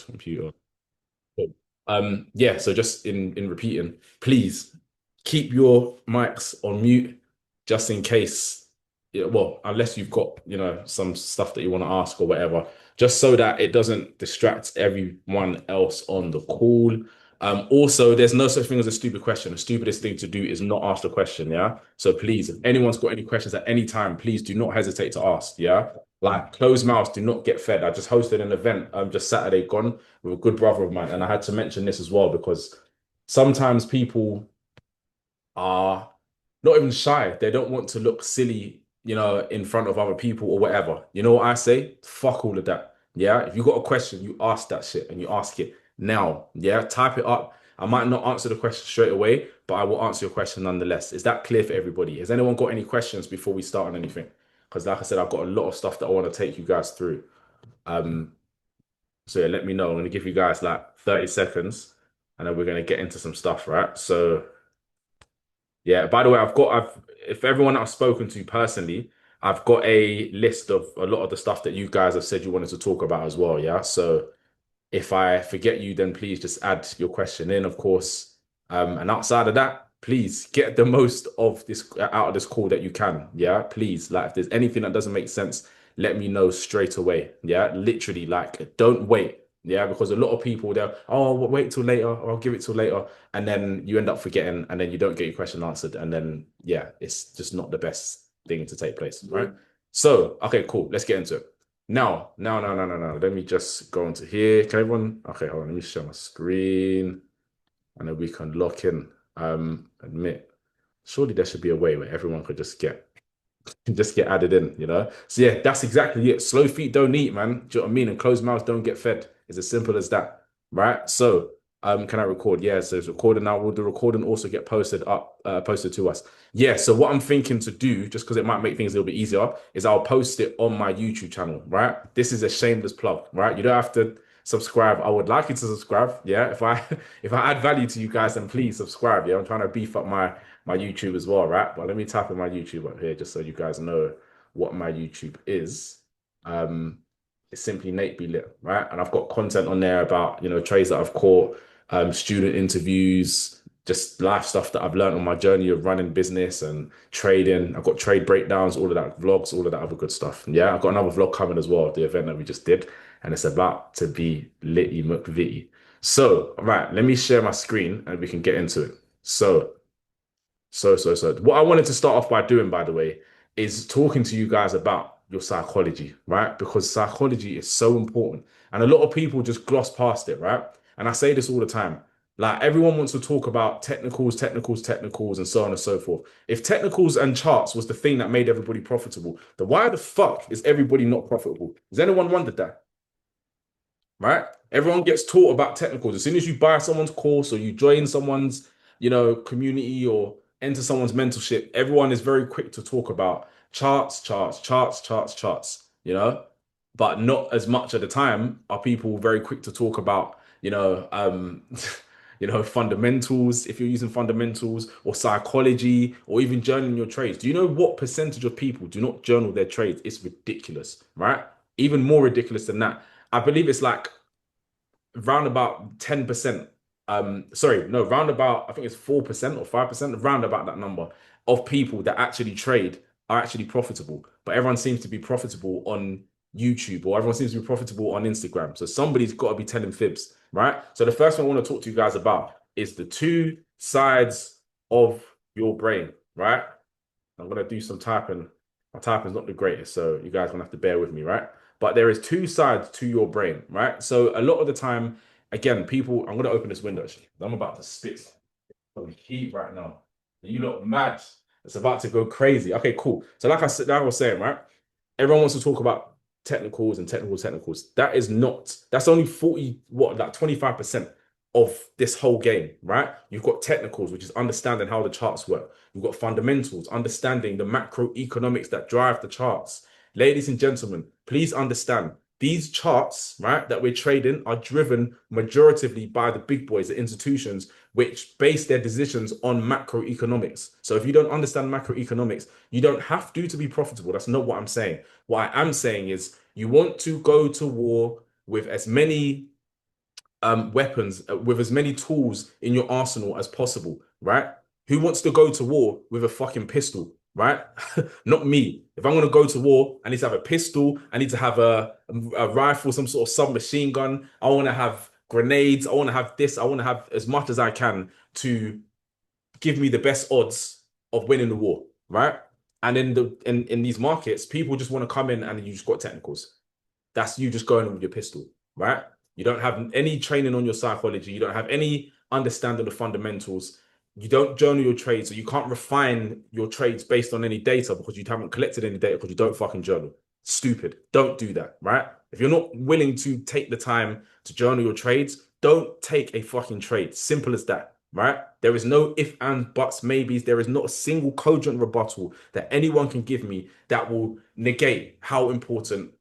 Computer. Cool. Yeah, so just in repeating, please keep your mics on mute just in case, yeah, well, unless you've got, some stuff that you want to ask or whatever, just so that it doesn't distract everyone else on the call. Also, there's no such thing as a stupid question. The stupidest thing to do is not ask the question, yeah? So please, if anyone's got any questions at any time, please do not hesitate to ask, yeah? Like closed mouths do not get fed. I just hosted an event just Saturday gone with a good brother of mine, and I had to mention this as well because sometimes people are not even shy. They don't want to look silly, in front of other people or whatever. You know what I say? Fuck all of that. Yeah. If you got a question, you ask that shit and you ask it now. Yeah. Type it up. I might not answer the question straight away, but I will answer your question nonetheless. Is that clear for everybody? Has anyone got any questions before we start on anything? Because like I said, I've got a lot of stuff that I want to take you guys through. Um, so yeah, let me know. I'm gonna give you guys like 30 seconds and then we're gonna get into some stuff, right? So yeah, by the way, if everyone that I've spoken to personally, I've got a list of a lot of the stuff that you guys have said you wanted to talk about as well. Yeah. So if I forget you, then please just add your question in, of course. And outside of that, please get the most of this out of this call that you can. Yeah, please. Like, if there's anything that doesn't make sense, let me know straight away. Yeah, literally, like, don't wait. Yeah, because a lot of people they'll, oh, wait till later, or I'll give it till later, and then you end up forgetting, and then you don't get your question answered, and then yeah, it's just not the best thing to take place, right? So, okay, cool. Let's get into it. No. Let me just go into here. Can everyone? Okay, hold on. Let me share my screen, and then we can lock in. Admit. Surely there should be a way where everyone could just get added in, you know? So yeah, that's exactly it. Slow feet don't eat, man. Do you know what I mean? And closed mouths don't get fed. It's as simple as that, right? So, can I record? Yeah, so it's recording now. Will the recording also get posted to us? Yeah. So what I'm thinking to do, just because it might make things a little bit easier, is I'll post it on my YouTube channel, right? This is a shameless plug, right? You don't have to subscribe. I would like you to subscribe. Yeah. If I if I add value to you guys, then please subscribe. Yeah. I'm trying to beef up my YouTube as well, right? But let me type in my YouTube up here just so you guys know what my YouTube is. Um, it's simply Nate Be Lit, right? And I've got content on there about, trades that I've caught, student interviews, just life stuff that I've learned on my journey of running business and trading. I've got trade breakdowns, all of that, vlogs, all of that other good stuff. And yeah, I've got another vlog coming as well, the event that we just did, and it's about to be Litty McVitty. So, right, let me share my screen and we can get into it. So, what I wanted to start off by doing, by the way, is talking to you guys about your psychology, right? Because psychology is so important. And a lot of people just gloss past it, right? And I say this all the time. Like everyone wants to talk about technicals, and so on and so forth. If technicals and charts was the thing that made everybody profitable, then why the fuck is everybody not profitable? Has anyone wondered that? Right? Everyone gets taught about technicals. As soon as you buy someone's course or you join someone's, community or enter someone's mentorship, everyone is very quick to talk about charts, but not as much at the time are people very quick to talk about, fundamentals, if you're using fundamentals or psychology or even journaling your trades. Do you know what percentage of people do not journal their trades? It's ridiculous, right? Even more ridiculous than that. I believe it's like round about 10%. Sorry, no, round about, I think it's 4% or 5%, round about that number of people that actually trade are actually profitable. But everyone seems to be profitable on YouTube or everyone seems to be profitable on Instagram. So somebody's got to be telling fibs, right? So the first one I want to talk to you guys about is the two sides of your brain, right? I'm gonna do some typing. My typing's not the greatest, so you guys gonna have to bear with me, right? But there is two sides to your brain, right? So a lot of the time, again, people, I'm gonna open this window actually. I'm about to spit some heat right now. You look mad. It's about to go crazy. Okay, cool. So like I was saying, right? Everyone wants to talk about technicals. That's only 40, what, like 25% of this whole game, right? You've got technicals, which is understanding how the charts work. You've got fundamentals, understanding the macroeconomics that drive the charts. Ladies and gentlemen, please understand these charts, right, that we're trading are driven majoritively by the big boys, the institutions, which base their decisions on macroeconomics. So if you don't understand macroeconomics, you don't have to be profitable. That's not what I'm saying. What I am saying is you want to go to war with as many. weapons, with as many tools in your arsenal as possible, right? Who wants to go to war with a fucking pistol, right? Not me. If I'm gonna go to war, I need to have a pistol. I need to have a rifle, some sort of submachine gun. I want to have grenades. I want to have this. I want to have as much as I can to give me the best odds of winning the war, right? And in these markets, people just want to come in and you just got technicals. That's you just going with your pistol, right? You don't have any training on your psychology. You don't have any understanding of fundamentals. You don't journal your trades, so you can't refine your trades based on any data because you haven't collected any data because you don't fucking journal. Stupid. Don't do that, right? If you're not willing to take the time to journal your trades, don't take a fucking trade. Simple as that, right? There is no if and buts, maybes. There is not a single cogent rebuttal that anyone can give me that will negate how important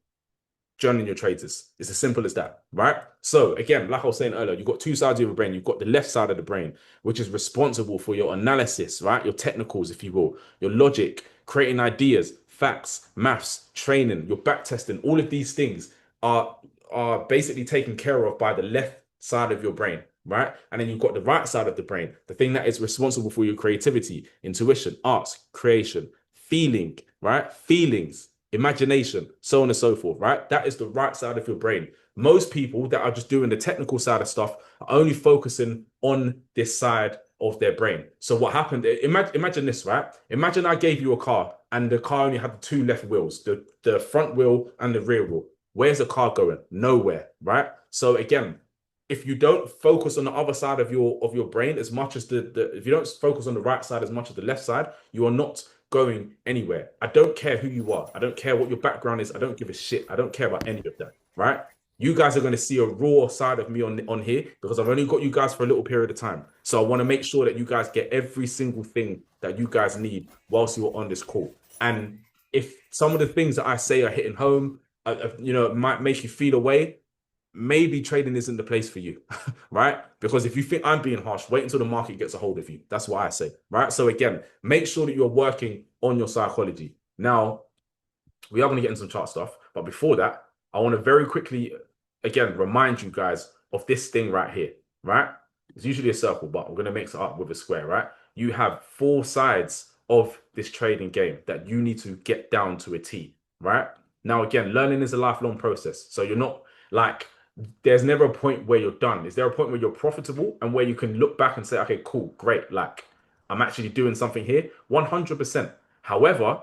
journaling your trades is. It's as simple as that, right? So again, like I was saying earlier, you've got two sides of your brain. You've got the left side of the brain, which is responsible for your analysis, right? Your technicals, if you will, your logic, creating ideas, facts, maths, training, your back testing. All of these things are basically taken care of by the left side of your brain, right? And then you've got the right side of the brain, the thing that is responsible for your creativity, intuition, arts, creation, feeling, right? Feelings, imagination, so on and so forth, right? That is the right side of your brain. Most people that are just doing the technical side of stuff are only focusing on this side of their brain. So what happened? Imagine this, right? Imagine I gave you a car and the car only had the two left wheels, the front wheel and the rear wheel. Where's the car going? Nowhere, right? So again, if you don't focus on the other side of your brain as much as the if you don't focus on the right side as much as the left side, you are not going anywhere. I don't care who you are. I don't care what your background is. I don't give a shit. I don't care about any of that, right? You guys are going to see a raw side of me on here because I've only got you guys for a little period of time. So I want to make sure that you guys get every single thing that you guys need whilst you're on this call. And if some of the things that I say are hitting home, it might make you feel away, maybe trading isn't the place for you, right? Because if you think I'm being harsh, wait until the market gets a hold of you. That's what I say, right? So again, make sure that you're working on your psychology. Now, we are going to get into some chart stuff, but before that, I want to very quickly, again, remind you guys of this thing right here, right? It's usually a circle, but we're going to mix it up with a square, right? You have four sides of this trading game that you need to get down to a T, right? Now, again, learning is a lifelong process. So you're not like, there's never a point where you're done. Is there a point where you're profitable and where you can look back and say, okay, cool, great. Like I'm actually doing something here? 100%. However,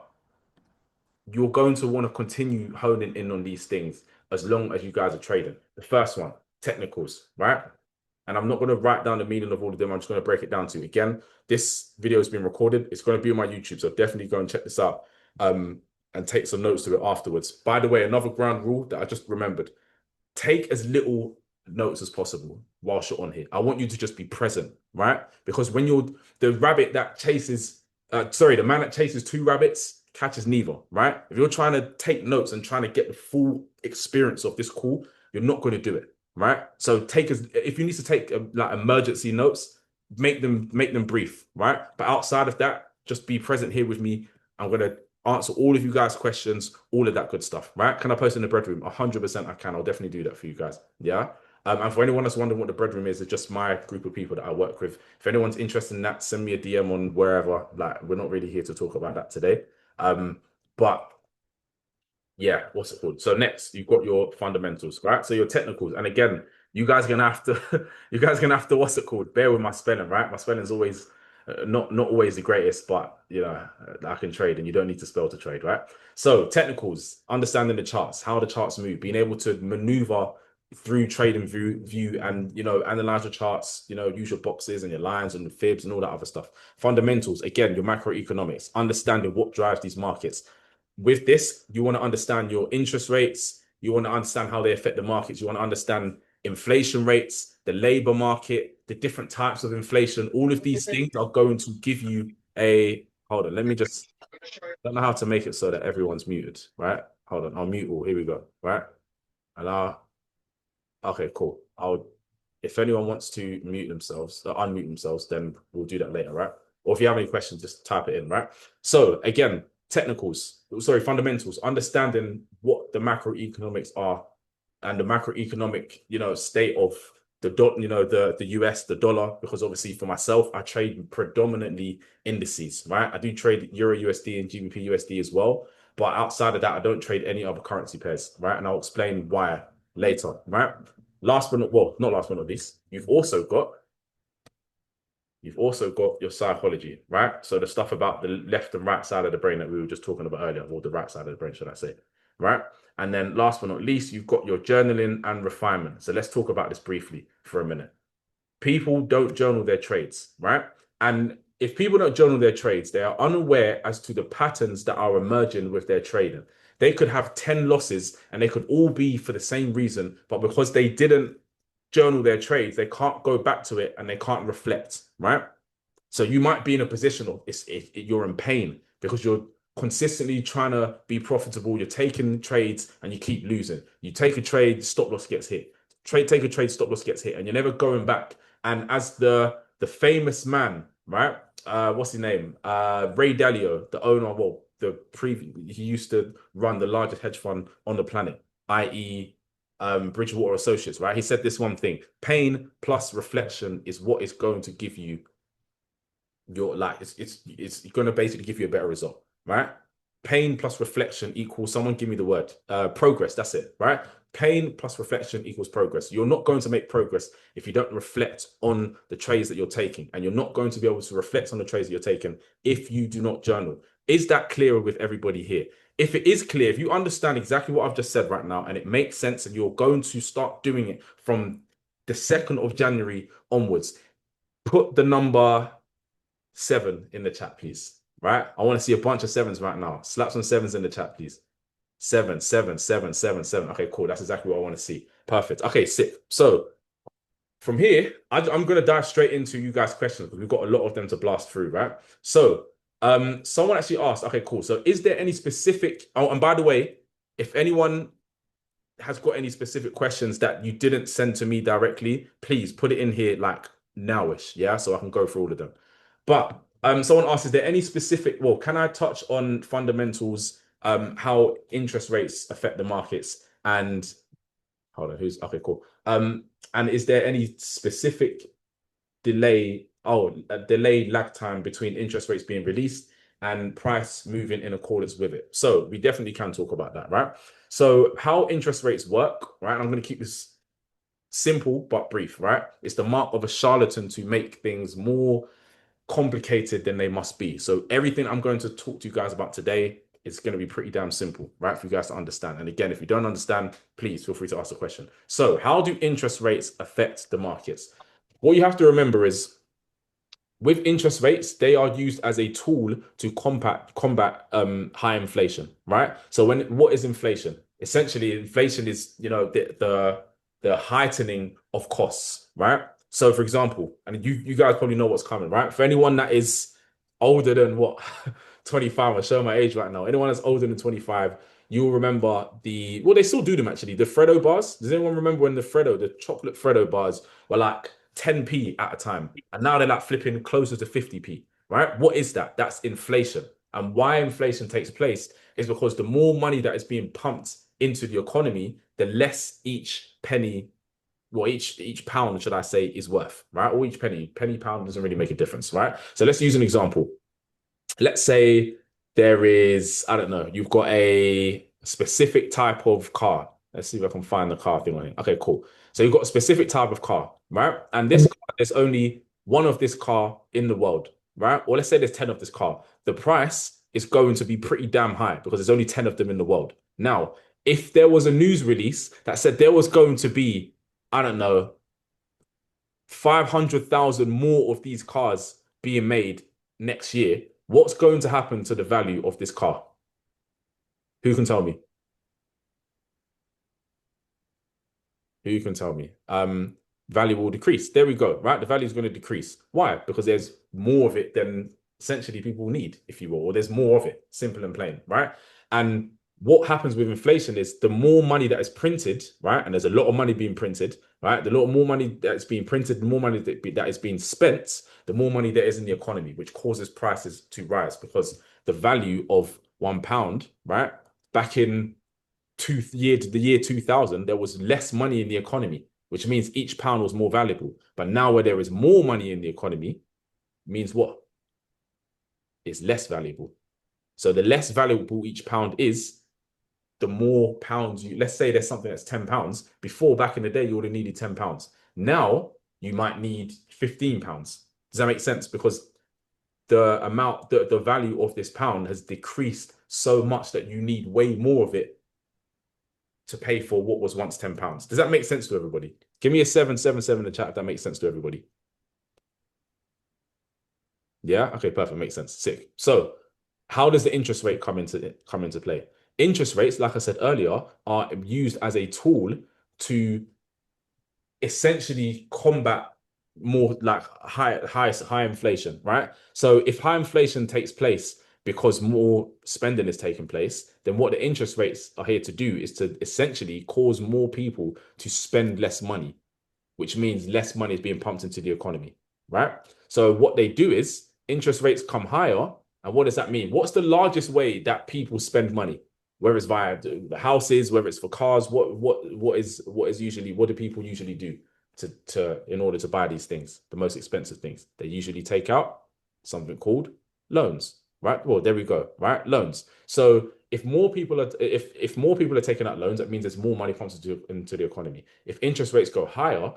you're going to want to continue honing in on these things as long as you guys are trading. The first one, technicals, right? And I'm not going to write down the meaning of all of them. I'm just going to break it down to you. Again, this video has been recorded. It's going to be on my YouTube. So definitely go and check this out and take some notes to it afterwards. By the way, another ground rule that I just remembered, take as little notes as possible whilst you're on here. I want you to just be present, right? Because when you're the rabbit that chases, the man that chases two rabbits catches neither, right? If you're trying to take notes and trying to get the full experience of this call, you're not going to do it, right? So if you need to take like emergency notes, make them brief, right? But outside of that, just be present here with me. I'm going to answer all of you guys' questions, all of that good stuff, right? Can I post in the bread room? 100% I can. I'll definitely do that for you guys. Yeah. And for anyone that's wondering what the bread room is, it's just my group of people that I work with. If anyone's interested in that, send me a DM on wherever. Like, we're not really here to talk about that today. But yeah, what's it called? So next, you've got your fundamentals, right? So your technicals. And again, you guys are gonna have to, what's it called? Bear with my spelling, right? My spelling's always not always the greatest, but I can trade, and you don't need to spell to trade, right? So technicals, understanding the charts, how the charts move, being able to maneuver through trade and view, and analyze your charts, use your boxes and your lines and the fibs and all that other stuff. Fundamentals, again, your macroeconomics, understanding what drives these markets. With this, you want to understand your interest rates. You want to understand how they affect the markets. You want to understand inflation rates, the labor market, the different types of inflation. All of these things are going to give you hold on, let me just, I don't know how to make it so that everyone's muted, right? Hold on, I'll mute all. Here we go, right? Allow. Okay, cool. If anyone wants to mute themselves, unmute themselves, then we'll do that later, right? Or if you have any questions, just type it in, right? So again, fundamentals, understanding what the macroeconomics are and the macroeconomic, state of the US, the dollar, because obviously for myself, I trade predominantly indices, right? I do trade Euro USD and GBP USD as well. But outside of that, I don't trade any other currency pairs, right? And I'll explain why later, right? Not last but not least, you've also got your psychology, right? So the stuff about the left and right side of the brain that we were just talking about earlier, or the right side of the brain, should I say, right? And then last but not least, you've got your journaling and refinement. So let's talk about this briefly for a minute. People don't journal their trades, right? And if people don't journal their trades, they are unaware as to the patterns that are emerging with their trading. They could have 10 losses and they could all be for the same reason, but because they didn't journal their trades, they can't go back to it and they can't reflect, right? So you might be in a position of you're in pain because you're consistently trying to be profitable. You're taking trades and you keep losing. You take a trade, stop loss gets hit. Take a trade, stop loss gets hit, and you're never going back. And as the famous man, right? What's his name? Ray Dalio, the owner, well, he used to run the largest hedge fund on the planet, i.e. Bridgewater Associates, right? He said this one thing: pain plus reflection is what is going to give you your like it's going to basically give you a better result, right? Pain plus reflection equals, someone give me the word, progress. That's it, right? Pain plus reflection equals progress. You're not going to make progress if you don't reflect on the trades that you're taking, and you're not going to be able to reflect on the trades that you're taking if you do not journal. Is that clearer with everybody here? If it is clear, if you understand exactly what I've just said right now and it makes sense and you're going to start doing it from the 2nd of January onwards, put the number 7 in the chat, please. Right? I want to see a bunch of 7s right now. Slap some 7s in the chat, please. 7, 7, 7, 7, 7. Okay, cool. That's exactly what I want to see. Perfect. Okay, sick. So from here, I'm going to dive straight into you guys' questions because we've got a lot of them to blast through, right? So someone actually asked, okay, cool. So is there any specific, oh, and by the way, if anyone has got any specific questions that you didn't send to me directly, please put it in here like nowish, yeah? So I can go through all of them. But someone asked, is there any specific, well, can I touch on fundamentals, how interest rates affect the markets? And hold on, okay, cool. And is there any specific delay lag time between interest rates being released and price moving in accordance with it? So we definitely can talk about that, right? So how interest rates work, right? I'm going to keep this simple but brief, right? It's the mark of a charlatan to make things more complicated than they must be. So everything I'm going to talk to you guys about today is going to be pretty damn simple, right? For you guys to understand. And again, if you don't understand, please feel free to ask a question. So how do interest rates affect the markets? What you have to remember is with interest rates, they are used as a tool to combat high inflation, right? So what is inflation? Essentially, inflation is, the heightening of costs, right? So for example, and you guys probably know what's coming, right? For anyone that is older than what 25, I'll show my age right now. Anyone that's older than 25, you'll remember they still do them actually. The Freddo bars. Does anyone remember when the chocolate Freddo bars were like 10p at a time, and now they're like flipping closer to 50p, right? What is that? That's inflation. And why inflation takes place is because the more money that is being pumped into the economy, the less each penny, well, each pound, should I say, is worth, right? Or each penny pound doesn't really make a difference, right? So let's use an example. Let's say there is, I don't know, you've got a specific type of car. Let's see if I can find the car thing on it. Okay, cool. So you've got a specific type of car, right? And this car, there's only one of this car in the world, right? Or let's say there's 10 of this car. The price is going to be pretty damn high because there's only 10 of them in the world. Now, if there was a news release that said there was going to be, I don't know, 500,000 more of these cars being made next year, what's going to happen to the value of this car? Who can tell me? Who can tell me? Value will decrease. There we go, right? The value is going to decrease. Why? Because there's more of it than essentially people need, if you will, or there's more of it, simple and plain, right? And what happens with inflation is the more money that is printed, right? And there's a lot of money being printed, right? The lot more money that's being printed, the more money that is being spent, the more money there is in the economy, which causes prices to rise because the value of £1, right? Back in the year 2000, there was less money in the economy, which means each pound was more valuable. But now where there is more money in the economy, means what? It's less valuable. So the less valuable each pound is, the more pounds you, let's say there's something that's £10. Before, back in the day, you would have needed £10. Now you might need £15. Does that make sense? Because the amount, the value of this pound has decreased so much that you need way more of it to pay for what was once £10. Does that make sense to everybody? Give me a 777 in the chat if that makes sense to everybody. Yeah. Okay. Perfect. Makes sense. Sick. So, how does the interest rate come into play? Interest rates, like I said earlier, are used as a tool to essentially combat more like high inflation, right? So if high inflation takes place because more spending is taking place, then what the interest rates are here to do is to essentially cause more people to spend less money, which means less money is being pumped into the economy, right? So what they do is interest rates come higher. And what does that mean? What's the largest way that people spend money? Whether it's via the houses, whether it's for cars, what do people usually do to in order to buy these things, the most expensive things? They usually take out something called loans, right? Well, there we go, right? Loans. So if more people are if more people are taking out loans, that means there's more money pumped into the economy. If interest rates go higher,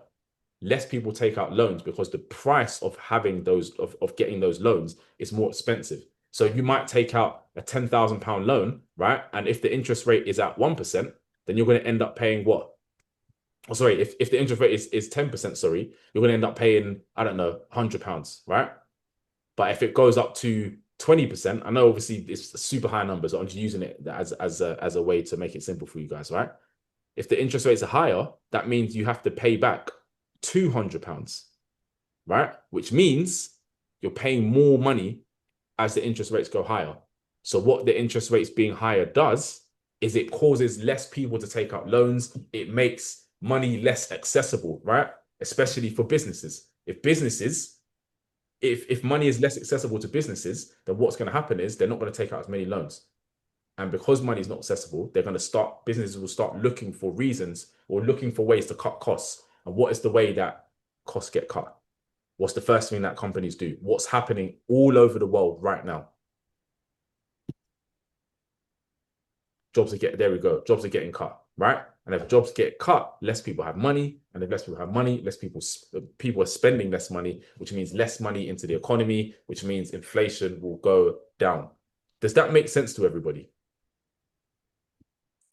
less people take out loans because the price of having those of getting those loans is more expensive. So you might take out a £10,000 loan, right? And if the interest rate is at 1%, then you're going to end up paying what? Oh, sorry, if the interest rate is 10%, sorry, you're going to end up paying, I don't know, £100, right? But if it goes up to 20%, I know obviously it's super high numbers, I'm just using it as a way to make it simple for you guys, right? If the interest rates are higher, that means you have to pay back £200, right? Which means you're paying more money as the interest rates go higher. So what the interest rates being higher does is it causes less people to take out loans. It makes money less accessible, right? Especially for businesses. If money is less accessible to businesses, then what's going to happen is they're not going to take out as many loans. And because money is not accessible, businesses will start looking for reasons or looking for ways to cut costs. And what is the way that costs get cut? What's the first thing that companies do? What's happening all over the world right now? Jobs are getting cut, right? And if jobs get cut, less people have money. And if less people have money, less people are spending less money, which means less money into the economy, which means inflation will go down. Does that make sense to everybody?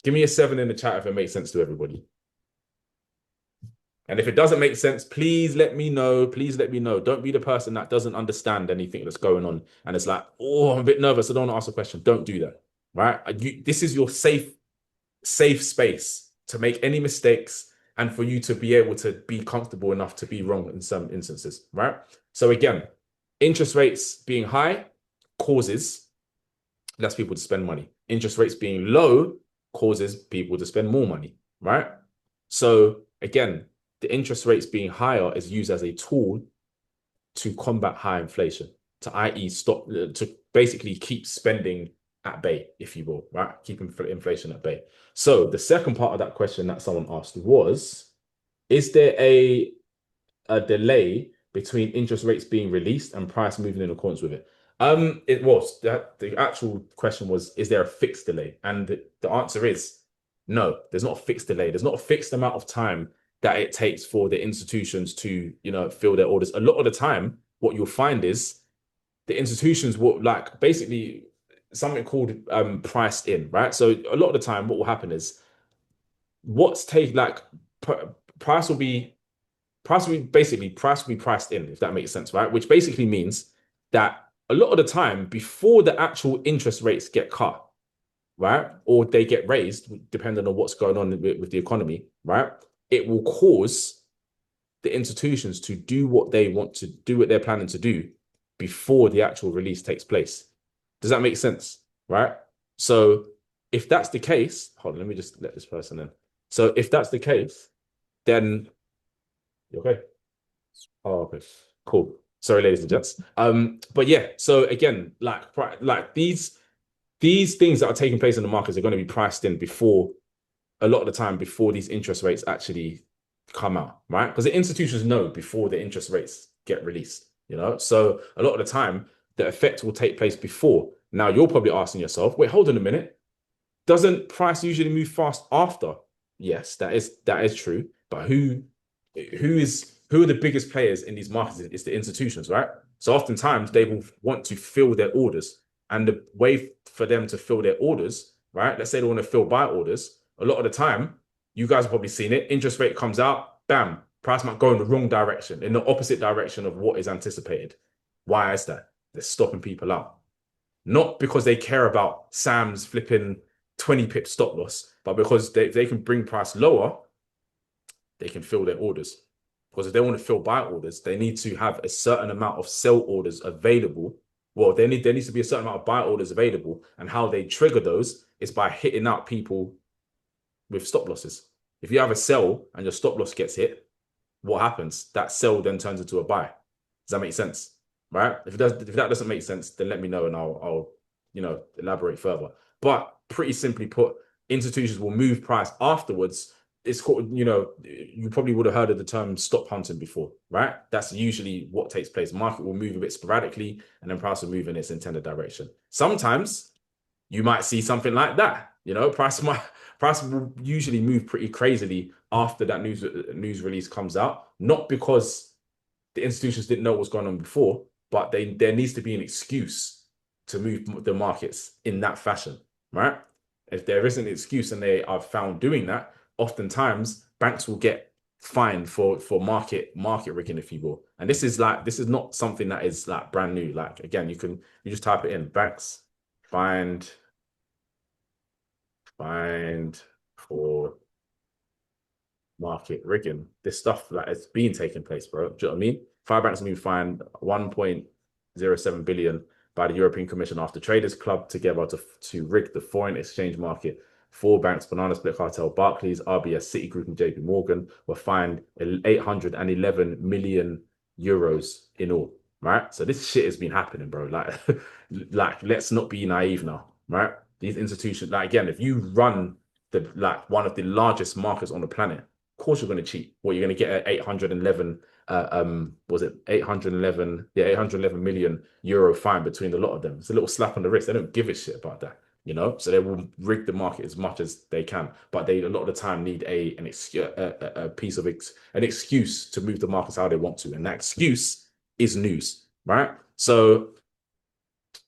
Give me a 7 in the chat if it makes sense to everybody. And if it doesn't make sense, please let me know. Please let me know. Don't be the person that doesn't understand anything that's going on. And it's like, oh, I'm a bit nervous. I don't want to ask a question. Don't do that, right? This is your safe space to make any mistakes and for you to be able to be comfortable enough to be wrong in some instances, right? So again, interest rates being high causes less people to spend money. Interest rates being low causes people to spend more money, right? So again, the interest rates being higher is used as a tool to combat high inflation, to i.e. stop, to basically keep spending at bay, if you will, right? Keep inflation at bay. So the second part of that question that someone asked was, is there a delay between interest rates being released and price moving in accordance with it? It was that the actual question was, is there a fixed delay? And the answer is no, there's not a fixed delay. There's not a fixed amount of time that it takes for the institutions to, fill their orders. A lot of the time, what you'll find is the institutions will basically something called priced in, right? So a lot of the time, what will happen is price will be price will be priced in, if that makes sense, right? Which basically means that a lot of the time, before the actual interest rates get cut, right, or they get raised, depending on what's going on with the economy, right, it will cause the institutions to do what they want to do, what they're planning to do before the actual release takes place. Does that make sense? Right? So if that's the case, hold on, let me just let this person in. So if that's the case, then okay. Oh, okay. Cool. Sorry, ladies and gents. But yeah, so again, like these things that are taking place in the markets are going to be priced in before, a lot of the time before these interest rates actually come out, right? Because the institutions know before the interest rates get released, So a lot of the time, the effect will take place before. Now you're probably asking yourself, wait, hold on a minute. Doesn't price usually move fast after? Yes, that is true. But who are the biggest players in these markets? It's the institutions, right? So oftentimes they will want to fill their orders. And the way for them to fill their orders, right? Let's say they want to fill buy orders. A lot of the time, you guys have probably seen it. Interest rate comes out, bam, price might go in the wrong direction, in the opposite direction of what is anticipated. Why is that? They're stopping people out. Not because they care about Sam's flipping 20 pip stop loss, but because they can bring price lower, they can fill their orders. Because if they want to fill buy orders, they need to have a certain amount of sell orders available. Well, there needs to be a certain amount of buy orders available. And how they trigger those is by hitting out people with stop losses. If you have a sell and your stop loss gets hit, what happens? That sell then turns into a buy. Does that make sense? Right? If that doesn't make sense, then let me know and I'll elaborate further. But pretty simply put, institutions will move price afterwards. It's called, you probably would have heard of the term stop hunting before, right? That's usually what takes place. The market will move a bit sporadically and then price will move in its intended direction. Sometimes you might see something like that. Price will usually move pretty crazily after that news release comes out, not because the institutions didn't know what was going on before, but there needs to be an excuse to move the markets in that fashion, right? If there isn't an excuse and they are found doing that, oftentimes banks will get fined for market rigging, if you will. And this is not something that is like brand new. Like again, you just type it in, banks fined for market rigging. This stuff that has been taking place, bro. Do you know what I mean? Five banks have been fined 1.07 billion by the European Commission after traders clubbed together to rig the foreign exchange market. Four banks, Banana Split Cartel, Barclays, RBS, Citigroup, and JP Morgan, were fined 811 million euros in all. Right? So this shit has been happening, bro. Like let's not be naive now, right? These institutions, like again, if you run one of the largest markets on the planet, of course you're going to cheat. You're going to get an 811 was it 811 811 million euro fine between the lot of them. It's a little slap on the wrist. They don't give a shit about that, so they will rig the market as much as they can, but they a lot of the time need an excuse to move the markets how they want to, and that excuse is news, right? So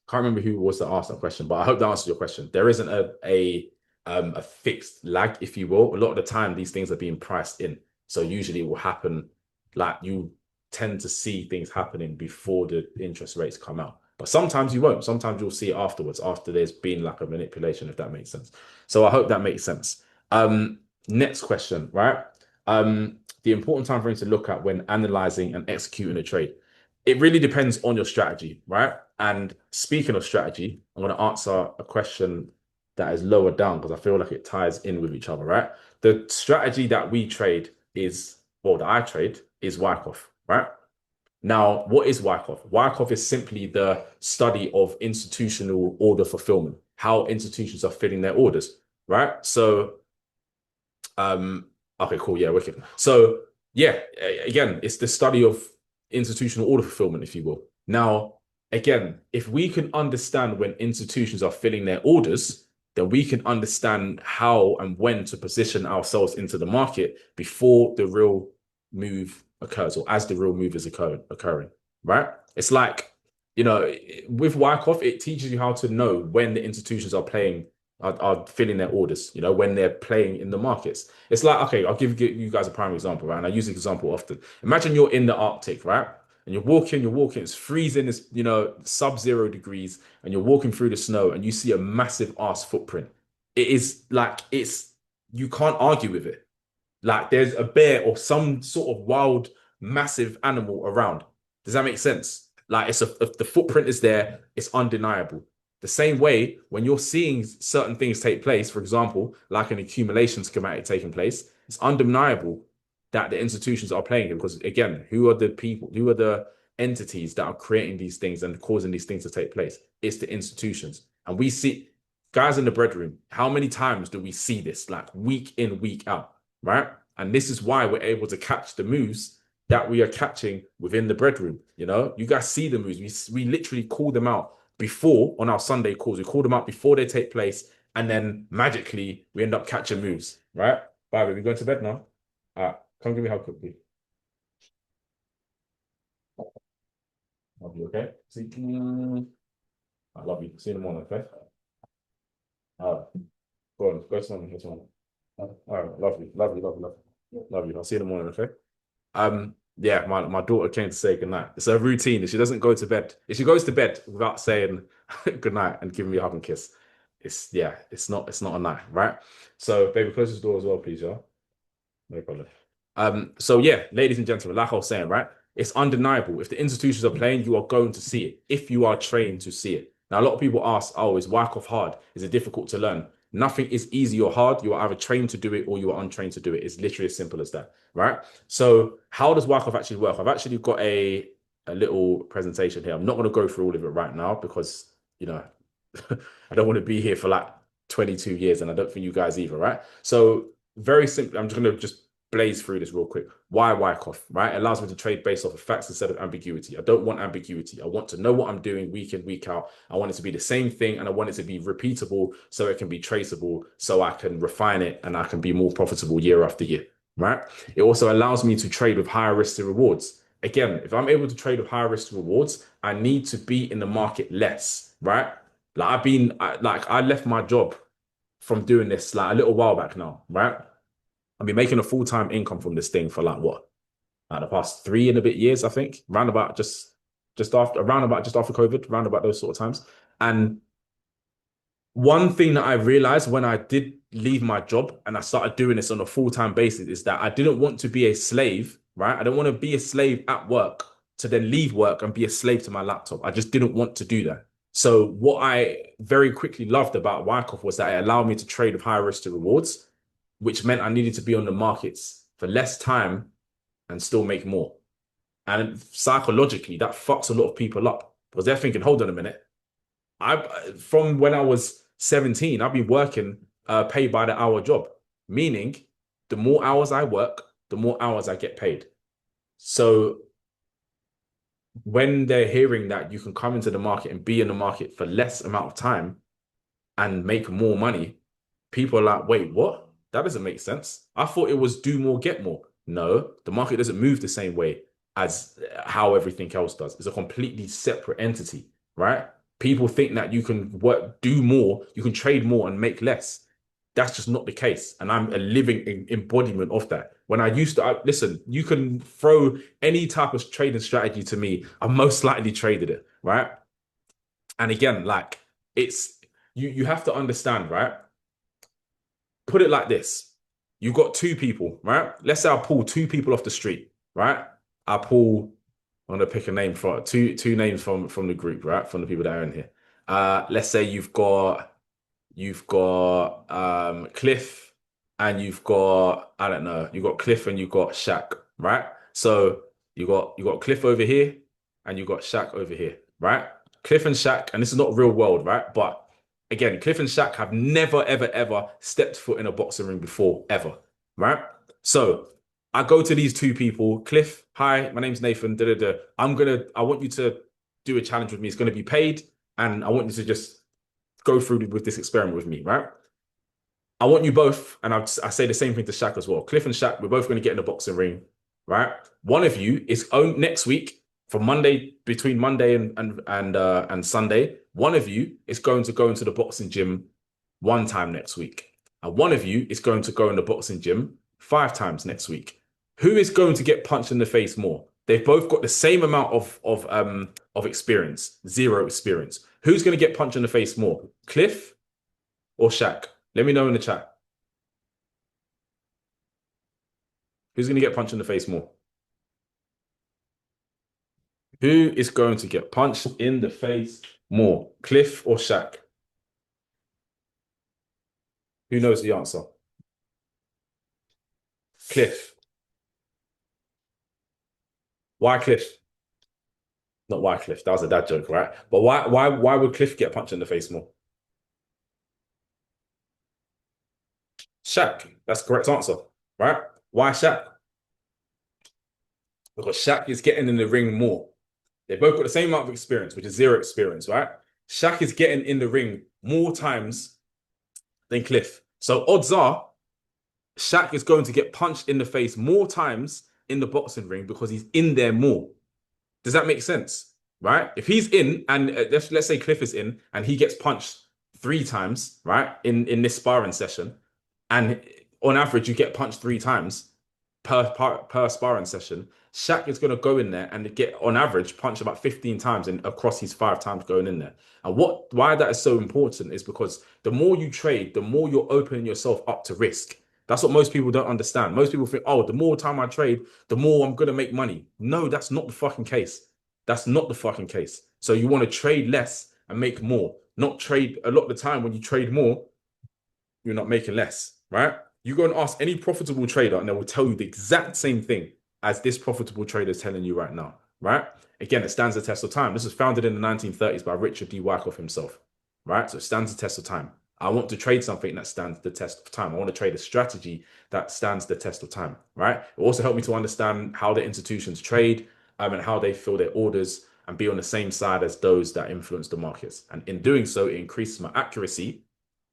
can't remember who was to ask that question, but I hope that answers your question. There isn't a fixed lag, if you will. A lot of the time, these things are being priced in. So usually it will happen, like you tend to see things happening before the interest rates come out. But sometimes you won't. Sometimes you'll see it afterwards, after there's been like a manipulation, if that makes sense. So I hope that makes sense. Next question, right? The important time frame to look at when analyzing and executing a trade. It really depends on your strategy, right? And speaking of strategy, I'm going to answer a question that is lower down because I feel like it ties in with each other, right? The strategy that we trade that I trade is Wyckoff, right? Now, what is Wyckoff? Wyckoff is simply the study of institutional order fulfillment, how institutions are filling their orders, right? So, okay, cool, yeah, wicked. So, yeah, again, it's the study of institutional order fulfillment, if you will. Now, again, if we can understand when institutions are filling their orders, then we can understand how and when to position ourselves into the market before the real move occurs, or as the real move is occurring, right? It's like, with Wyckoff, it teaches you how to know when the institutions are filling their orders, when they're playing in the markets. It's like, okay, I'll give you guys a prime example, right? And I use this example often. Imagine you're in the Arctic, right? And you're walking, it's freezing, it's, sub-zero degrees, and you're walking through the snow and you see a massive ass footprint. It is like, you can't argue with it. Like there's a bear or some sort of wild, massive animal around. Does that make sense? Like if the footprint is there, it's undeniable. The same way, when you're seeing certain things take place, for example, like an accumulation schematic taking place, it's undeniable that the institutions are playing it. Because again, who are the entities that are creating these things and causing these things to take place? It's the institutions. And we see, guys in the bread room, how many times do we see this, like week in, week out, right? And this is why we're able to catch the moves that we are catching within the bread room. You know, you guys see the moves. We literally call them out before on our Sunday calls. We call them out before they take place, and then magically we end up catching moves, right? Bye, baby. We going to bed now. All right, come give me a hug quickly. Love you, okay? See, I love you. See you in the morning, okay? All right, go on, go to morning, go to morning. All right, love you, love you, love you, love you, love you. I'll see you in the morning, okay? Yeah, my daughter came to say goodnight. It's a routine. If she doesn't go to bed, if she goes to bed without saying goodnight and giving me a hug and kiss, it's not a night, right? So, baby, close this door as well, please, yeah? No problem. So yeah, ladies and gentlemen, like I was saying, right? It's undeniable. If the institutions are playing, you are going to see it if you are trained to see it. Now, a lot of people ask, oh, is Wyckoff hard? Is it difficult to learn? Nothing is easy or hard. You are either trained to do it or you are untrained to do it. It's literally as simple as that, right? So, how does Wyckoff actually work? I've actually got a little presentation here. I'm not going to go through all of it right now because, you know, I don't want to be here for like 22 years and I don't think you guys either, right? So, very simple. I'm just going to just blaze through this real quick. Why Wyckoff, right? It allows me to trade based off of facts instead of ambiguity. I don't want ambiguity. I want to know what I'm doing week in, week out. I want it to be the same thing and I want it to be repeatable so it can be traceable, so I can refine it and I can be more profitable year after year, right? It also allows me to trade with higher risks to rewards. Again, if I'm able to trade with higher risk to rewards, I need to be in the market less, right? I left my job from doing this like a little while back now, right? I've been making a full-time income from this thing for like what? Like the past 3 and a bit years, I think. Just after COVID, round about those sort of times. And one thing that I realized when I did leave my job and I started doing this on a full-time basis is that I didn't want to be a slave, right? I don't want to be a slave at work to then leave work and be a slave to my laptop. I just didn't want to do that. So what I very quickly loved about Wyckoff was that it allowed me to trade with high risk to rewards, which meant I needed to be on the markets for less time and still make more. And psychologically, that fucks a lot of people up because they're thinking, hold on a minute. From when I was 17, I've been working pay by the hour job, meaning the more hours I work, the more hours I get paid. So when they're hearing that you can come into the market and be in the market for less amount of time and make more money, people are like, wait, what? That doesn't make sense. I thought it was do more, get more. No, the market doesn't move the same way as how everything else does. It's a completely separate entity, right? People think that you can work, do more, you can trade more and make less. That's just not the case. And I'm a living embodiment of that. When I used to, listen, you can throw any type of trading strategy to me. I most likely traded it, right? And again, like you have to understand, right? Put it like this. You've got two people, right? Let's say I pull two people off the street, right? I'm gonna pick a name for two names from the group, right? From the people that are in here. Let's say you've got Cliff and you've got, I don't know, you've got Cliff and you've got Shaq, right? So you got Cliff over here and you got Shaq over here, right? Cliff and Shaq, and this is not real world, right? But again, Cliff and Shaq have never, ever, ever stepped foot in a boxing ring before, ever, right? So I go to these two people, Cliff, hi, my name's Nathan, da da da. I want you to do a challenge with me. It's gonna be paid, and I want you to just go through with this experiment with me, right? I want you both, and I say the same thing to Shaq as well. Cliff and Shaq, we're both going to get in the boxing ring, right? One of you is on next week from Monday, between Monday and Sunday. One of you is going to go into the boxing gym one time next week, and one of you is going to go in the boxing gym 5 times next week. Who is going to get punched in the face more? They've both got the same amount of experience, zero experience. Who's going to get punched in the face more, Cliff or Shaq? Let me know in the chat. Who's going to get punched in the face more? Who is going to get punched in the face more, Cliff or Shaq? Who knows the answer? Cliff. Why Cliff? Not why Cliff. That was a dad joke, right? But why would Cliff get punched in the face more? Shaq. That's the correct answer, right? Why Shaq? Because Shaq is getting in the ring more. They both got the same amount of experience, which is zero experience, right? Shaq is getting in the ring more times than Cliff. So odds are Shaq is going to get punched in the face more times in the boxing ring because he's in there more. Does that make sense? Right? If he's in and let's say Cliff is in and he gets punched 3 times, right, in this sparring session, and on average you get punched 3 times per sparring session, Shaq is going to go in there and get on average punch about 15 times in across his 5 times going in there. And why that is so important is because the more you trade, the more you're opening yourself up to risk. That's what most people don't understand. Most people think, oh, the more time I trade, the more I'm gonna make money. No, that's not the fucking case. That's not the fucking case. So you want to trade less and make more, not trade a lot of the time when you trade more, you're not making less, right? You go and ask any profitable trader and they will tell you the exact same thing as this profitable trader is telling you right now, right? Again, it stands the test of time. This was founded in the 1930s by Richard D. Wyckoff himself, right? So it stands the test of time. I want to trade something that stands the test of time. I want to trade a strategy that stands the test of time, right? It also helped me to understand how the institutions trade and how they fill their orders and be on the same side as those that influence the markets. And in doing so, it increases my accuracy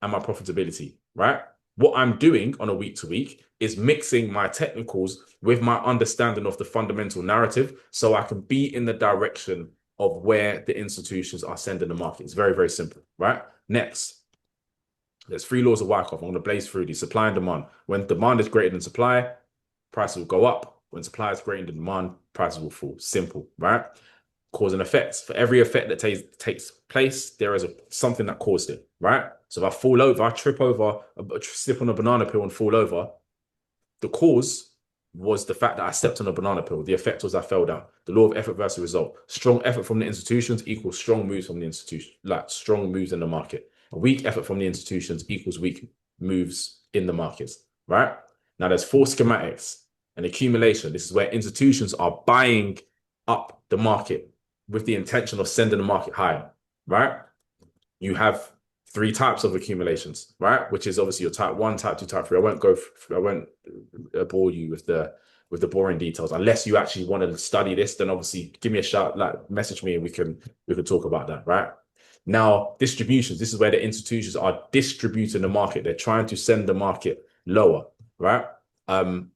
and my profitability, right? What I'm doing on a week to week is mixing my technicals with my understanding of the fundamental narrative so I can be in the direction of where the institutions are sending the market. It's very, very simple, right? Next, there's 3 laws of Wyckoff. I'm going to blaze through these. Supply and demand. When demand is greater than supply, prices will go up. When supply is greater than demand, prices will fall. Simple, right? Cause and effects. For every effect that takes place, there is something that caused it, right? So if I fall over, I trip over, slip on a banana peel and fall over, the cause was the fact that I stepped on a banana peel. The effect was I fell down. The law of effort versus result. Strong effort from the institutions equals strong moves from the institution, like strong moves in the market. A weak effort from the institutions equals weak moves in the markets, right? Now there's 4 schematics and accumulation. This is where institutions are buying up the market with the intention of sending the market higher, right? You have 3 types of accumulations, right? Which is obviously your type 1, type 2, type 3. I won't bore you with the boring details. Unless you actually want to study this, then obviously give me a shout, like message me and we can talk about that, right? Now, distributions, this is where the institutions are distributing the market. They're trying to send the market lower, right? Nothing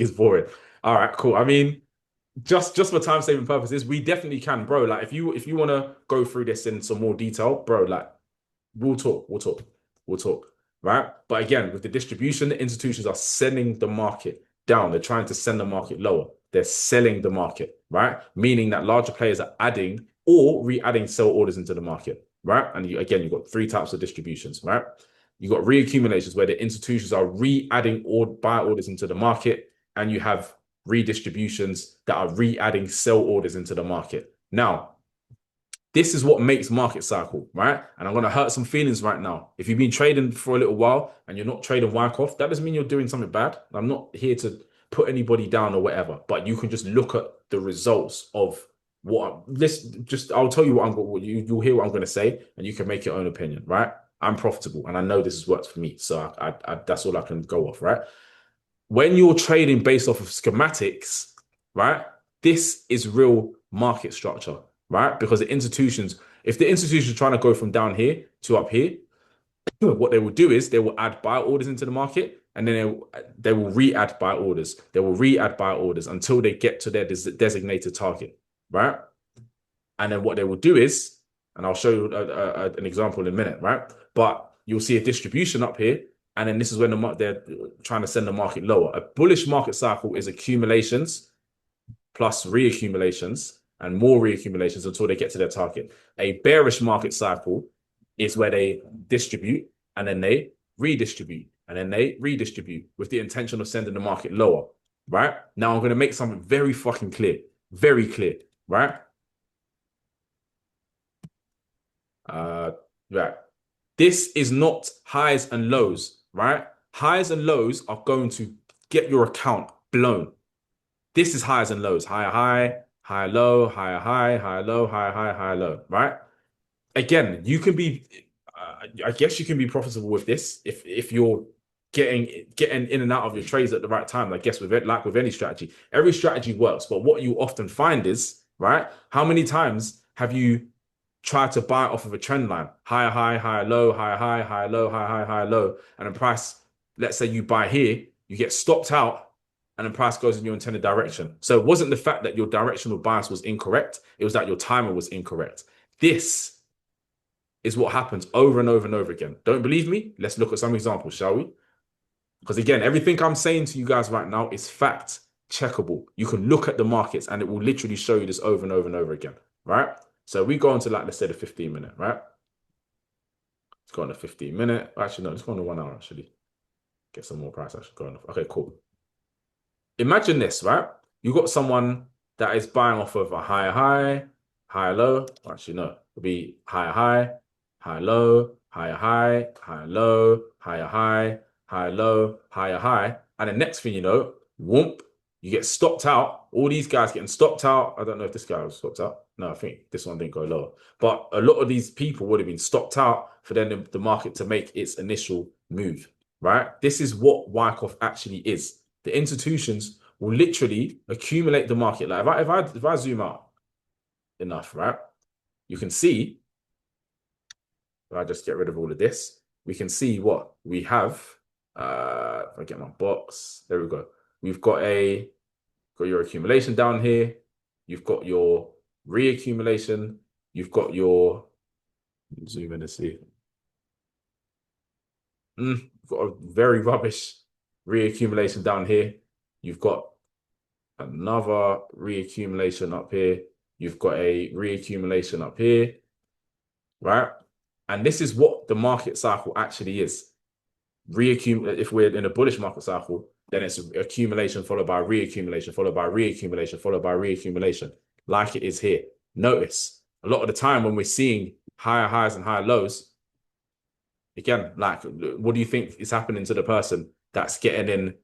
is boring. All right, cool. I mean, just for time saving purposes, we definitely can, bro. Like if you want to go through this in some more detail, bro, like we'll talk, right? But again, with the distribution, the institutions are sending the market down. They're trying to send the market lower. They're selling the market, right? Meaning that larger players are adding or re-adding sell orders into the market, right? And you've got 3 types of distributions, right? You've got reaccumulations where the institutions are re-adding or buy orders into the market, and you have redistributions that are re-adding sell orders into the market. Now, this is what makes market cycle, right? And I'm going to hurt some feelings right now. If you've been trading for a little while and you're not trading Wyckoff, that doesn't mean you're doing something bad. I'm not here to put anybody down or whatever, but you can just look at the results of I'll tell you you'll hear what I'm going to say and you can make your own opinion, right? I'm profitable and I know this has worked for me. So that's all I can go off, right? When you're trading based off of schematics, right? This is real market structure, right? Because if the institutions are trying to go from down here to up here, what they will do is they will add buy orders into the market and then they will re-add buy orders. They will re-add buy orders until they get to their designated target, right? And then what they will do is, and I'll show you an example in a minute, right? But you'll see a distribution up here. And then this is when they're trying to send the market lower. A bullish market cycle is accumulations plus reaccumulations and more reaccumulations until they get to their target. A bearish market cycle is where they distribute and then they redistribute and then they redistribute with the intention of sending the market lower, right? Now I'm going to make something very fucking clear, very clear, right? Right. This is not highs and lows, right? Highs and lows are going to get your account blown. This is highs and lows. Higher high, higher low, higher high, higher low, higher high, higher low, right? Again, you can be I guess you can be profitable with this if you're getting in and out of your trades at the right time. I guess like with any strategy, every strategy works. But what you often find is, right, how many times have you tried to buy off of a trend line, higher high, higher low, higher high, higher low, higher high, higher low, and the price, let's say you buy here, you get stopped out, and the price goes in your intended direction. So it wasn't the fact that your directional bias was incorrect, it was that your timer was incorrect. This is what happens over and over and over again. Don't believe me? Let's look at some examples, shall we? Because again, everything I'm saying to you guys right now is fact checkable. You can look at the markets and it will literally show you this over and over and over again, right? So we go into like, let's say the 15-minute, right? Let's go on the 15-minute. Actually, no, let's go on the 1 hour, actually. Get some more price actually going off. Okay, cool. Imagine this, right? You got someone that is buying off of a higher high, higher low. Actually, no, it'll be higher high, higher low, higher high, higher low, higher high, higher low, higher high. And the next thing you know, whoomp, you get stopped out. All these guys getting stopped out. I don't know if this guy was stopped out. No, I think this one didn't go lower. But a lot of these people would have been stopped out for then the market to make its initial move, right? This is what Wyckoff actually is. The institutions will literally accumulate the market. Like if I zoom out enough, right? You can see, if I just get rid of all of this, we can see what we have. If I get my box, there we go. We've got your accumulation down here. You've got your reaccumulation. You've got your zoom in and see. You've got a very rubbish reaccumulation down here. You've got another reaccumulation up here. You've got a reaccumulation up here, right? And this is what the market cycle actually is. If we're in a bullish market cycle, then it's accumulation followed by reaccumulation, followed by reaccumulation, followed by reaccumulation, like it is here. Notice a lot of the time when we're seeing higher highs and higher lows, again, like, what do you think is happening to the person that's getting in,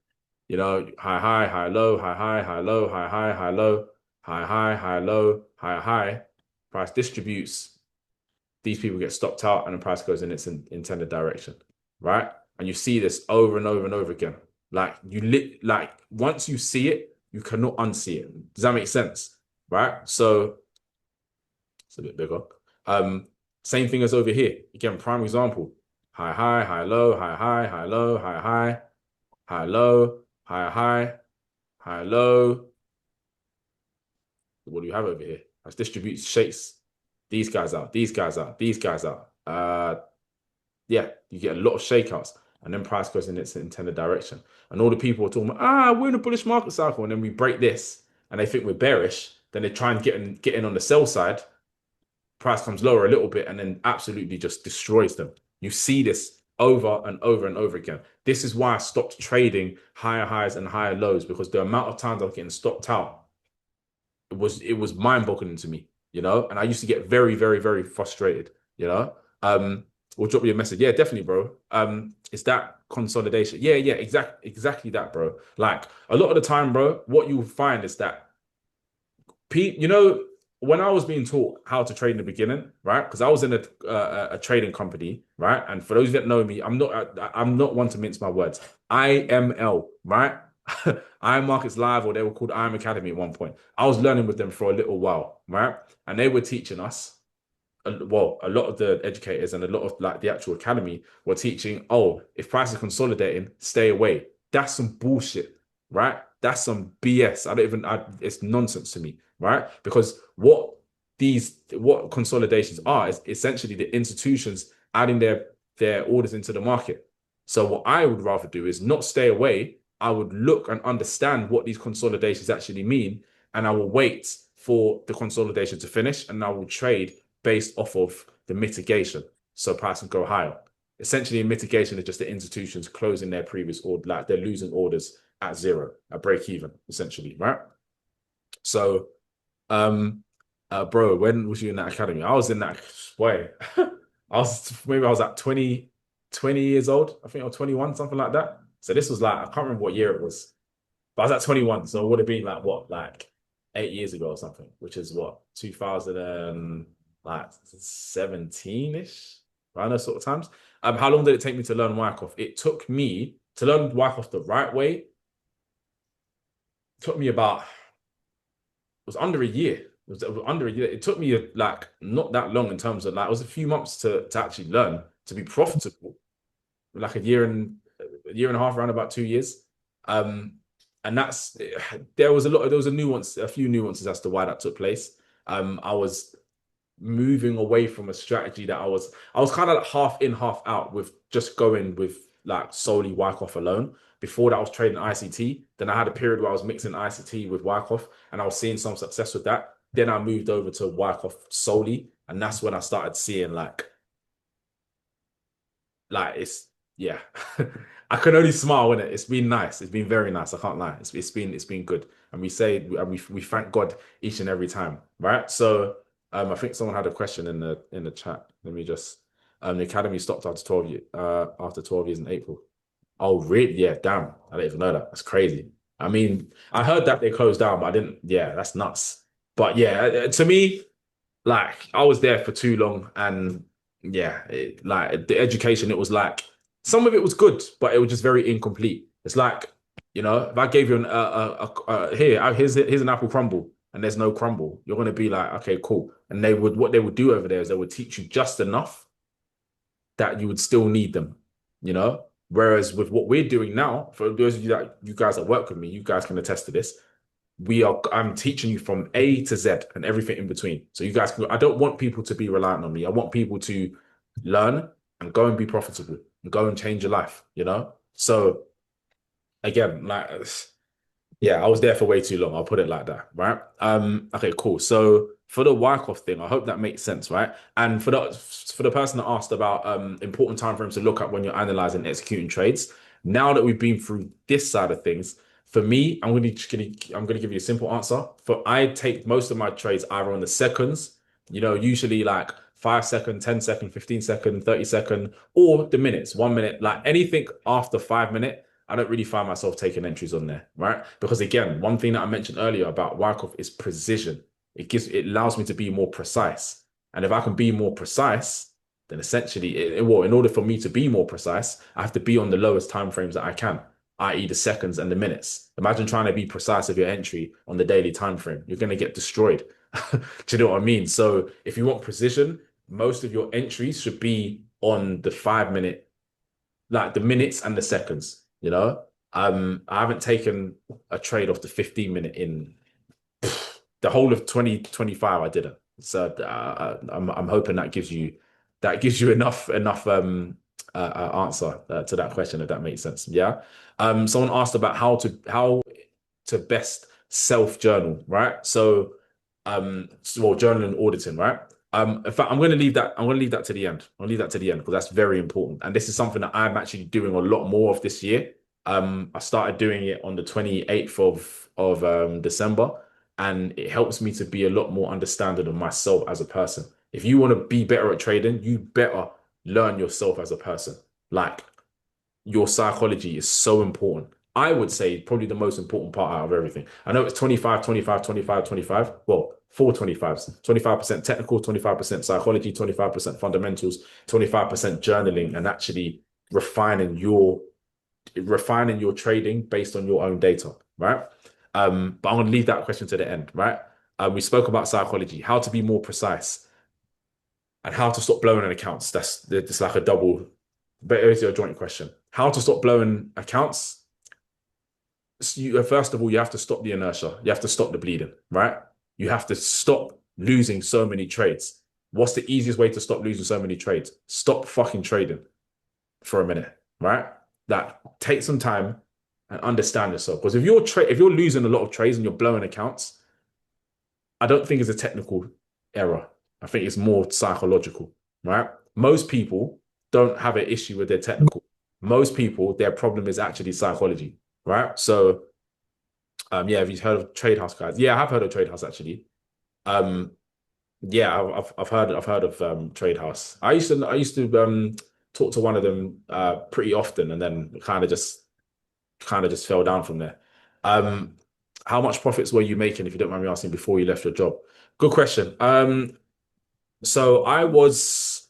you know, high, high, high, low, high, high, high, low, high, high, high, low, high, high, high, low, high, high. Price distributes. These people get stopped out and the price goes in its intended direction, right? And you see this over and over and over again. Like once you see it, you cannot unsee it. Does that make sense? Right? So it's a bit bigger. Same thing as over here. Again, prime example. High, high, high, low, high, high, high, low, high, high, high, low, high, high, high, low. What do you have over here? Let's distribute shakes. These guys out, these guys out, these guys out. Yeah, you get a lot of shakeouts, and then price goes in its intended direction. And all the people are talking about, we're in a bullish market cycle, and then we break this, and they think we're bearish. Then they try and get in on the sell side. Price comes lower a little bit, and then absolutely just destroys them. You see this over and over and over again. This is why I stopped trading higher highs and higher lows, because the amount of times I was getting stopped out, it was mind-boggling to me, you know. And I used to get very, very, very frustrated, you know. We'll drop you a message. Yeah, definitely, bro. It's that consolidation. Yeah, exactly that, bro. Like a lot of the time, bro, what you'll find is that you know, when I was being taught how to trade in the beginning, right? Because I was in a trading company, right? And for those that know me, I'm not one to mince my words. IML, right? IM Markets Live, or they were called IM Academy at one point. I was learning with them for a little while, right? And they were teaching us. Well, a lot of the educators and a lot of like the actual academy were teaching, if price is consolidating, stay away. That's some bullshit, right? That's some BS. It's nonsense to me, right? Because what consolidations are is essentially the institutions adding their orders into the market. So what I would rather do is not stay away. I would look and understand what these consolidations actually mean, and I will wait for the consolidation to finish, and I will trade based off of the mitigation, so prices go higher. Essentially, mitigation is just the institutions closing their previous order, like they're losing orders at zero, at break even, essentially, right? So, bro, when was you in that academy? I was in that way. I was at 20 years old. I think I was 21, something like that. So this was like, I can't remember what year it was, but I was at 21, so it would have been like what, like 8 years ago or something, which is what, 2000 and like 17-ish, around those sort of times. How long did it take me to learn Wyckoff? It took me to learn Wyckoff the right way took me about, it was under a year. It was under a year. It took me like not that long in terms of like, it was a few months to actually learn to be profitable, like a year and a half, around about 2 years. Um, and that's there was a nuance, a few nuances as to why that took place. I was moving away from a strategy that I was kind of like half in, half out with just going with like solely Wyckoff alone. Before that, I was trading ICT. Then I had a period where I was mixing ICT with Wyckoff, and I was seeing some success with that. Then I moved over to Wyckoff solely, and that's when I started seeing like it's yeah. I can only smile when it's been nice. It's been very nice. I can't lie. It's been good. And we say and we thank God each and every time, right? So I think someone had a question in the chat. Let me just the academy stopped after 12 years in April. Oh, really? Yeah, damn. I didn't even know that. That's crazy. I mean, I heard that they closed down, but I didn't. Yeah, that's nuts. But yeah, to me, like I was there for too long, and yeah, like the education, it was like some of it was good, but it was just very incomplete. It's like, if I gave you here's an apple crumble, and there's no crumble, you're gonna be like, okay, cool. And what they would do over there is they would teach you just enough that you would still need them, you know. Whereas with what we're doing now, for those of you guys that work with me, you guys can attest to this. I'm teaching you from A to Z and everything in between. So you guys I don't want people to be reliant on me. I want people to learn and go and be profitable and go and change your life, you know? So again, like, yeah, I was there for way too long. I'll put it like that, right? Okay, cool. So for the Wyckoff thing, I hope that makes sense, right? And for the person that asked about important time frames to look at when you're analyzing executing trades, now that we've been through this side of things, for me, I'm gonna give you a simple answer. For I take most of my trades either on the seconds, usually like 5 second, 10 second, 15 second, 30 second, or the minutes, 1 minute, like anything after 5 minute. I don't really find myself taking entries on there, right? Because again, one thing that I mentioned earlier about Wyckoff is precision. It allows me to be more precise. And if I can be more precise, then essentially, well, in order for me to be more precise, I have to be on the lowest time frames that I can, i.e., the seconds and the minutes. Imagine trying to be precise with your entry on the daily time frame. You're going to get destroyed. Do you know what I mean? So if you want precision, most of your entries should be on the 5 minute, like the minutes and the seconds, you know? I haven't taken a trade off the 15 minute in the whole of 2025. I didn't. So I'm hoping that gives you enough answer to that question, if that makes sense. Yeah. Someone asked about how to best self journal, right? Well, journal and auditing, right? In fact, I'm going to leave that to the end. I'll leave that to the end because that's very important. And this is something that I'm actually doing a lot more of this year. I started doing it on the 28th of December, and it helps me to be a lot more understanding of myself as a person. If you want to be better at trading, you better learn yourself as a person. Like, your psychology is so important. I would say probably the most important part out of everything. I know it's 25, 25, 25, 25. Well, four 25s, 25% technical, 25% psychology, 25% fundamentals, 25% journaling, and actually refining your refining your trading based on your own data, right? But I'm gonna leave that question to the end, right? We spoke about psychology, how to be more precise, and how to stop blowing in accounts. That's like a double, but it's a joint question. How to stop blowing accounts? First of all, you have to stop the inertia. You have to stop the bleeding, right? You have to stop losing so many trades. What's the easiest way to stop losing so many trades? Stop fucking trading for a minute, right? That take some time and understand yourself. Because if you're losing a lot of trades and you're blowing accounts, I don't think it's a technical error. I think it's more psychological, right? Most people don't have an issue with their technical. Most people, their problem is actually psychology, right? So, yeah, have you heard of Trade House, guys? Yeah, I have heard of Trade House actually. Um, yeah, I've heard of Trade House. I used to talk to one of them pretty often, and then kind of just fell down from there. Um, how much profits were you making, if you don't mind me asking, before you left your job? Good question. So I was,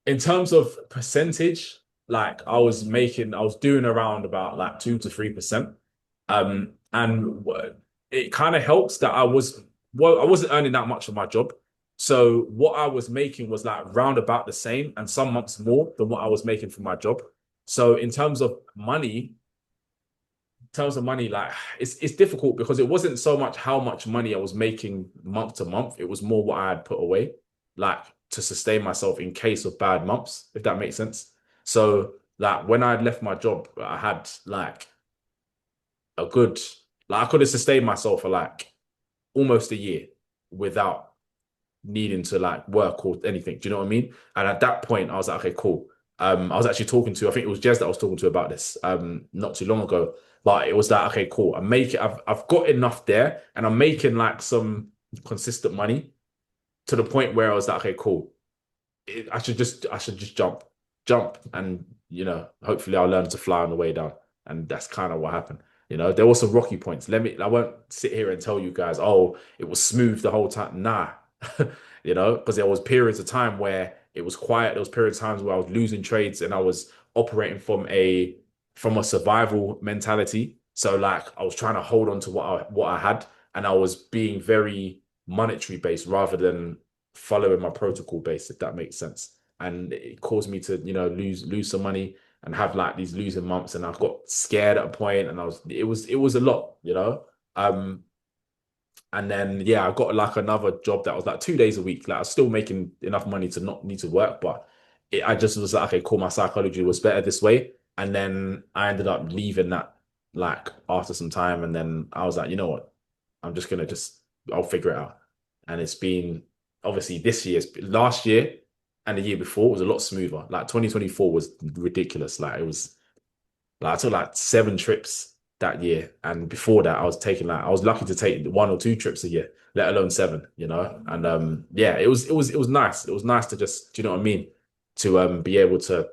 in terms of percentage, like I was doing around about like 2 to 3%. And it kind of helps that I wasn't earning that much of my job. So what I was making was like round about the same and some months more than what I was making for my job. So in terms of money, like it's difficult because it wasn't so much how much money I was making month to month. It was more what I had put away, like to sustain myself in case of bad months, if that makes sense. So like when I had left my job, I had like a good like I could have sustained myself for like almost a year without needing to like work or anything. Do you know what I mean? And at that point, I was like, okay, cool. I was actually talking to, I think it was Jez that I was talking to about this not too long ago. But it was like, okay, cool. I've got enough there and I'm making like some consistent money to the point where I was like, okay, cool. I should just jump, and hopefully I'll learn to fly on the way down. And that's kind of what happened. There were some rocky points. I won't sit here and tell you guys, oh, it was smooth the whole time. Nah, because there was periods of time where it was quiet. There was periods of times where I was losing trades and I was operating from a survival mentality. So like I was trying to hold on to what I had, and I was being very monetary based rather than following my protocol base, if that makes sense. And it caused me to, lose some money and have like these losing months. And I got scared at a point, and it was a lot. And then yeah, I got like another job that was like 2 days a week. Like I was still making enough money to not need to work, but I just was like, okay, cool. My psychology was better this way. And then I ended up leaving that like after some time. And then I was like, you know what? I'm just gonna I'll figure it out. And it's been obviously last year and the year before was a lot smoother. Like 2024 was ridiculous. Like it was like I took like 7 trips that year, and before that, I was lucky to take 1 or 2 trips a year, let alone 7. And yeah, it was nice. It was nice to just, do you know what I mean? To be able to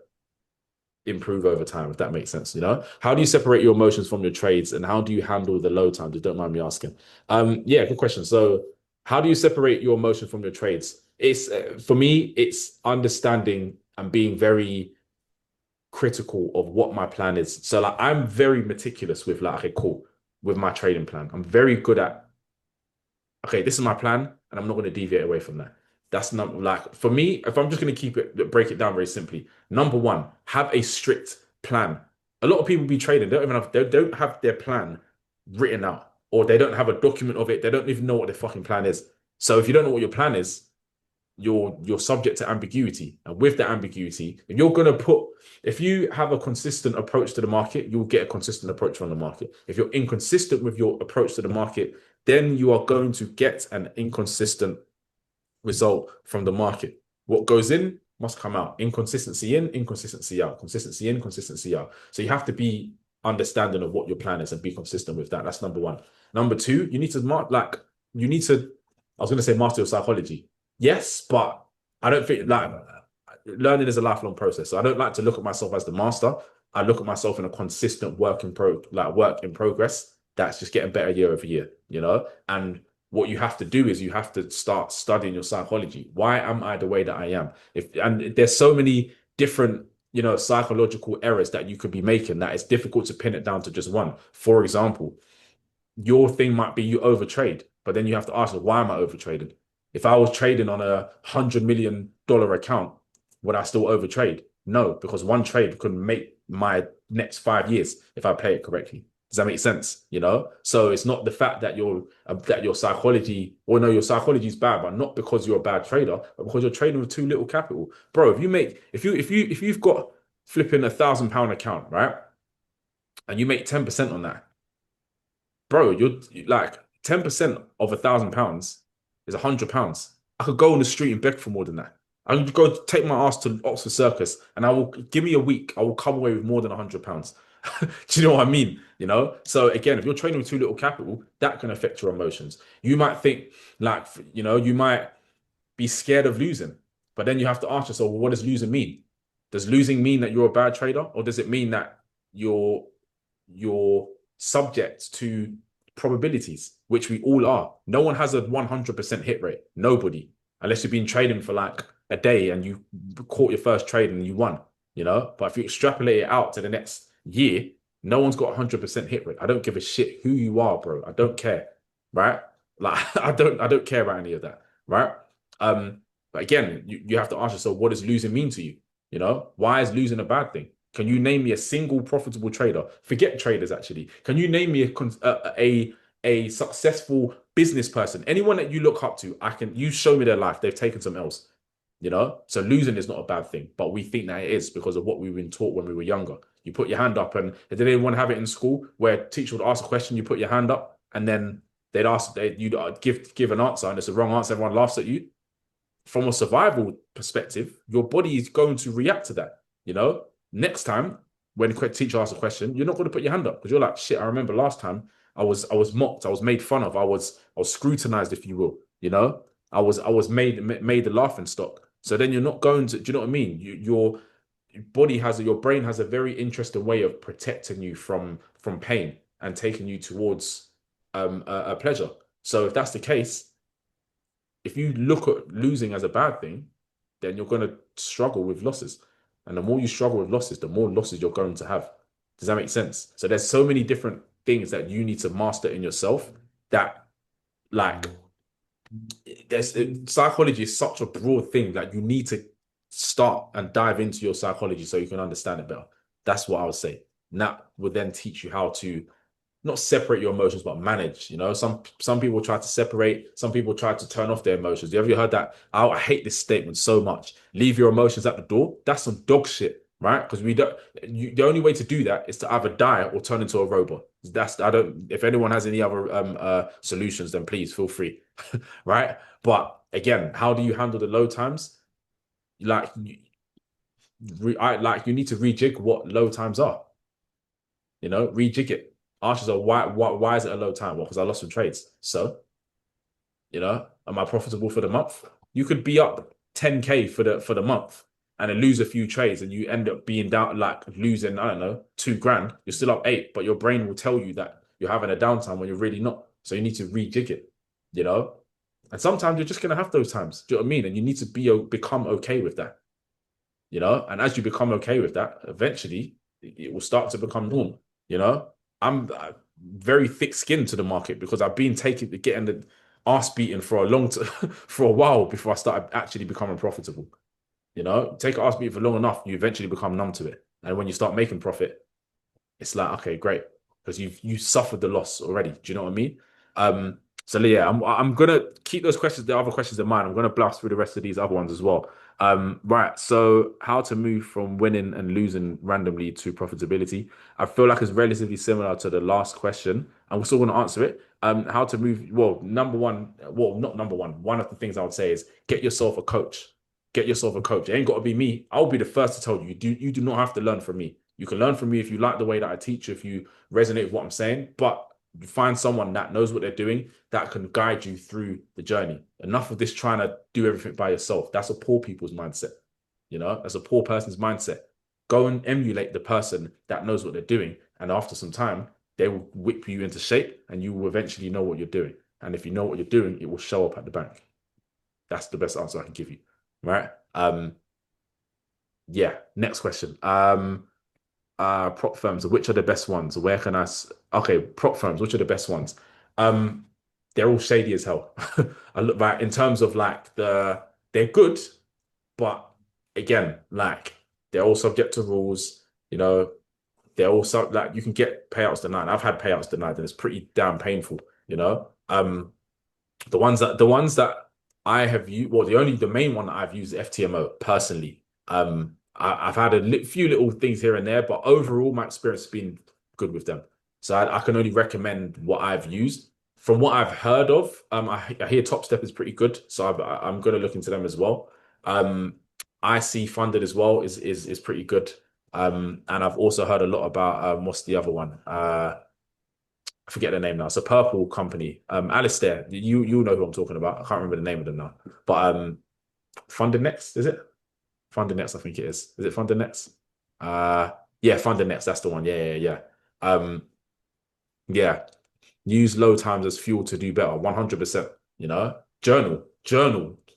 improve over time, if that makes sense. How do you separate your emotions from your trades, and how do you handle the low times? Don't mind me asking. Yeah, good question. So, how do you separate your emotion from your trades? It's for me, it's understanding and being very critical of what my plan is. So like I'm very meticulous with like, okay, cool, with my trading plan. I'm very good at, okay, this is my plan, and I'm not going to deviate away from that. That's not like for me, if I'm just going to break it down very simply. Number one, have a strict plan. A lot of people be trading, they don't have their plan written out, or they don't have a document of it. They don't even know what their fucking plan is. So if you don't know what your plan is, you're subject to ambiguity. And with that ambiguity, if you have a consistent approach to the market, you'll get a consistent approach from the market. If you're inconsistent with your approach to the market, then you are going to get an inconsistent result from the market. What goes in must come out. Inconsistency in, inconsistency out. Consistency in, consistency out. So you have to be understanding of what your plan is and be consistent with that. That's number one. Number two, you need to, I was going to say master your psychology. Yes, but I don't think like learning is a lifelong process. So I don't like to look at myself as the master. I look at myself in a consistent work in progress that's just getting better year over year. And what you have to do is you have to start studying your psychology. Why am I the way that I am? And there's so many different, psychological errors that you could be making that it's difficult to pin it down to just one. For example, your thing might be you overtrade, but then you have to ask, why am I overtrading? If I was trading on $100 million account, would I still overtrade? No, because one trade could make my next 5 years if I play it correctly. Does that make sense? So it's not the fact that your psychology, or no, your psychology is bad, but not because you're a bad trader, but because you're trading with too little capital, bro. If you've got flipping £1,000 account, right, and you make 10% on that, bro, you're like 10% of £1,000 is £100. I could go on the street and beg for more than that. I could go take my ass to Oxford Circus, and I will give me a week. I will come away with more than £100. Do you know what I mean? So again, if you're trading with too little capital, that can affect your emotions. You might think like, you might be scared of losing, but then you have to ask yourself, well, what does losing mean? Does losing mean that you're a bad trader, or does it mean that you're subject to probabilities, which we all are? No one has a 100% hit rate. Nobody, unless you've been trading for like a day and you caught your first trade and you won. you know. But if you extrapolate it out to the next year, no one's got 100% hit rate. I don't give a shit who you are, bro. I don't care, right? Like I don't care about any of that, right? But again, you have to ask yourself, what does losing mean to you? You know, why is losing a bad thing? Can you name me a single profitable trader? Forget traders, actually. Can you name me a successful business person? Anyone that you look up to, you show me their life. They've taken some else, you know? So losing is not a bad thing, but we think that it is because of what we've been taught when we were younger. You put your hand up, and did anyone have it in school where a teacher would ask a question, you put your hand up, and then you'd give an answer, and it's the wrong answer, everyone laughs at you. From a survival perspective, your body is going to react to that. You know, next time when a teacher asks a question, you're not going to put your hand up because you're like, shit, I remember last time I was mocked, I was made fun of, I was scrutinized, if you will. You know, I was made the laughing stock. So then you're not going to. Do you know what I mean? Your your brain has a very interesting way of protecting you from pain and taking you towards a pleasure. So if that's the case, if you look at losing as a bad thing, then you're going to struggle with losses. And the more you struggle with losses, the more losses you're going to have. Does that make sense? So there's so many different things that you need to master in yourself that, like, there's psychology is such a broad thing that you need to start and dive into your psychology so you can understand it better. That's what I would say. And that would then teach you how to not separate your emotions, but manage. You know, some people try to separate, some people try to turn off their emotions. Have you heard that? I hate this statement so much. Leave your emotions at the door. That's some dog shit, right? Because the only way to do that is to either die or turn into a robot. I don't. If anyone has any other solutions, then please feel free, right? But again, how do you handle the low times? Like, you need to rejig what low times are. You know, rejig it. Ask yourself, why is it a low time? Well, because I lost some trades. So, you know, am I profitable for the month? You could be up 10K for the month and then lose a few trades and you end up being down, like losing, I don't know, 2 grand. You're still up 8, but your brain will tell you that you're having a downtime when you're really not. So you need to rejig it, you know? And sometimes you're just gonna have those times. Do you know what I mean? And you need to become okay with that, you know? And as you become okay with that, eventually it will start to become normal, you know? I'm very thick-skinned to the market because I've been getting the ass beaten for a for a while before I started actually becoming profitable. You know, take an ass beating for long enough, you eventually become numb to it. And when you start making profit, it's like, okay, great, because you suffered the loss already. Do you know what I mean? So yeah, I'm gonna keep the other questions in mind. I'm gonna blast through the rest of these other ones as well. Right. So how to move from winning and losing randomly to profitability? I feel like it's relatively similar to the last question. I'm still gonna answer it. How to move? Well, number one, well, not number one. One of the things I would say is get yourself a coach. Get yourself a coach. It ain't got to be me. I'll be the first to tell you. You do not have to learn from me. You can learn from me if you like the way that I teach, if you resonate with what I'm saying, but you find someone that knows what they're doing that can guide you through the journey. Enough of this trying to do everything by yourself. That's a poor people's mindset. You know, that's a poor person's mindset. Go and emulate the person that knows what they're doing. And after some time, they will whip you into shape and you will eventually know what you're doing. And if you know what you're doing, it will show up at the bank. That's the best answer I can give you. Right. Yeah. Next question. Prop firms, which are the best ones? Where can okay, prop firms, which are the best ones? Um, they're all shady as hell. I look back in terms of like they're good, but again, like they're all subject to rules, you know, they're also like you can get payouts denied. I've had payouts denied, and it's pretty damn painful, you know. The ones that I have used, well, the main one that I've used is FTMO personally. I've had few little things here and there, but overall, my experience has been good with them. So I can only recommend what I've used. From what I've heard of, I hear Top Step is pretty good, so I'm going to look into them as well. Um, IC Funded as well is pretty good. And I've also heard a lot about what's the other one? I forget the name now. It's a purple company. Alistair, you know who I'm talking about. I can't remember the name of them now. But Funded Next, is it? Funded Next, I think it is. Is it Funded Next? Uh yeah, Funded Next, that's the one. Yeah. Um, yeah. Use low times as fuel to do better. 100%. You know, journal,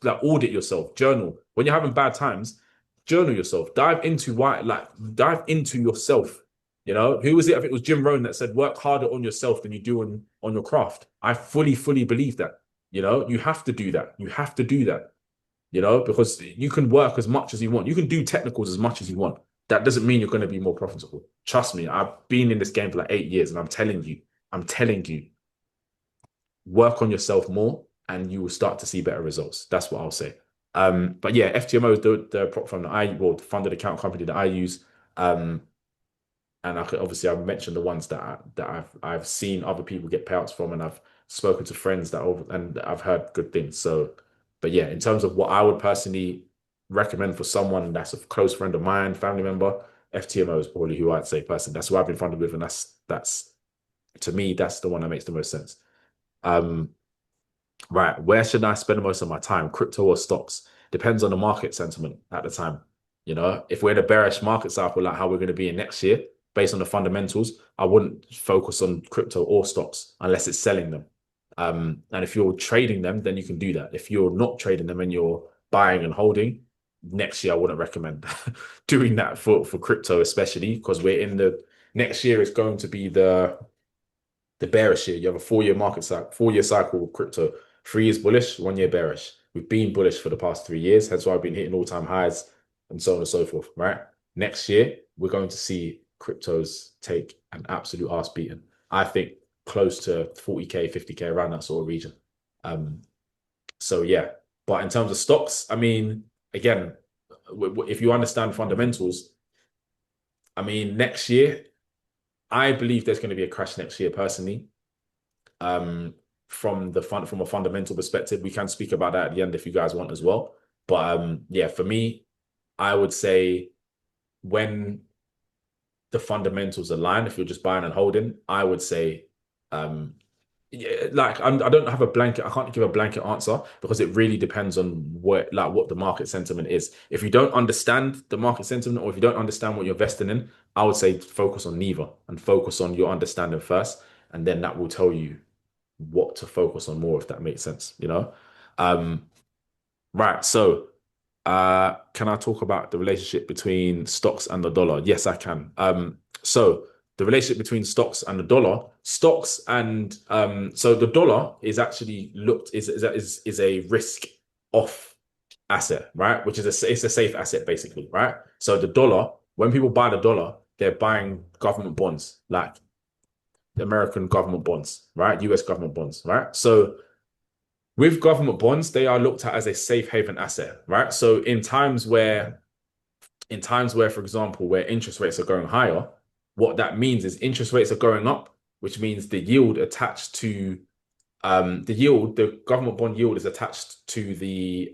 like audit yourself, journal. When you're having bad times, journal yourself. Dive into why, like, dive into yourself. You know, who was it? I think it was Jim Rohn that said, work harder on yourself than you do on your craft. I fully believe that. You know, you have to do that. You have to do that, you know, because you can work as much as you want. You can do technicals as much as you want. That doesn't mean you're going to be more profitable. Trust me, I've been in this game for like 8 years and I'm telling you, work on yourself more and you will start to see better results. That's what I'll say. But yeah, FTMO is the prop firm that the funded account company that I use. And I could, obviously I've mentioned the ones that I've seen other people get payouts from, and I've spoken to friends and I've heard good things. So, but yeah, in terms of what I would personally recommend for someone that's a close friend of mine, family member, FTMO is probably who I'd say person. That's who I've been funded with, and that's to me that's the one that makes the most sense. Um, right, where should I spend most of my time? Crypto or stocks? Depends on the market sentiment at the time. You know, if we're in a bearish market cycle, like how we're going to be in next year, based on the fundamentals, I wouldn't focus on crypto or stocks unless it's selling them. And if you're trading them, then you can do that. If you're not trading them and you're buying and holding, next year I wouldn't recommend doing that for crypto, especially because we're in the next year is going to be the bearish year. You have a 4 year market cycle, 4 year cycle with crypto. 3 years bullish, 1 year bearish. We've been bullish for the past 3 years. That's why I've been hitting all-time highs and so on and so forth, right? Next year, we're going to see cryptos take an absolute ass beating. I think close to 40K, 50K, around that sort of region. So yeah, but in terms of stocks, I mean, again, if you understand fundamentals, I mean, next year, I believe there's going to be a crash next year personally. From a fundamental perspective, we can speak about that at the end if you guys want as well. But yeah, for me, I would say when the fundamentals align, if you're just buying and holding, I would say yeah, like I don't have a blanket. I can't give a blanket answer because it really depends on what the market sentiment is. If you don't understand the market sentiment, or if you don't understand what you're investing in, I would say focus on neither and focus on your understanding first, and then that will tell you what to focus on more, if that makes sense, you know? Um, right. So, can I talk about the relationship between stocks and the dollar? Yes, I can. So the relationship between stocks and the dollar, stocks and so the dollar is actually looked is a risk off asset, right? Which is it's a safe asset basically, right? So the dollar, when people buy the dollar, they're buying government bonds, like the American government bonds, right? US government bonds, right? So with government bonds, they are looked at as a safe haven asset, right? So in times where, for example, where interest rates are going higher, what that means is interest rates are going up, which means the yield attached to the government bond yield is attached to the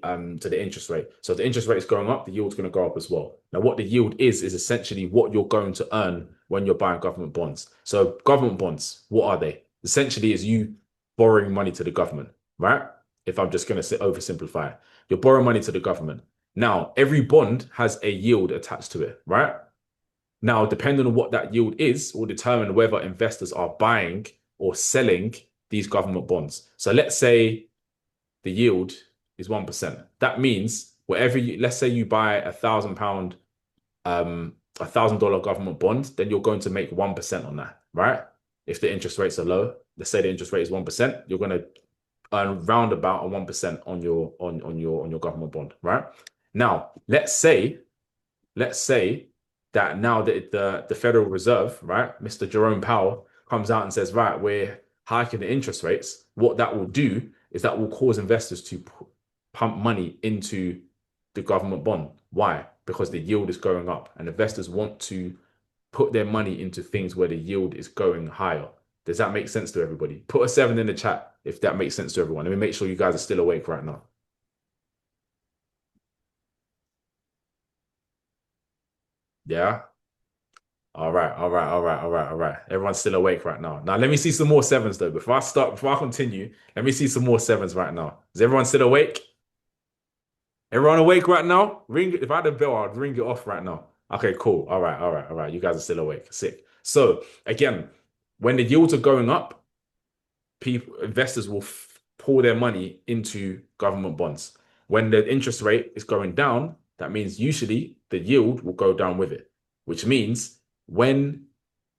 interest rate. So if the interest rate is going up, the yield's going to go up as well. Now, what the yield is essentially what you're going to earn when you're buying government bonds. So government bonds, what are they? Essentially, is you borrowing money to the government, right? If I'm just going to oversimplify it, you're borrowing money to the government. Now, every bond has a yield attached to it, right? Now, depending on what that yield is, will determine whether investors are buying or selling these government bonds. So let's say the yield is 1%. That means let's say you buy £1,000, $1,000 government bond, then you're going to make 1% on that, right? If the interest rates are low, let's say the interest rate is 1%, you're going to earn round about a 1% on your government bond, right? Now, let's say that now the Federal Reserve, right, Mr. Jerome Powell comes out and says, right, we're hiking the interest rates. What that will do is that will cause investors to pump money into the government bond. Why? Because the yield is going up, and investors want to put their money into things where the yield is going higher. Does that make sense to everybody? Put a 7 in the chat if that makes sense to everyone. Let me make sure you guys are still awake right now. Yeah. All right, all right, all right, all right, all right. Everyone's still awake right now. Now, let me see some more sevens though. Before I continue, let me see some more sevens right now. Is everyone still awake? Everyone awake right now? Ring it. If I had a bell, I'd ring it off right now. Okay, cool. All right, all right, all right. You guys are still awake. Sick. So again, when the yields are going up, investors will pour their money into government bonds. When the interest rate is going down, that means usually the yield will go down with it, which means when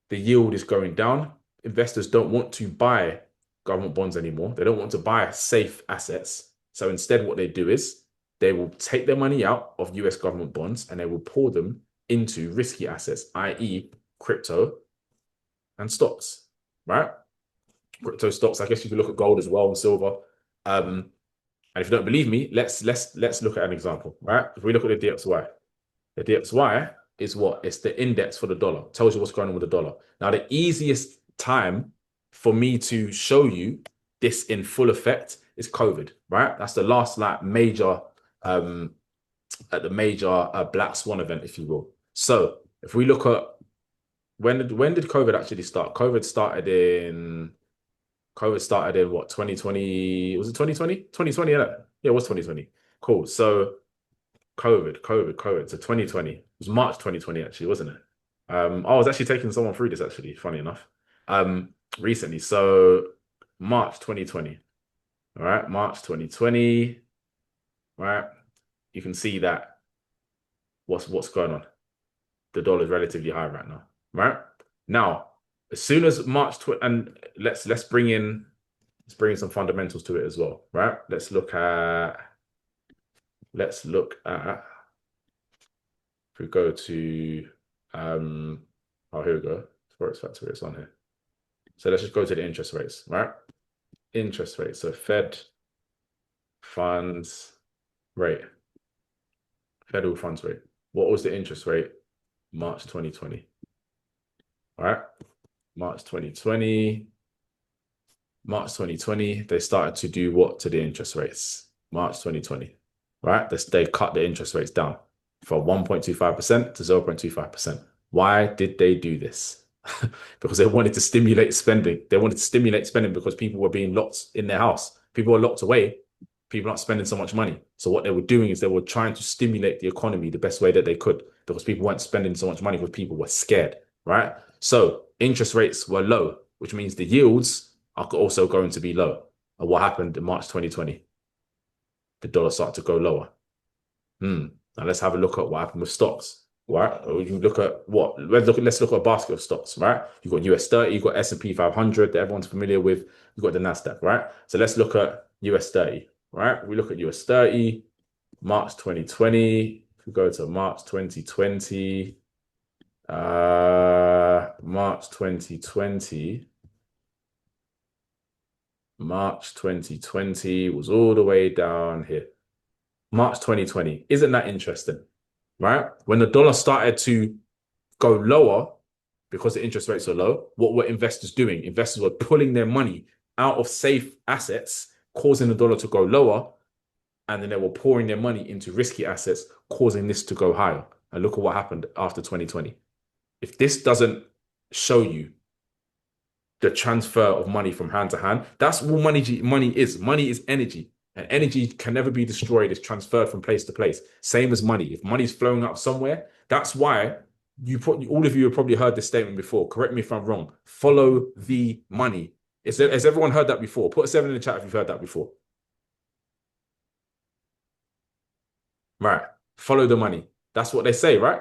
the yield is going down, investors don't want to buy government bonds anymore. They don't want to buy safe assets. So instead, what they do is they will take their money out of US government bonds and they will pour them into risky assets, i.e., crypto and stocks, right? Crypto stocks. I guess you can look at gold as well and silver. And if you don't believe me, let's look at an example, right? If we look at the DXY, the DXY is what? It's the index for the dollar. Tells you what's going on with the dollar. Now, the easiest time for me to show you this in full effect is COVID, right? That's the last like major at the major Black Swan event, if you will. So if we look at when did COVID actually start? COVID started in what, 2020? Was it 2020? 2020, yeah. Yeah, it was 2020. Cool. So COVID. So 2020. It was March 2020, actually, wasn't it? I was actually taking someone through this, actually, funny enough. Recently. So March 2020. All right, March 2020. All right. You can see that what's going on. The dollar is relatively high right now. Right? Now, as soon as March and let's bring in some fundamentals to it as well, right? Let's look at if we go to oh, here we go. Forex Factory, it's on here. So let's just go to the interest rates, right? Interest rates. So Fed funds rate. Federal funds rate. What was the interest rate? March 2020. All right. March 2020, they started to do what to the interest rates? March 2020, right? They cut the interest rates down from 1.25% to 0.25%. Why did they do this? Because they wanted to stimulate spending. They wanted to stimulate spending because people were being locked in their house. People were locked away. People aren't spending so much money. So what they were doing is they were trying to stimulate the economy the best way that they could because people weren't spending so much money because people were scared, right? So interest rates were low, which means the yields are also going to be low. And what happened in March 2020? The dollar started to go lower. Now let's have a look at what happened with stocks, right? We can look at what? Let's look at a basket of stocks, right? You've got US 30, you've got S&P 500 that everyone's familiar with. You've got the NASDAQ, right? So let's look at US 30, right? We look at US 30, March 2020. If we go to March 2020, March 2020 was all the way down here. March 2020. Isn't that interesting? Right? When the dollar started to go lower because the interest rates are low, what were investors doing? Investors were pulling their money out of safe assets, causing the dollar to go lower, and then they were pouring their money into risky assets, causing this to go higher. And look at what happened after 2020. If this doesn't show you the transfer of money from hand to hand, that's what money is. Money is energy, and energy can never be destroyed. It's transferred from place to place. Same as money. If money's flowing up somewhere, that's why all of you have probably heard this statement before. Correct me if I'm wrong. Follow the money. Has everyone heard that before? Put a 7 in the chat if you've heard that before. Right. Follow the money. That's what they say, right?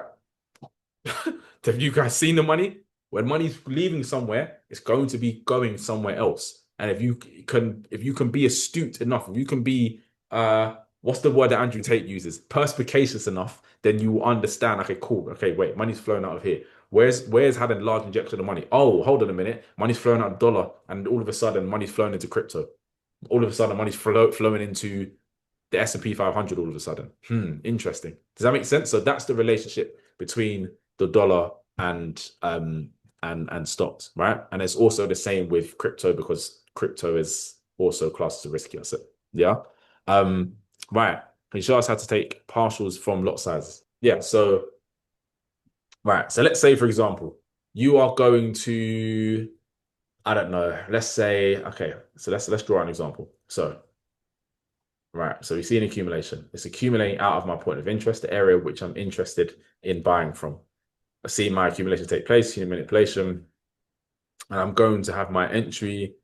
Have you guys seen the money? When money's leaving somewhere, it's going to be going somewhere else. And if you can be astute enough, if you can be what's the word that Andrew Tate uses? Perspicacious enough, then you will understand, okay, cool. Okay, wait, money's flowing out of here. Where's had a large injection of money? Oh, hold on a minute. Money's flowing out of dollar, and all of a sudden money's flowing into crypto. All of a sudden money's flowing into the S&P 500 all of a sudden. Interesting. Does that make sense? So that's the relationship between the dollar and stocks, right? And it's also the same with crypto because crypto is also classed as a risky asset. Yeah. Right. Can you show us how to take partials from lot sizes? Yeah. So, right. So let's say, for example, you are going to, I don't know, let's say, okay, so let's draw an example. So, right. So we see an accumulation. It's accumulating out of my point of interest, the area which I'm interested in buying from. I see my accumulation take place, human manipulation, and I'm going to have my entry.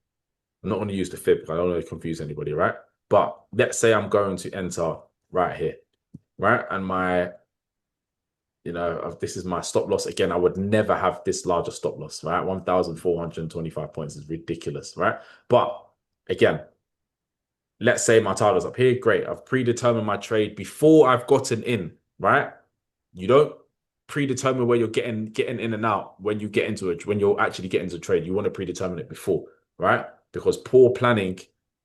I'm not going to use the fib because I don't want to confuse anybody, right? But let's say I'm going to enter right here. right? And this is my stop loss. Again, I would never have this larger stop loss, right? 1,425 points is ridiculous, right? But again, let's say my target's up here. Great. I've predetermined my trade before I've gotten in, right? You don't predetermine where you're getting in and out when you get into it, when you're actually getting into a trade. You want to predetermine it before, right? Because poor planning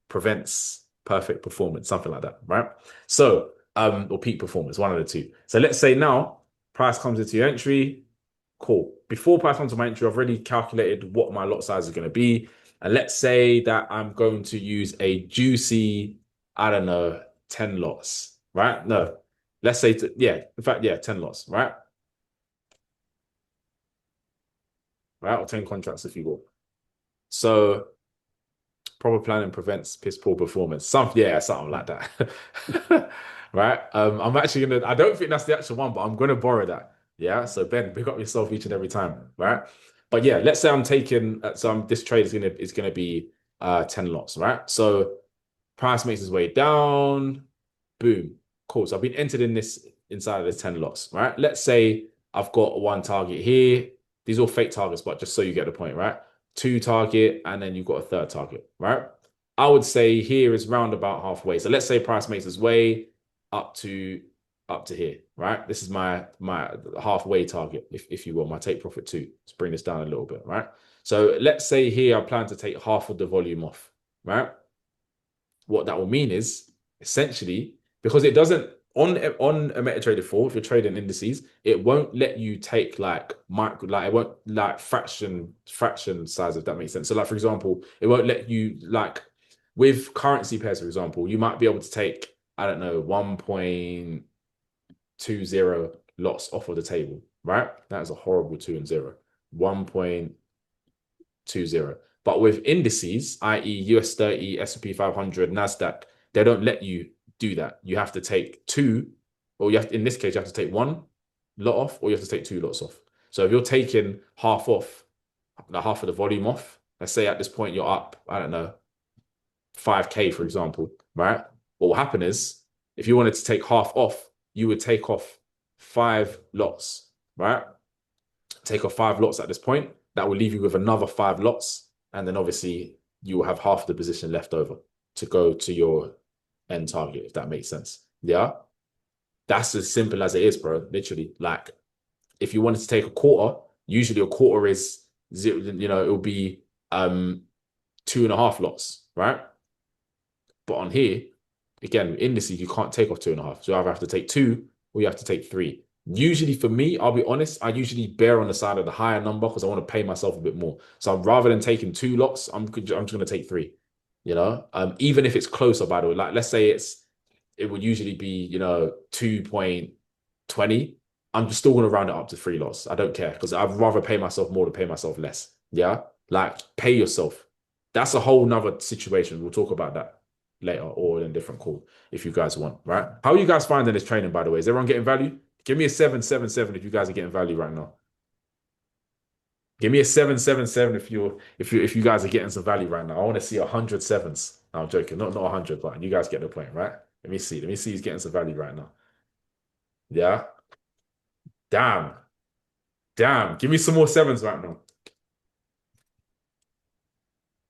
prevents perfect performance, something like that, right? So, or peak performance, one of the two. So let's say now price comes into your entry. Cool. Before price comes to my entry, I've already calculated what my lot size is going to be. And let's say that I'm going to use a juicy, I don't know, 10 lots, right? No, let's say, yeah, in fact, yeah, 10 lots, right? Right? Or 10 contracts if you will. So proper planning prevents piss poor performance. Something like that. Right? I'm actually gonna, I don't think that's the actual one, but I'm gonna borrow that. Yeah. So Ben, pick up yourself each and every time, right? But yeah, let's say I'm taking this trade is gonna be 10 lots, right? So price makes its way down. Boom. Cool. So I've been entered in this inside of this 10 lots, right? Let's say I've got one target here. These are all fake targets, but just so you get the point, right? Two target, and then you've got a third target, right? I would say here is round about halfway. So let's say price makes its way up to here, right? This is my halfway target, if you will, my take profit two. Let's bring this down a little bit, right? So let's say here I plan to take half of the volume off, right? What that will mean is essentially because it doesn't on a MetaTrader 4, if you're trading indices, it won't let you take like micro, like it won't like fraction size, if that makes sense. So like for example, it won't let you like with currency pairs, for example, you might be able to take, I don't know, 1.20 lots off of the table, right? That is a horrible 2 and 0. 1.20. But with indices, i.e. US 30, S&P 500, NASDAQ, they don't let you do that. You have to take two, or in this case, you have to take one lot off, or you have to take two lots off. So if you're taking half off, like half of the volume off, let's say at this point you're up, I don't know, 5K, for example, right? What will happen is if you wanted to take half off, you would take off 5 lots, right? Take off 5 lots at this point. That will leave you with another 5 lots. And then obviously you will have half the position left over to go to your end target, if that makes sense. Yeah. That's as simple as it is, bro. Literally. Like if you wanted to take a quarter, usually a quarter is zero, it'll be 2.5 lots, right? But on here, again, indices, you can't take off 2.5. So you either have to take two or you have to take three. Usually for me, I'll be honest, I usually bear on the side of the higher number because I want to pay myself a bit more. So rather than taking 2 lots, I'm just going to take three, even if it's closer, by the way. Like let's say it would usually be, 2.20. I'm just still going to round it up to 3 lots. I don't care because I'd rather pay myself more than pay myself less. Yeah. Like pay yourself. That's a whole nother situation. We'll talk about that later or in a different call if you guys want, right? How are you guys finding this training, by the way? Is everyone getting value? Give me a 777 if you guys are getting value right now. Give me a 777 if you guys are getting some value right now. I want to see 100 sevens. No, I'm joking, not 100, but you guys get the point, right? Let me see. Let me see who's getting some value right now. Yeah. Damn. Damn. Give me some more sevens right now.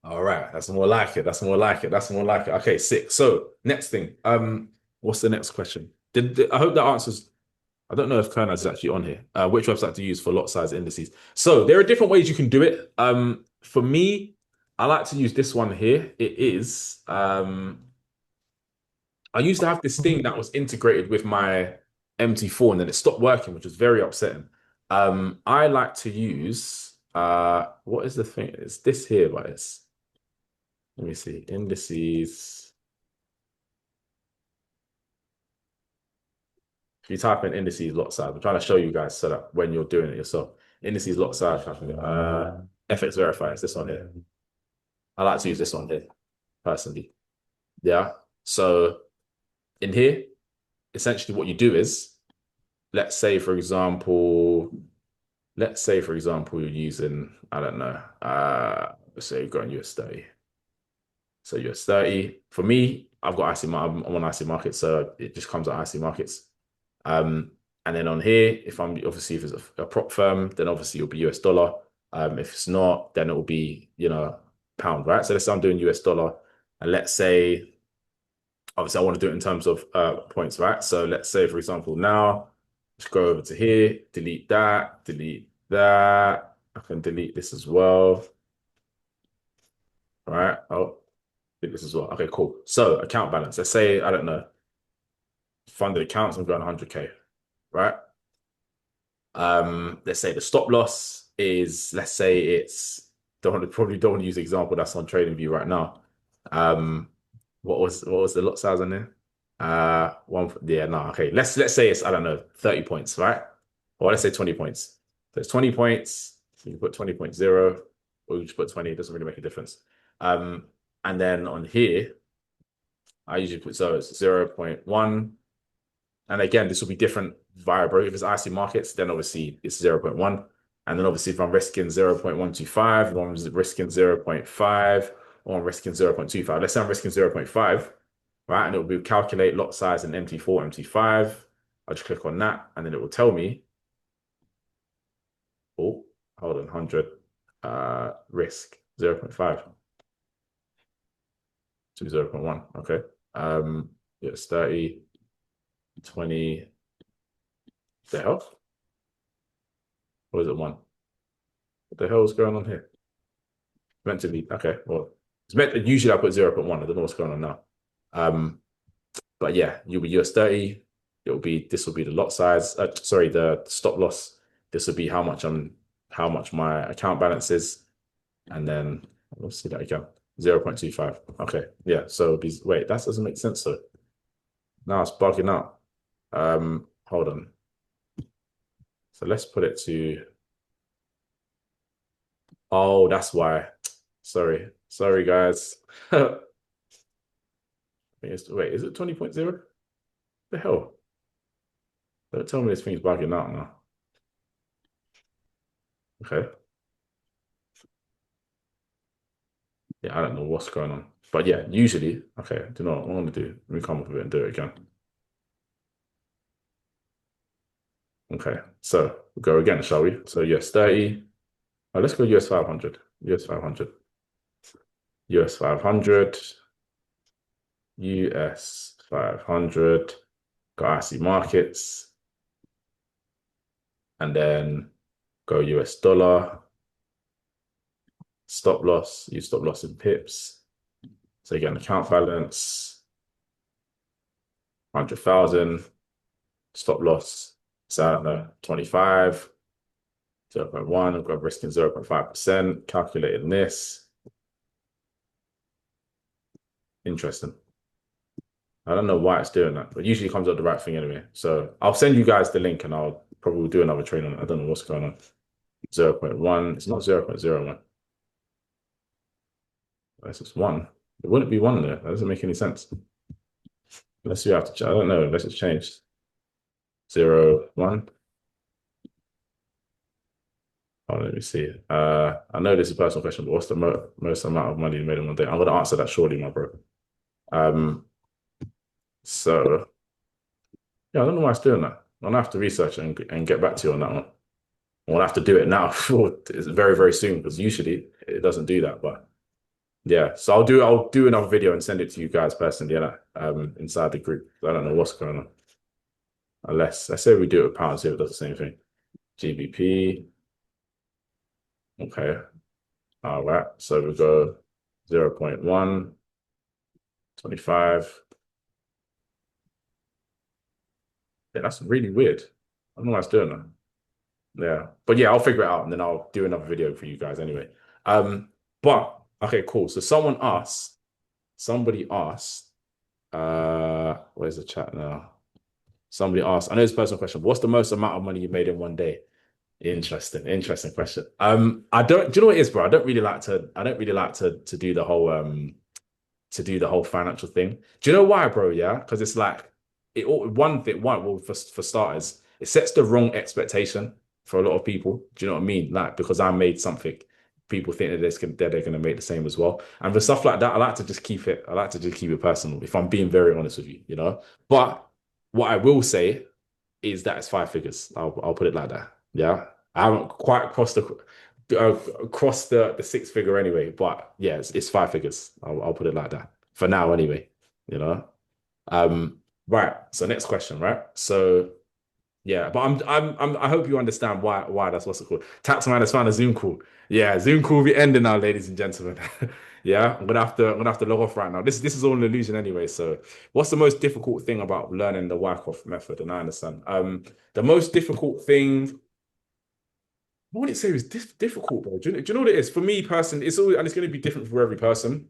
All right, that's more like it. That's more like it. That's more like it. Okay, sick. So next thing, what's the next question? I hope that answers. I don't know if Kernaz is actually on here. Which website to use for lot size indices? So there are different ways you can do it. For me, I like to use this one here. It is. I used to have this thing that was integrated with my MT4 and then it stopped working, which was very upsetting. I like to use. What is the thing? It's this here, but it's. Let me see. Indices. If you type in indices lot size, I'm trying to show you guys so that when you're doing it yourself. Indices lot size. FX Verify is this one here. I like to use this one here, personally. Yeah. So in here, essentially what you do is, let's say for example, you're using, I don't know, let's say you're going US 30. So US 30. For me, I've got IC, I'm on IC markets, so it just comes at IC markets. And then on here, if I'm obviously if it's a prop firm, then obviously it'll be US dollar. If it's not, then it will be, pound, right? So let's say I'm doing US dollar, and let's say obviously I want to do it in terms of points, right? So let's say, for example, now let's go over to here, delete that, delete that. I can delete this as well. All right. Oh, delete this as well. Okay, cool. So account balance. Let's say, I don't know, funded accounts, I'm going 100K, right? Let's say the stop loss is, let's say it's, probably don't want to use the example that's on TradingView right now. Um, what was the lot size on there? One, yeah, no, okay. Let's say it's, I don't know, 30 points, right? Or let's say 20 points. So it's 20 points. So you can put 20.0, or you just put 20, it doesn't really make a difference. And then on here, I usually put, so it's 0.1. And again, this will be different via broker. If it's IC markets, then obviously it's 0.1. And then obviously if I'm risking 0.125, or I'm risking 0.5, or I'm risking 0.25. Let's say I'm risking 0.5, right? And it will be calculate lot size in MT4, MT5. I'll just click on that, and then it will tell me, oh, hold on, 100, risk 0.5 to 0.1. Okay. It's 30, 20, the hell? Or is it one? What the hell is going on here? Meant to be, okay, well, it's meant, usually I put 0.1. I don't know what's going on now. But yeah, you'll be US 30. This will be the lot size. Sorry, the stop loss. This will be how much my account balance is. And then let's see that again. 0.25. Okay. Yeah. So wait, that doesn't make sense. So now it's bugging out. Hold on. So let's put it to, oh, that's why. Sorry, guys. Wait, is it 20.0? The hell? Don't tell me this thing's bugging out now. Okay. Yeah, I don't know what's going on. But yeah, usually, okay, do you know what I want to do? Let me come up with it and do it again. Okay, so we'll go again, shall we? So US 30. Oh, let's go US 500. US 500. US 500. US 500. Got IC markets. And then go US dollar. Stop loss. Use stop loss in pips. So again, account balance, 100,000. Stop loss. So I don't know, 25. 0.1, I've got risking 0.5%, calculating this. Interesting. I don't know why it's doing that, but usually it comes up the right thing anyway. So I'll send you guys the link and I'll probably do another train on it. I don't know what's going on. 0.1, it's not 0.01. Unless it's 1. It wouldn't be 1 there. That doesn't make any sense. Unless you have to, I don't know, unless it's changed. 0, 1. Oh, let me see. I know this is a personal question, but what's the most amount of money you made in one day? I'm going to answer that shortly, my bro. So yeah, I don't know why it's doing that. I'll have to research and get back to you on that one. I'll have to do it now. It's very, very soon because usually it doesn't do that. But yeah, so I'll do another video and send it to you guys personally, inside the group. I don't know what's going on. Unless let's say we do it with pounds, see if it does the same thing. GBP. Okay. All right. So we go 0.1, 25. Yeah, that's really weird. I don't know why it's doing that. Yeah. But yeah, I'll figure it out and then I'll do another video for you guys anyway. But okay, cool. So somebody asked, where's the chat now? Somebody asked, I know it's a personal question, but what's the most amount of money you made in one day? Interesting question. Do you know what it is, bro? I don't really like to do the whole financial thing. Do you know why, bro? Yeah, because it's like well, for starters, it sets the wrong expectation for a lot of people. Do you know what I mean? Like because I made something, people think that they're going to make the same as well. And for stuff like that, I like to just keep it personal. If I'm being very honest with you, you know. But what I will say is that it's five figures. I'll put it like that. Yeah, I haven't quite crossed the six figure anyway, but yeah, it's five figures. I'll put it like that for now anyway. You know. Um, right. So next question, right? So yeah, but I hope you understand why that's what's it called. Taxman has found a Zoom call. Yeah, Zoom call will be ending now, ladies and gentlemen. Yeah, I'm gonna have to log off right now. This is all an illusion anyway. So, what's the most difficult thing about learning the Wyckoff method? And I understand. The most difficult thing, I wouldn't say it was difficult, bro. Do you know what it is? For me personally, it's always and it's going to be different for every person.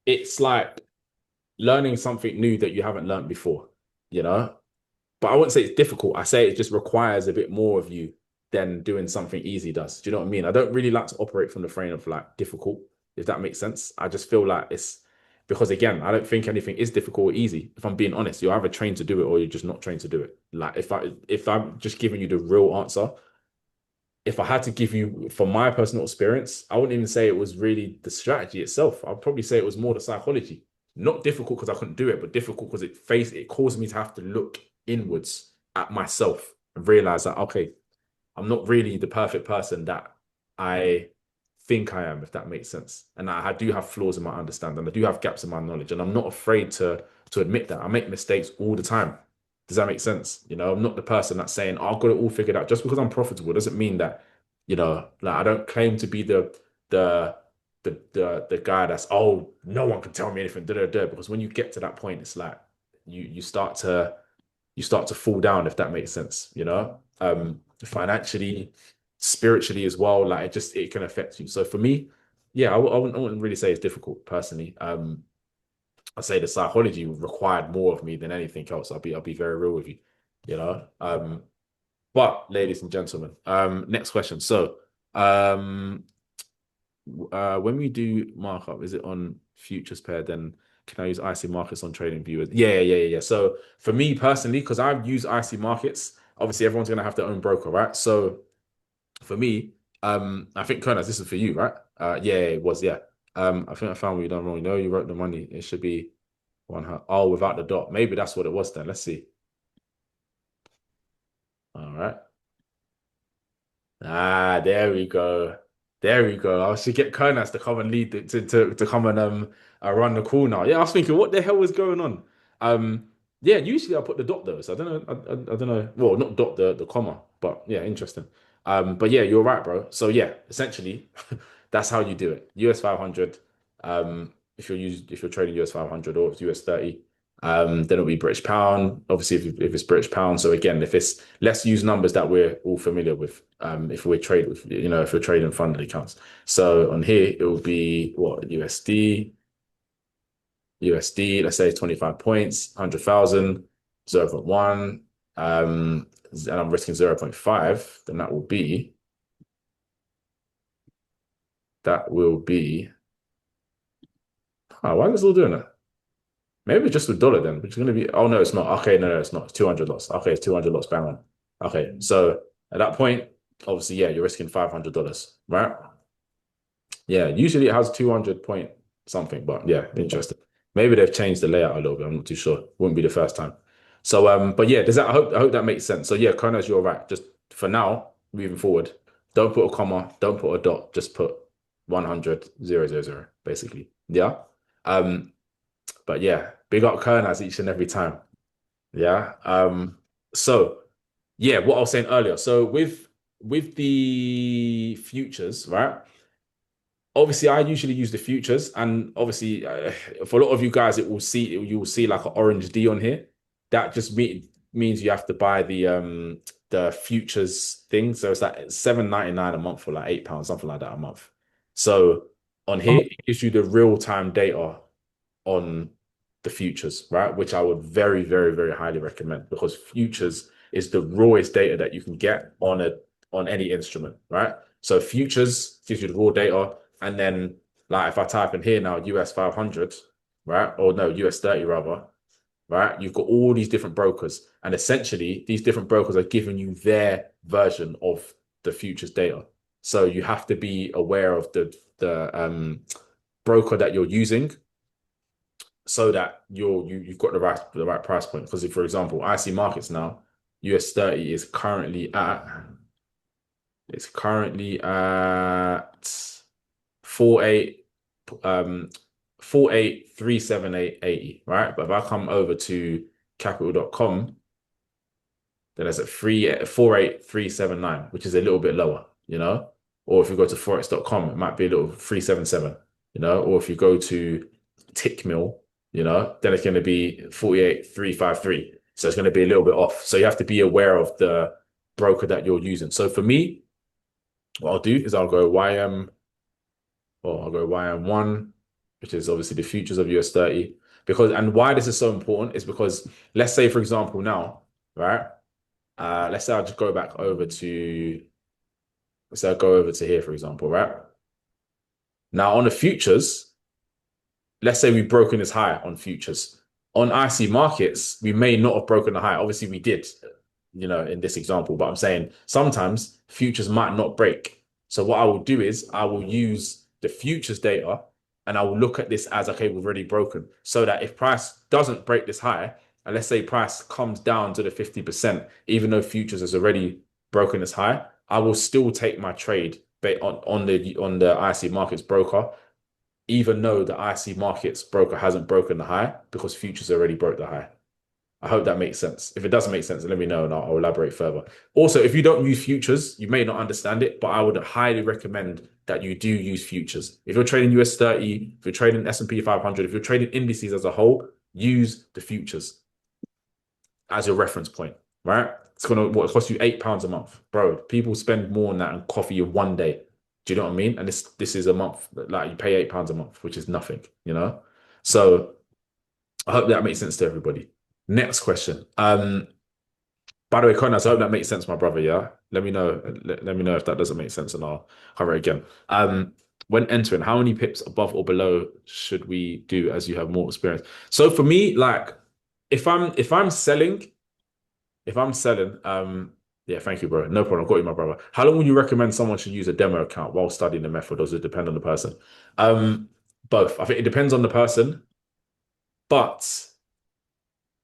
It's like learning something new that you haven't learned before. You know, but I wouldn't say it's difficult. I say it just requires a bit more of you than doing something easy does. Do you know what I mean? I don't really like to operate from the frame of like difficult, if that makes sense. I just feel like it's because again, I don't think anything is difficult or easy. If I'm being honest, you're either trained to do it or you're just not trained to do it. Like if I'm just giving you the real answer, if I had to give you from my personal experience, I wouldn't even say it was really the strategy itself. I'd probably say it was more the psychology. Not difficult because I couldn't do it, but difficult because it caused me to have to look inwards at myself and realize that okay, I'm not really the perfect person that I think I am, if that makes sense. And I do have flaws in my understanding. I do have gaps in my knowledge, and I'm not afraid to admit that. I make mistakes all the time. Does that make sense? I'm not the person that's saying, oh, I've got it all figured out. Just because I'm profitable doesn't mean that, like I don't claim to be the the guy that's, oh, no one can tell me anything, da, da, da. Because when you get to that point, it's like you start to fall down, if that makes sense, financially, spiritually as well. Like it can affect you. So for me, yeah, I wouldn't really say it's difficult personally. I'd say the psychology required more of me than anything else. I'll be very real with you, you know. But ladies and gentlemen, next question. So, um, when we do markup, is it on futures pair? Then can I use IC markets on trading viewers? Yeah. So for me personally, because I've used IC markets, obviously everyone's gonna have their own broker, right? So for me, I think Konas, this is for you, right? Yeah, it was, yeah. I think I found what you done wrong. No, you wrote the money. It should be oh, without the dot. Maybe that's what it was then. Let's see. All right. Ah, there we go. There we go. I should get Konas to come and lead to come and run the call now. Yeah, I was thinking, what the hell was going on? Um, yeah, usually I put the dot though, so I don't know. I don't know. Well, not dot the comma, but yeah, interesting. But yeah, you're right, bro. So yeah, essentially, that's how you do it. US 500. If you're trading US 500 or if US 30. Then it'll be British pound. Obviously, if it's British pound. So again, let's use numbers that we're all familiar with. If we're trade with, if we're trading funded accounts. So on here, it will be what USD. Let's say 25 points, 100,000, 0.1. And I'm risking 0.5. Then that will be. Oh, why is it all doing that? Maybe just with dollar then, which is going to be, oh no, it's not. Okay, no, it's not. It's 200 lots. Okay, it's 200 lots, bang on. Okay, so at that point, obviously, yeah, you're risking $500, right? Yeah, usually it has 200 point something, but yeah, interesting. Maybe they've changed the layout a little bit. I'm not too sure. Wouldn't be the first time. So, but yeah, I hope that makes sense. So yeah, Kronos, you're right. Just for now, moving forward, don't put a comma, don't put a dot, just put 100,000, basically. Yeah. Um, but yeah, big up Kernas each and every time. Yeah. So yeah, what I was saying earlier. So with the futures, right? Obviously, I usually use the futures, and obviously, for a lot of you guys, you will see like an orange D on here. That just means you have to buy the futures thing. So it's like 7.99 a month for like £8, something like that a month. So on here, it gives you the real time data on the futures, right? Which I would very, very, very highly recommend because futures is the rawest data that you can get on any instrument, right? So futures gives you the raw data, and then like if I type in here now US 500, right? Or no, US 30 rather, right? You've got all these different brokers, and essentially these different brokers are giving you their version of the futures data. So you have to be aware of the broker that you're using so that you've got the right price point. Because if, for example, I see markets now, US 30 is currently at, it's currently at 48, 48,378.80, right? But if I come over to capital.com, then it's at 48,379, which is a little bit lower, you know? Or if you go to forex.com, it might be a little 377, you know? Or if you go to Tickmill, you know, then it's going to be 48,353. So it's going to be a little bit off. So you have to be aware of the broker that you're using. So for me, what I'll do is I'll go YM1, which is obviously the futures of US 30. Because, and why this is so important is because let's say, for example, now, right? Let's say I'll just go back over to, let's say I'll go over to here, for example, right? Now on the futures, let's say we've broken this high on futures. On IC markets, we may not have broken the high. Obviously, we did, you know, in this example, but I'm saying sometimes futures might not break. So what I will do is I will use the futures data and I will look at this as, okay, we've already broken. So that if price doesn't break this high, and let's say price comes down to the 50%, even though futures has already broken this high, I will still take my trade on the IC markets broker, even though the IC markets broker hasn't broken the high because futures already broke the high. I hope that makes sense. If it doesn't make sense, let me know and I'll elaborate further. Also, if you don't use futures, you may not understand it, but I would highly recommend that you do use futures. If you're trading US 30, if you're trading S&P 500, if you're trading indices as a whole, use the futures as your reference point, right? It's going to cost you £8 a month. Bro, people spend more on that on coffee in one day. Do you know what I mean? And this is a month, like you pay £8 a month, which is nothing, you know? So I hope that makes sense to everybody. Next question. By the way, Conas, I hope that makes sense, my brother. Yeah. Let me know. Let me know if that doesn't make sense and I'll cover it again. When entering, how many pips above or below should we do as you have more experience? So for me, like if I'm selling, yeah, thank you, bro. No problem. I've got you, my brother. How long would you recommend someone should use a demo account while studying the method? Does it depend on the person? Both. I think it depends on the person, but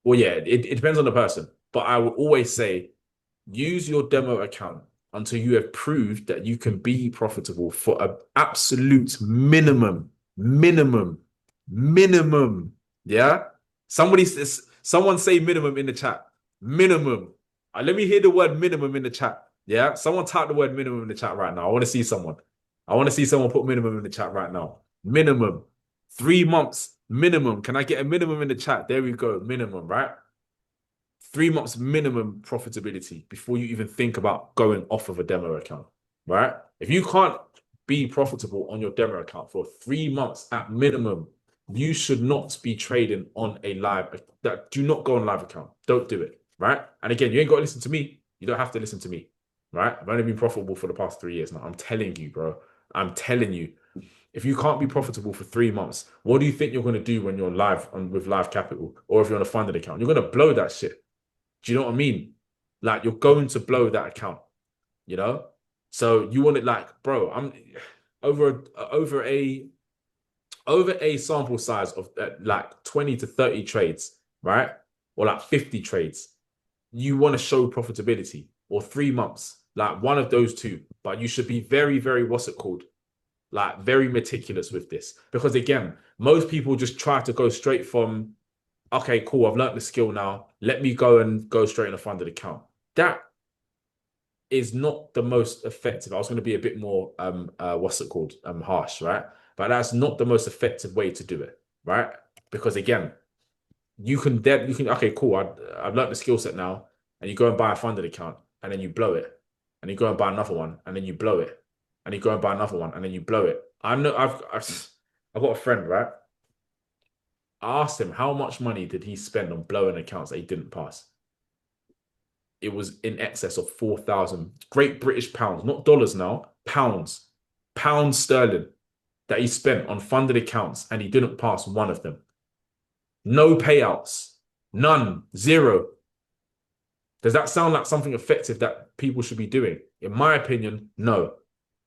well, yeah, it depends on the person. But I would always say use your demo account until you have proved that you can be profitable for an absolute minimum. Yeah. Someone say minimum in the chat. Minimum. Let me hear the word minimum in the chat. Yeah. Someone type the word minimum in the chat right now. I want to see someone. I want to see someone put minimum in the chat right now. Minimum. 3 months minimum. Can I get a minimum in the chat? There we go. Minimum, right? 3 months minimum profitability before you even think about going off of a demo account, right? If you can't be profitable on your demo account for 3 months at minimum, you should not be trading on a live. Do not go on live account. Don't do it, right? And again, you ain't got to listen to me. You don't have to listen to me, right? I've only been profitable for the past 3 years now. I'm telling you, bro. I'm telling you. If you can't be profitable for 3 months, what do you think you're going to do when you're live with live capital or if you're on a funded account? You're going to blow that shit. Do you know what I mean? Like you're going to blow that account, you know? So you want it like, bro, I'm over a sample size of like 20 to 30 trades, right? Or like 50 trades. You want to show profitability or 3 months, like one of those two. But you should be very, very, what's it called? Like very meticulous with this. Because again, most people just try to go straight from, okay, cool, I've learned the skill now. Let me go straight in a funded account. That is not the most effective. I was going to be a bit more what's it called? Harsh, right? But that's not the most effective way to do it, right? Because again, you can okay, cool, I've learned the skill set now, and you go and buy a funded account and then you blow it. And you go and buy another one and then you blow it. And you go and buy another one and then you blow it. I know I've got a friend, right? I asked him how much money did he spend on blowing accounts that he didn't pass. It was in excess of 4,000 Great British pounds, not dollars now, pounds sterling that he spent on funded accounts and he didn't pass one of them. No payouts, none, zero. Does that sound like something effective that people should be doing? In my opinion, no.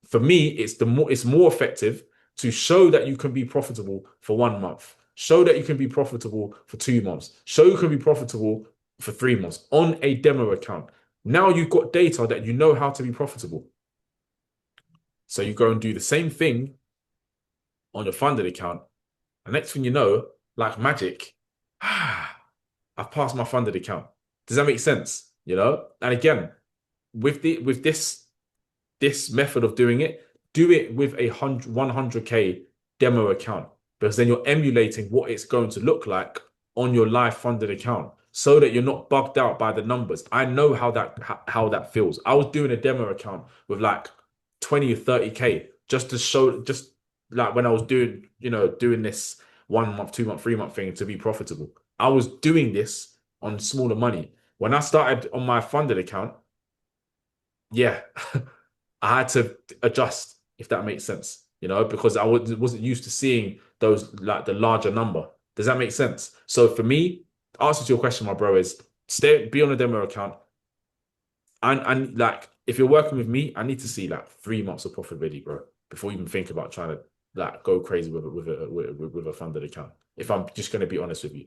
For me, it's more effective to show that you can be profitable for 1 month. Show that you can be profitable for 2 months. Show you can be profitable for 3 months on a demo account. Now you've got data that you know how to be profitable. So you go and do the same thing on your funded account. And next thing you know, like magic, I've passed my funded account. Does that make sense? You know? And again, with this method of doing it, do it with a 100K demo account, because then you're emulating what it's going to look like on your live funded account, so that you're not bugged out by the numbers. I know how that feels. I was doing a demo account with like 20 or 30K just to show, just like when I was doing this 1 month, 2 month, 3 month thing to be profitable. I was doing this on smaller money. When I started on my funded account, yeah, I had to adjust, if that makes sense, because I wasn't used to seeing those, like the larger number. Does that make sense? So for me, answer to your question, my bro, is be on a demo account. And like, if you're working with me, I need to see like 3 months of profitability, bro, before you even think about trying to like go crazy with a funded account. If I'm just going to be honest with you,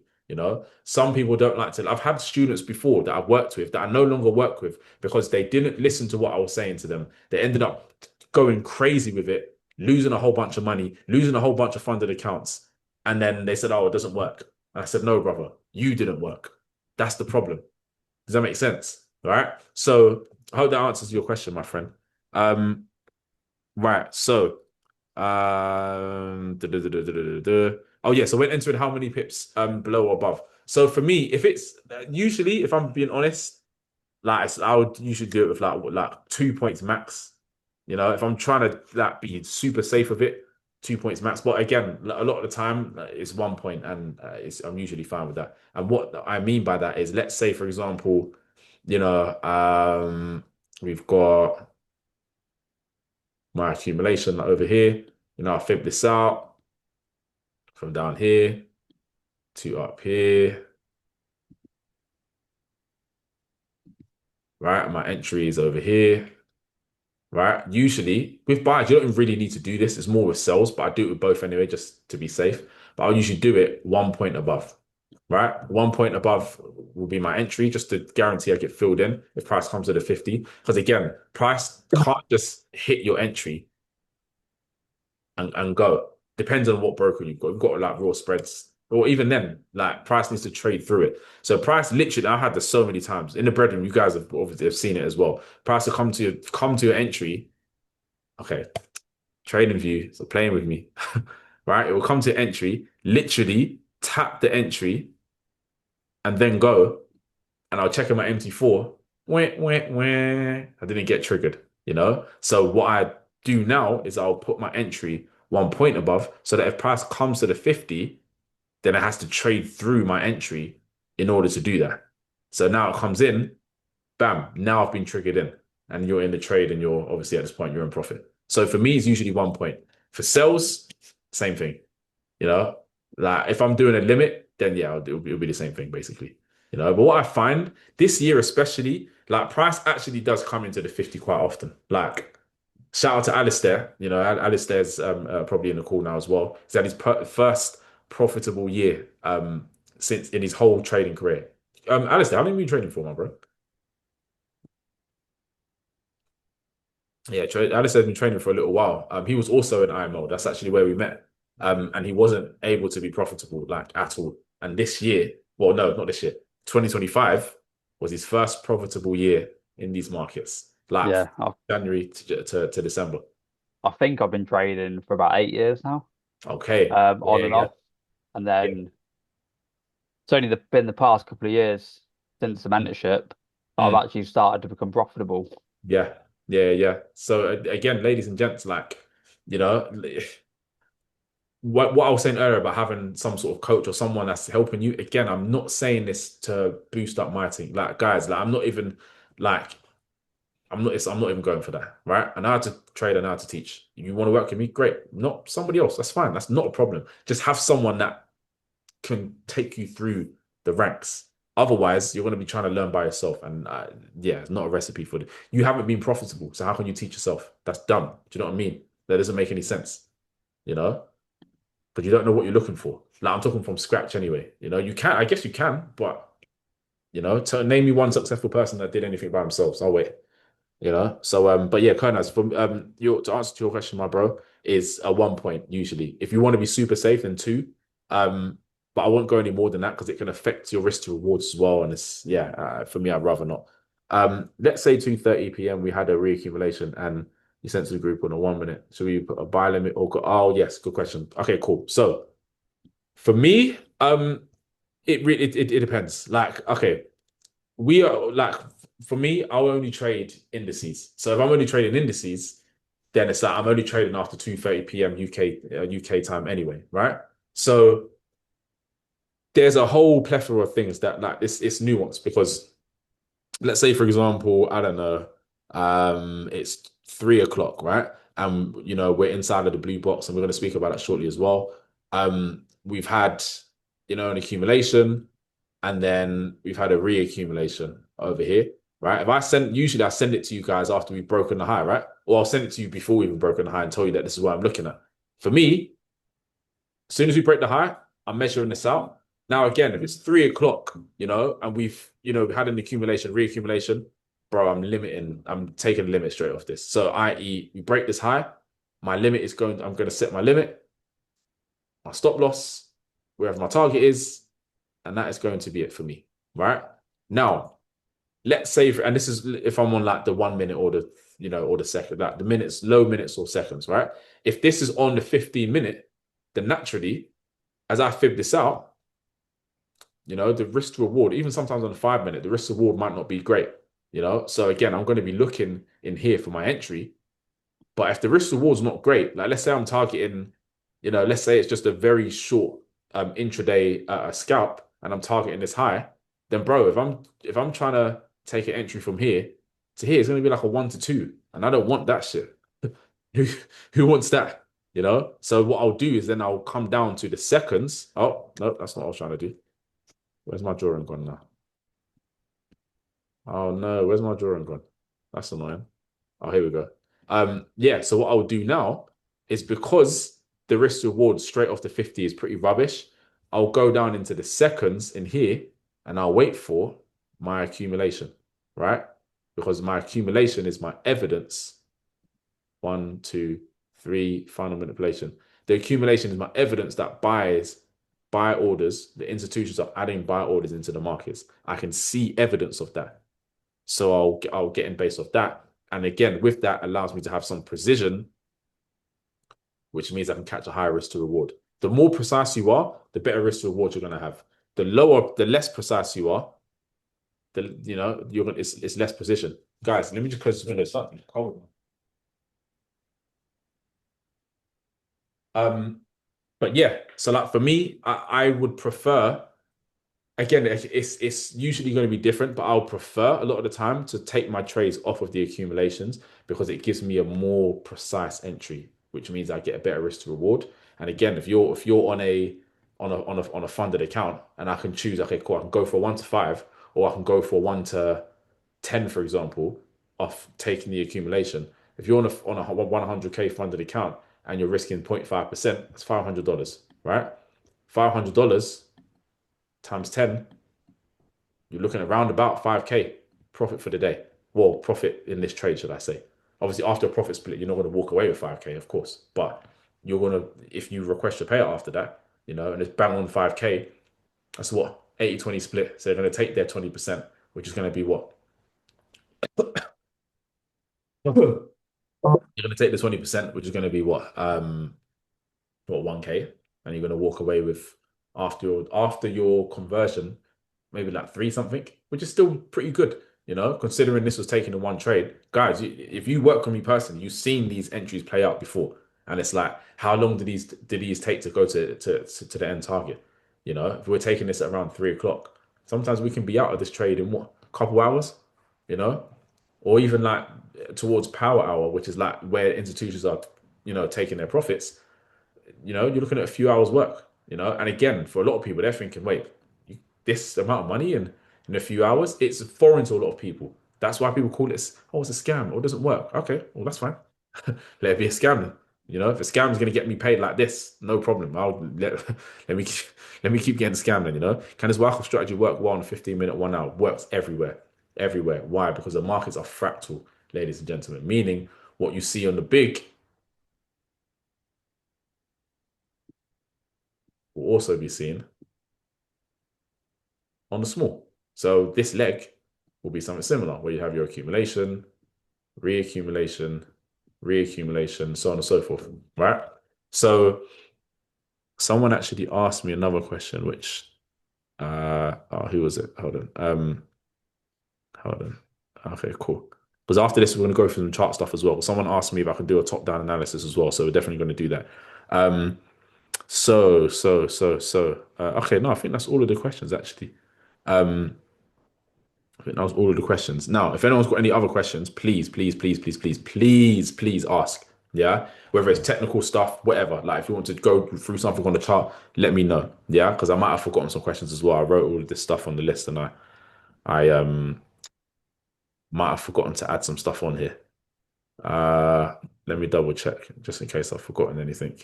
some people don't like to. I've had students before that I've worked with that I no longer work with because they didn't listen to what I was saying to them. They ended up going crazy with it, losing a whole bunch of money, losing a whole bunch of funded accounts, and then they said, "Oh, it doesn't work." And I said, "No, brother, you didn't work. That's the problem." Does that make sense? All right. So I hope that answers your question, my friend. Right. So, oh yeah. So when entering, how many pips below or above? So for me, if it's usually, if I'm being honest, like I would usually do it with like 2 points max. If I'm trying to like be super safe with it, 2 points max. But again, a lot of the time it's 1 point, and I'm usually fine with that. And what I mean by that is, let's say for example, we've got my accumulation over here. I fib this out from down here to up here, right? And my entry is over here, right? Usually with buys, you don't really need to do this. It's more with sells, but I do it with both anyway, just to be safe. But I'll usually do it 1 point above, right? 1 point above will be my entry, just to guarantee I get filled in if price comes to the 50. Because again, price can't just hit your entry and go. Depends on what broker you've got. You've got like raw spreads. Or even then, like price needs to trade through it. So price literally, I had this so many times in the breadroom. You guys have obviously have seen it as well. Price will come to your entry. Okay, trading view. So playing with me, right? It will come to entry, literally tap the entry, and then go. And I'll check in my MT4. I didn't get triggered. So what I do now is I'll put my entry 1 point above, so that if price comes to the 50, then it has to trade through my entry in order to do that. So now it comes in, bam, now I've been triggered in, and you're in the trade, and you're obviously at this point you're in profit. So for me, it's usually 1 point. For sales, same thing. You know, like if I'm doing a limit, then yeah, it'll be the same thing basically. But what I find this year, especially, like price actually does come into the 50 quite often. Like shout out to Alistair. Alistair's probably in the call now as well. He's had his first profitable year since in his whole trading career. Alistair, how long have you been trading for, my bro? Yeah, Alistair's been training for a little while. He was also in IMO. That's actually where we met. And he wasn't able to be profitable like at all. And this year, well, no, not this year. 2025 was his first profitable year in these markets, like Yeah, January to December. I think I've been trading for about 8 years now, Okay. on Yeah, and yeah, off. And yeah. then it's only been the past couple of years since the mentorship that I've Mm. actually started to become profitable. Yeah, yeah, yeah. So again, ladies and gents, like, you know, what I was saying earlier about having some sort of coach or someone that's helping you. Again, I'm not saying this to boost up my team. Like, guys, like I'm not even like I'm not even going for that, right? I know how to trade, I know how to teach. You want to work with me? Great. Not somebody else. That's fine. That's not a problem. Just have someone that can take you through the ranks. Otherwise, you're going to be trying to learn by yourself. And yeah, it's not a recipe for it. You haven't been profitable. So how can you teach yourself? That's dumb. Do you know what I mean? That doesn't make any sense, you know? But you don't know what you're looking for. Like I'm talking from scratch anyway. You can, I guess you can, but To name me one successful person that did anything by themselves. I'll wait. So but yeah, Konas, from your to answer to your question, my bro, is a 1 point usually. If you want to be super safe, then two. Um, but I won't go any more than that because it can affect your risk to rewards as well. And it's yeah, for me, I'd rather not. Let's say 2:30 p.m. we had a reaccumulation and you sent to the group on a 1 minute. Should we put a buy limit or go? Oh yes, good question. Okay, cool. So for me, it depends. Like, okay, we are like for me, I'll only trade indices. So if I'm only trading indices, then it's like I'm only trading after 2:30 p.m. UK time anyway, right? So there's a whole plethora of things that like it's nuanced because let's say for example, I don't know, it's 3 o'clock, right? And we're inside of the blue box and we're going to speak about that shortly as well. We've had, an accumulation and then we've had a reaccumulation over here, right? Usually I send it to you guys after we've broken the high, right? Or I'll send it to you before we've broken the high and tell you that this is what I'm looking at. For me, as soon as we break the high, I'm measuring this out. Now, again, if it's 3 o'clock, and we've, had an accumulation, reaccumulation, bro, I'm taking the limit straight off this. So, i.e., we break this high, I'm going to set my limit, my stop loss, wherever my target is, and that is going to be it for me, right? Now, let's say, and this is if I'm on like the 1 minute or the second, like the minutes, low minutes or seconds, right? If this is on the 15 minute, then naturally, as I fib this out, the risk to reward, even sometimes on the 5 minute, the risk to reward might not be great, So again, I'm going to be looking in here for my entry. But if the risk to reward is not great, like let's say I'm targeting, let's say it's just a very short intraday scalp and I'm targeting this high, then bro, if I'm trying to take an entry from here to here, it's going to be like a 1 to 2, and I don't want that shit. Who who wants that? So what I'll do is then I'll come down to the seconds. Oh no, that's not what I was trying to do. Where's my drawing gone now? Oh no, where's my drawing gone? That's annoying. Oh, here we go. Yeah, so what I'll do now is because the risk reward straight off the 50 is pretty rubbish, I'll go down into the seconds in here and I'll wait for my accumulation, right? Because my accumulation is my evidence. 1, 2, 3, final manipulation. The accumulation is my evidence that buy orders, the institutions are adding buy orders into the markets. I can see evidence of that. So I'll get in based off that. And again, with that allows me to have some precision, which means I can catch a higher risk to reward. The more precise you are, the better risk to reward you're going to have. The less precise you are, it's less precision. Guys, let me just close this window. It's starting to get cold. But yeah, so like for me, I would prefer again, it's usually going to be different, but I'll prefer a lot of the time to take my trades off of the accumulations because it gives me a more precise entry, which means I get a better risk to reward. And again, if you're on a funded account and I can choose, okay, cool, I can go for 1 to 5 or I can go for 1 to 10, for example, off taking the accumulation. If you're on a 100K funded account and you're risking 0.5%, that's $500, right? $500 times 10, you're looking at around about 5K profit for the day. Well, profit in this trade, should I say. Obviously, after a profit split, you're not going to walk away with 5K, of course. But you're going to, if you request your payout after that, and it's bang on 5K, that's what? 80-20 split. So they're going to take their 20%, which is going to be what? You're going to take the 20%, which is going to be what, 1K? And you're going to walk away with after your conversion, maybe like three something, which is still pretty good, considering this was taken in one trade. Guys, if you work with me personally, you've seen these entries play out before, and it's like, how long did these take to go to the end target? If we're taking this at around 3 o'clock, sometimes we can be out of this trade in what, a couple hours, you know, or even like towards power hour, which is like where institutions are, taking their profits. You're looking at a few hours work, and again, for a lot of people, they're thinking, wait, this amount of money in a few hours, it's foreign to a lot of people. That's why people call it, oh, it's a scam or it doesn't work. Okay, well, that's fine. Let it be a scam then. You know, if a scam is going to get me paid like this, no problem. I'll let me let me keep getting scammed. Then, you know, can this Wyckoff strategy work well on 15-minute 1 hour? Works everywhere, everywhere. Why? Because the markets are fractal, ladies and gentlemen. Meaning, what you see on the big will also be seen on the small. So this leg will be something similar, where you have your accumulation, reaccumulation, reaccumulation, so on and so forth, right? So someone actually asked me another question, which oh, who was it? Hold on. Okay, cool. Because after this, we're going to go through some chart stuff as well. Someone asked me if I could do a top-down analysis as well, so we're definitely going to do that. Um, okay, no, I think that's all of the questions actually. Um, I think that was all of the questions. Now, if anyone's got any other questions, please ask. Yeah, whether it's technical stuff, whatever. Like, if you want to go through something on the chart, let me know. Yeah, because I might have forgotten some questions as well. I wrote all of this stuff on the list, and I might have forgotten to add some stuff on here. Let me double check just in case I've forgotten anything.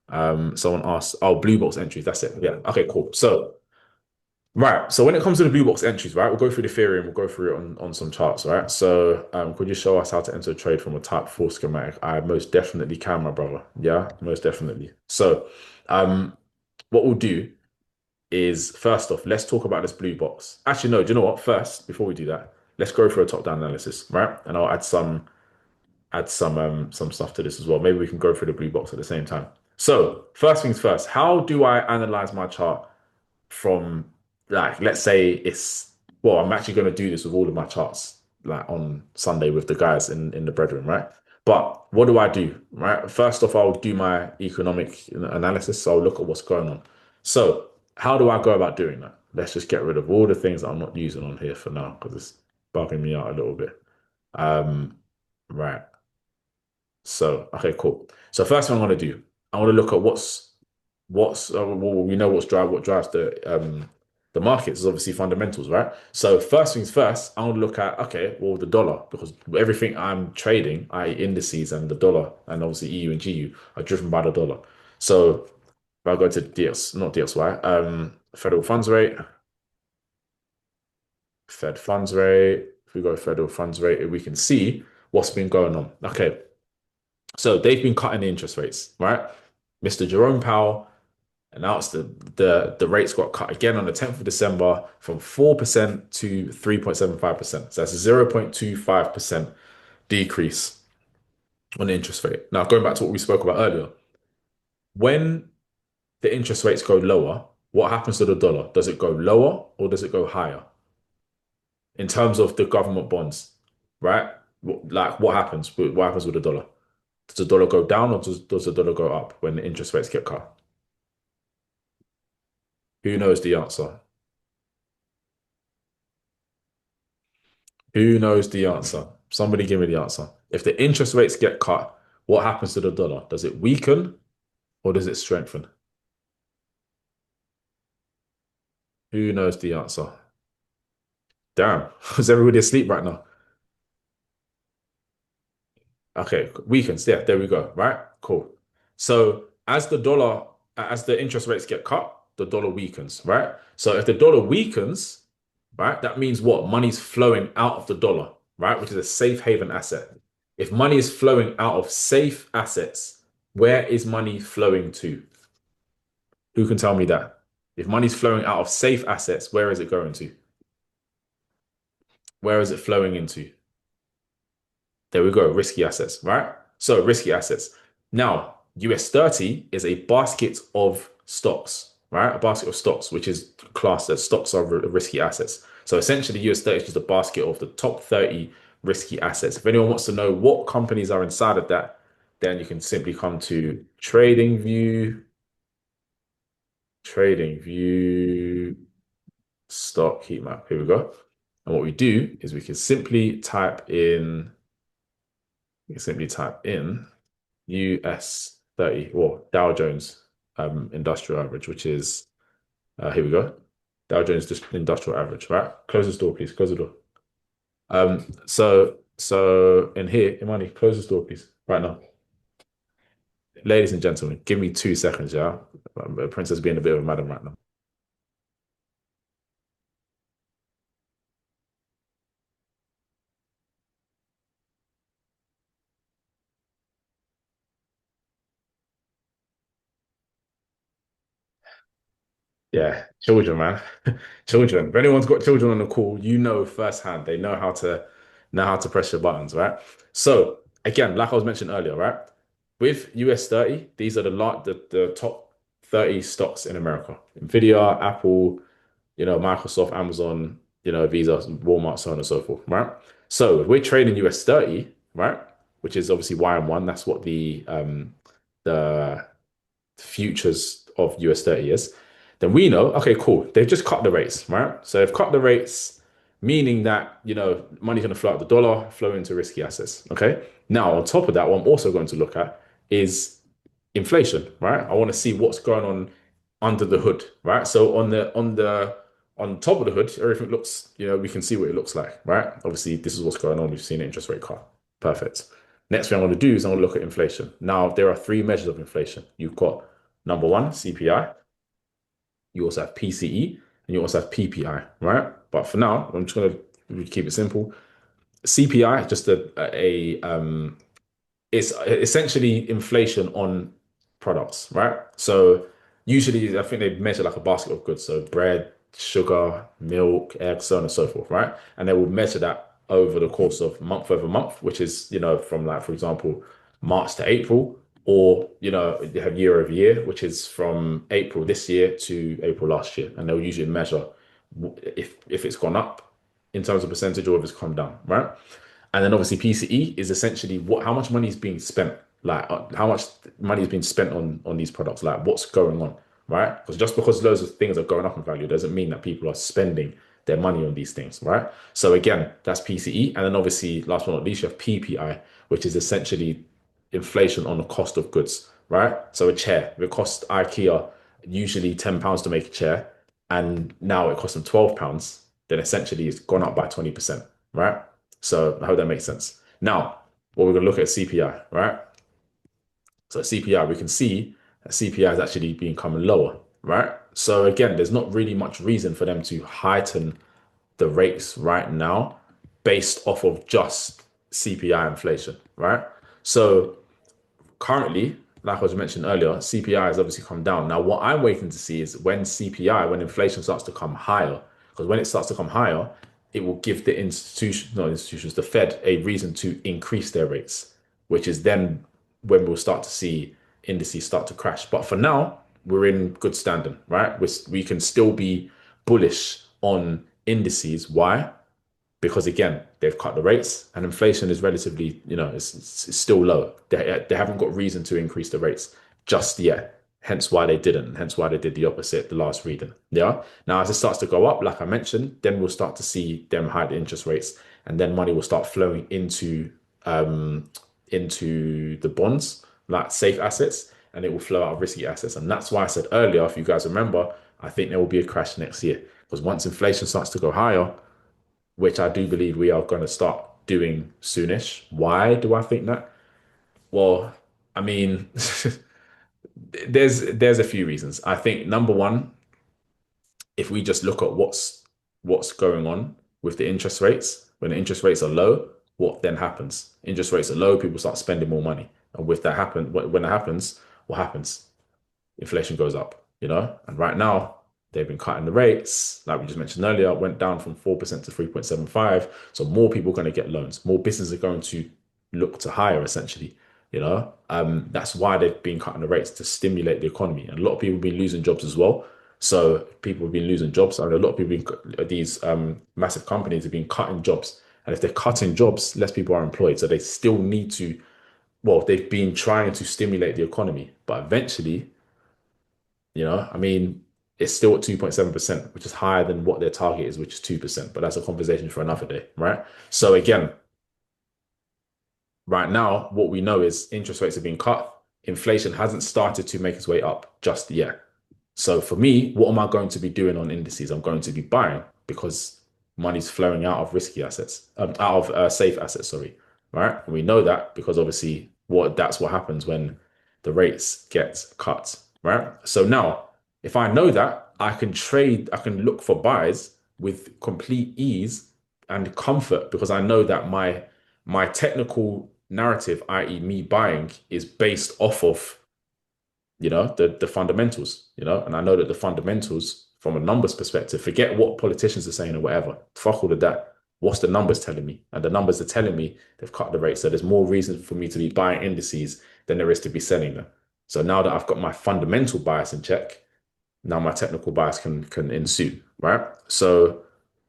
Someone asked, oh, blue box entries. That's it. Yeah. Okay, cool. So, right. So when it comes to the blue box entries, right, we'll go through the theory and we'll go through it on some charts, right? So, could you show us how to enter a trade from a type 4 schematic? I most definitely can, my brother. Yeah, most definitely. So, what we'll do is first off, let's talk about this blue box. Actually, no, do you know what? First, before we do that, let's go for a top-down analysis, right? And I'll add some stuff to this as well. Maybe we can go through the blue box at the same time. So, first things first, how do I analyze my chart from, like, let's say it's, well, I'm actually going to do this with all of my charts like on Sunday with the guys in the brethren, right? But what do I do, right? First off, I'll do my economic analysis. So I'll look at what's going on. So how do I go about doing that? Let's just get rid of all the things that I'm not using on here for now because it's bugging me out a little bit. Um, right. So, okay, cool. So first thing I'm going to do, I want to look at well, we know what drives the markets is obviously fundamentals, right? So first things first, I want to look at, okay, well, the dollar, because everything I'm trading, i.e. indices and the dollar and obviously EU and GU are driven by the dollar. So if I go to DX, not DXY, federal funds rate, Fed funds rate, if we go federal funds rate, we can see what's been going on. Okay, so they've been cutting the interest rates, right? Mr. Jerome Powell announced the rates got cut again on the 10th of December from 4% to 3.75%. So that's a 0.25% decrease on the interest rate. Now, going back to what we spoke about earlier, when the interest rates go lower, what happens to the dollar? Does it go lower or does it go higher? In terms of the government bonds, right? Like what happens? What happens with the dollar? Does the dollar go down or does the dollar go up when the interest rates get cut? Who knows the answer? Who knows the answer? Somebody give me the answer. If the interest rates get cut, what happens to the dollar? Does it weaken or does it strengthen? Who knows the answer? Damn, is everybody asleep right now? Okay, weakens. Yeah, there we go. Right? Cool. So as the interest rates get cut, the dollar weakens, right? So if the dollar weakens, right, that means what? Money's flowing out of the dollar, right? Which is a safe haven asset. If money is flowing out of safe assets, where is money flowing to? Who can tell me that? If money's flowing out of safe assets, where is it going to? Where is it flowing into? There we go, risky assets, right? So risky assets. Now, US 30 is a basket of stocks, right? A basket of stocks, which is classed as stocks are risky assets. So essentially, US 30 is just a basket of the top 30 risky assets. If anyone wants to know what companies are inside of that, then you can simply come to Trading View, stock heat map. Here we go. And what we do is we can simply type in US 30 or Dow Jones industrial average, which is here we go. Dow Jones industrial average, right? Close the door, please. Close the door. So in here, Imani, close the door, please, right now. Ladies and gentlemen, give me 2 seconds, yeah? Princess being a bit of a madam right now. Yeah, children, man. Children. If anyone's got children on the call, you know firsthand. They know how to press your buttons, right? So again, like I was mentioning earlier, right? With US 30, these are the top 30 stocks in America. Nvidia, Apple, Microsoft, Amazon, Visa, Walmart, so on and so forth, right? So if we're trading US 30, right, which is obviously YM1, that's what the futures of US 30 is, then we know, okay, cool, they've just cut the rates, right? So they've cut the rates, meaning that, money's going to flow out the dollar, flow into risky assets, okay? Now, on top of that, what I'm also going to look at is inflation, right? I want to see what's going on under the hood, right? So on top of the hood, everything looks, we can see what it looks like, right? Obviously, this is what's going on. We've seen an interest rate cut. Perfect. Next thing I want to do is I want to look at inflation. Now, there are three measures of inflation. You've got number one, CPI. You also have PCE, and you also have PPI, right? But for now, I'm just going to keep it simple. CPI, just it's essentially inflation on products, right? So usually I think they measure like a basket of goods, so bread, sugar, milk, eggs, so on and so forth, right? And they will measure that over the course of month over month, which is, from like, for example, March to April, or, you have year over year, which is from April this year to April last year. And they'll usually measure if it's gone up in terms of percentage or if it's come down, right? And then obviously PCE is essentially how much money is being spent, like how much money is being spent on these products, like what's going on, right? Because just because loads of things are going up in value doesn't mean that people are spending their money on these things, right? So again, that's PCE, and then obviously last but not least, you have PPI, which is essentially inflation on the cost of goods, right? So a chair, it cost IKEA usually £10 to make a chair, and now it costs them £12, then essentially it's gone up by 20%, right? So I hope that makes sense. Now, what we're going to look at CPI, right? So CPI, we can see that CPI is actually becoming lower, right? So again, there's not really much reason for them to heighten the rates right now based off of just CPI inflation, right? So currently, like I was mentioning earlier, CPI has obviously come down. Now, what I'm waiting to see is when CPI, when inflation starts to come higher, because when it starts to come higher, it will give the not institutions, the Fed, a reason to increase their rates, which is then when we'll start to see indices start to crash. But for now, we're in good standing, right? We can still be bullish on indices. Why? Because again, they've cut the rates and inflation is relatively, it's still low. They haven't got reason to increase the rates just yet. Hence why they didn't. Hence why they did the opposite the last reading. Yeah. Now, as it starts to go up, like I mentioned, then we'll start to see them hike the interest rates, and then money will start flowing into the bonds, like safe assets, and it will flow out of risky assets. And that's why I said earlier, if you guys remember, I think there will be a crash next year because once inflation starts to go higher, which I do believe we are going to start doing soonish. Why do I think that? Well, I mean, there's a few reasons. I think number one, if we just look at what's going on with the interest rates, when the interest rates are low, what then happens? Interest rates are low, people start spending more money, and with that happen, when that happens, what happens? Inflation goes up, And right now, they've been cutting the rates, like we just mentioned earlier, it went down from 4% to 3.75. So more people are going to get loans. More businesses are going to look to hire, essentially. That's why they've been cutting the rates to stimulate the economy. And a lot of people have been losing jobs as well. So people have been losing jobs. And a lot of people, these massive companies have been cutting jobs. And if they're cutting jobs, less people are employed. So they still need to, well, they've been trying to stimulate the economy. But eventually, I mean, it's still at 2.7%, which is higher than what their target is, which is 2%. But that's a conversation for another day, right? So again, right now, what we know is interest rates have been cut. Inflation hasn't started to make its way up just yet. So for me, what am I going to be doing on indices? I'm going to be buying because money's flowing out of risky assets, out of safe assets, sorry, right? And we know that because obviously that's what happens when the rates get cut, right? So now, if I know that, I can look for buys with complete ease and comfort because I know that my technical narrative, i.e., me buying, is based off of the fundamentals, and I know that the fundamentals from a numbers perspective, forget what politicians are saying or whatever, fuck all of that. What's the numbers telling me? And the numbers are telling me they've cut the rate. So there's more reason for me to be buying indices than there is to be selling them. So now that I've got my fundamental bias in check, now my technical bias can ensue, right? So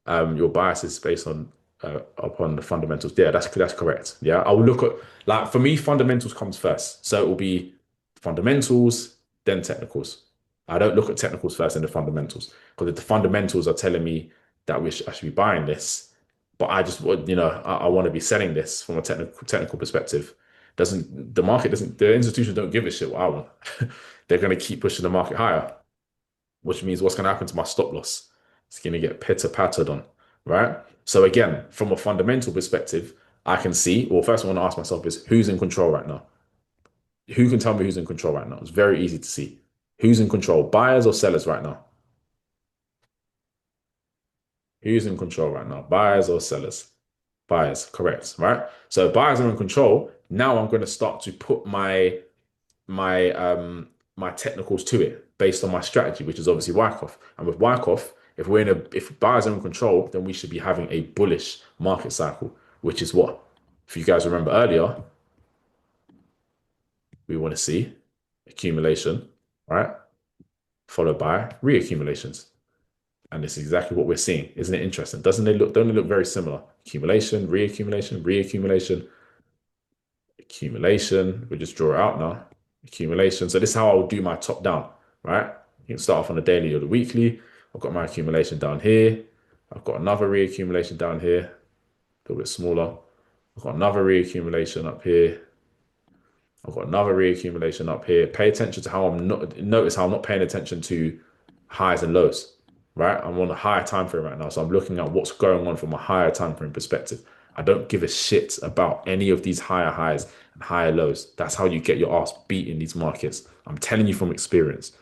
your bias is based on upon the fundamentals. Yeah, that's correct. Yeah, I will look at, like, for me, fundamentals comes first. So it will be fundamentals, then technicals. I don't look at technicals first and the fundamentals because if the fundamentals are telling me that I should be buying this, but I just would, I want to be selling this from a technical perspective. Doesn't the market doesn't the institutions don't give a shit what I want. They're going to keep pushing the market higher, which means what's going to happen to my stop loss? It's going to get pitter pattered on, right? So again, from a fundamental perspective, I can see, well, first I want to ask myself is who's in control right now? Who can tell me who's in control right now? It's very easy to see. Who's in control, buyers or sellers right now? Who's in control right now, buyers or sellers? Buyers, correct, right? So buyers are in control. Now I'm going to start to put my technicals to it based on my strategy, which is obviously Wyckoff. And with Wyckoff, if buyers are in control, then we should be having a bullish market cycle, which is what, if you guys remember earlier, we want to see accumulation, right? Followed by reaccumulations. And this is exactly what we're seeing. Isn't it interesting? Don't they look very similar? Accumulation, reaccumulation, reaccumulation, accumulation. We just draw it out now. Accumulation. So this is how I would do my top down, right? You can start off on the daily or the weekly. I've got my accumulation down here. I've got another reaccumulation down here, a little bit smaller. I've got another reaccumulation up here. I've got another reaccumulation up here. Pay attention to how notice how I'm not paying attention to highs and lows, right? I'm on a higher time frame right now. So I'm looking at what's going on from a higher time frame perspective. I don't give a shit about any of these higher highs and higher lows. That's how you get your ass beat in these markets. I'm telling you from experience.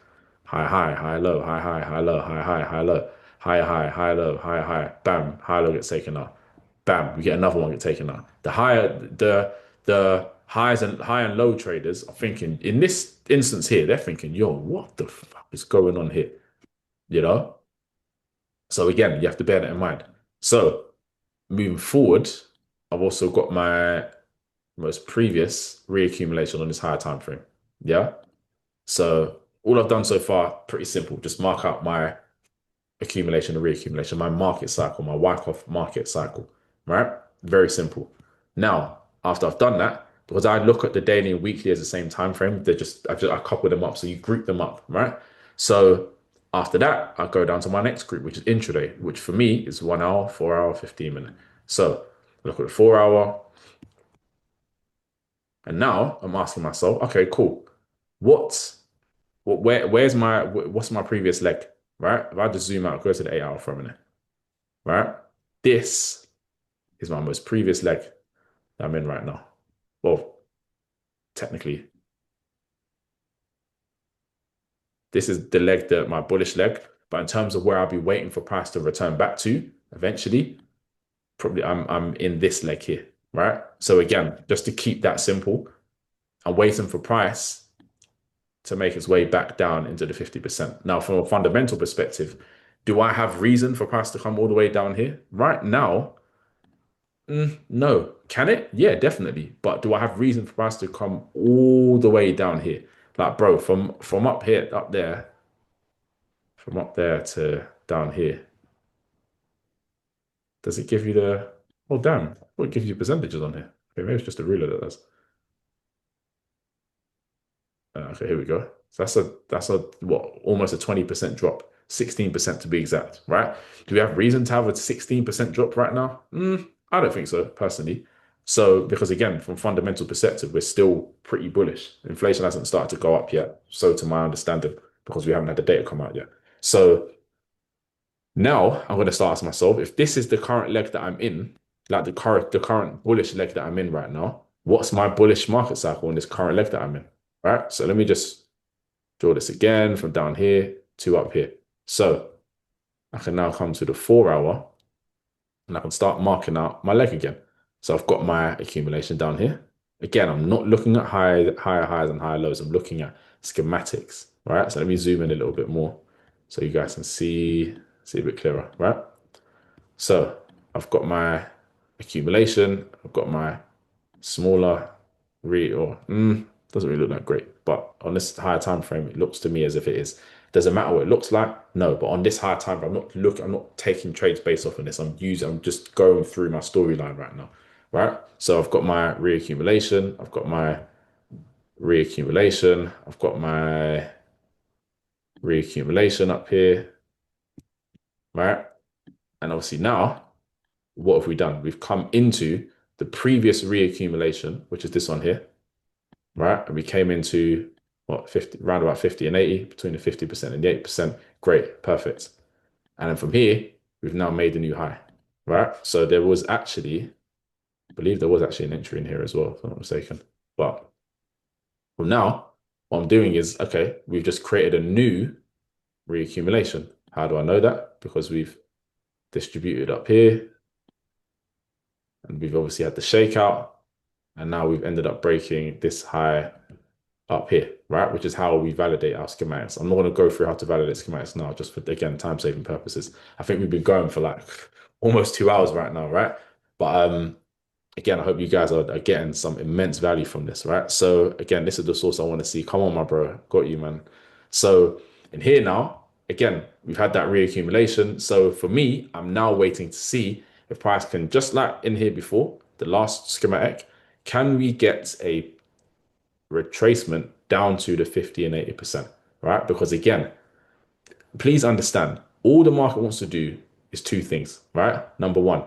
High, high, high, low, high, high, high, low, high, high, high, low, high, high, high, low, high, high, bam, high, low gets taken out. Bam, we get another one get taken out. The highs and high and low traders are thinking, in this instance here, they're thinking, yo, what the fuck is going on here? You know? So again, you have to bear that in mind. So moving forward, I've also got my most previous reaccumulation on this higher time frame. Yeah. So all I've done so far, pretty simple. Just mark out my accumulation and reaccumulation, my market cycle, my Wyckoff market cycle, right? Very simple. Now, after I've done that, because I look at the daily and weekly as the same time frame, I couple them up. So you group them up, right? So after that, I go down to my next group, which is intraday, which for me is 1 hour, 4 hour, 15 minute. So look at the 4 hour. And now I'm asking myself, okay, cool. What's my previous leg, right? If I just zoom out, go to the 8 hour for a minute, right? This is my most previous leg that I'm in right now. Well, technically, this is the leg that my bullish leg, but in terms of where I'll be waiting for price to return back to eventually, probably I'm in this leg here, right? So again, just to keep that simple, I'm waiting for price to make its way back down into the 50%. Now, from a fundamental perspective, do I have reason for price to come all the way down here? Right now, no. Can it? Yeah, definitely. But do I have reason for price to come all the way down here? Like, bro, from up here, from up there to down here, does it give you the? Oh, damn! What gives you percentages on here? Okay, maybe it's just a ruler that does. Okay, here we go. So that's a what, almost a 20% drop, 16% to be exact, right? Do we have reason to have a 16% drop right now? I don't think so, personally. So, because again, from fundamental perspective, we're still pretty bullish. Inflation hasn't started to go up yet, so to my understanding, because we haven't had the data come out yet. So now I'm going to start asking myself, if this is the current leg that I'm in, like the current bullish leg that I'm in right now, what's my bullish market cycle in this current leg that I'm in? right? So let me just draw this again from down here to up here. So I can now come to the 4 hour and I can start marking out my leg again. So I've got my accumulation down here. Again, I'm not looking at higher highs and higher lows. I'm looking at schematics, right? So let me zoom in a little bit more so you guys can see a bit clearer, right? So I've got my accumulation, I've got my smaller doesn't really look that great, but on this higher time frame, it looks to me as if it is. Does it matter what it looks like? No, but on this higher time frame, I'm not taking trades based off of this. I'm just going through my storyline right now, right? So I've got my reaccumulation, I've got my reaccumulation, I've got my reaccumulation up here, right? And obviously now, what have we done? We've come into the previous reaccumulation, which is this one here, right? And we came into what 50, around about 50 and 80, between the 50% and the 8%. Great, perfect. And then from here, we've now made a new high, right? So there was actually, I believe there was actually an entry in here as well, if I'm not mistaken. But well, now what I'm doing is, okay, we've just created a new reaccumulation. How do I know that? Because we've distributed up here and we've obviously had the shakeout. And now we've ended up breaking this high up here, right? Which is how we validate our schematics. I'm not going to go through how to validate schematics now, just for, again, time-saving purposes. I think we've been going for like almost 2 hours right now, right? But again, I hope you guys are getting some immense value from this, right? So again, this is the source I want to see. Come on, my bro. Got you, man. So in here now, again, we've had that reaccumulation. So for me, I'm now waiting to see if price can, just like in here before, the last schematic, can we get a retracement down to the 50 and 80%, right? Because again, please understand, all the market wants to do is two things, right? Number one,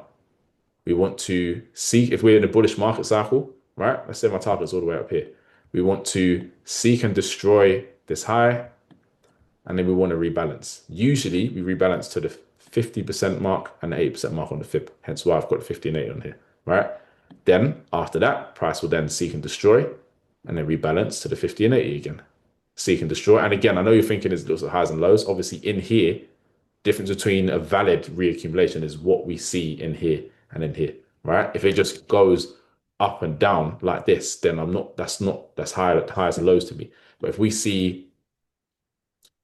we want to see if we're in a bullish market cycle, right? Let's say my target's all the way up here. We want to seek and destroy this high, and then we want to rebalance. Usually we rebalance to the 50% mark and the 8% mark on the fib, hence why I've got 50 and 80 on here, right? Then after that, price will then seek and destroy and then rebalance to the 50 and 80 again. Seek and destroy. And again, I know you're thinking it's lots of highs and lows. Obviously, in here, difference between a valid reaccumulation is what we see in here and in here, right? If it just goes up and down like this, then that's highs and lows to me. But if we see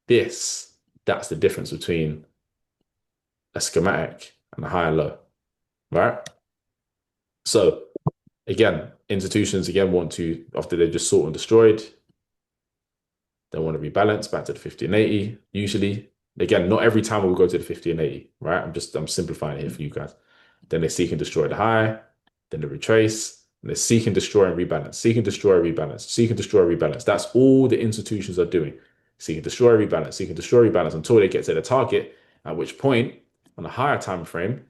this, that's the difference between a schematic and a high and low, right? So again, institutions again want to, after they're just sought and destroyed, they want to rebalance back to the 50 and 80. Usually, again, not every time we'll go to the 50 and 80, right? I'm simplifying it here for you guys. Then they seek and destroy the high, then they retrace, and they seek and destroy and rebalance, seek and destroy, rebalance, seek and destroy, rebalance. That's all the institutions are doing. Seek and destroy, rebalance, seek and destroy, rebalance until they get to the target, at which point, on a higher time frame,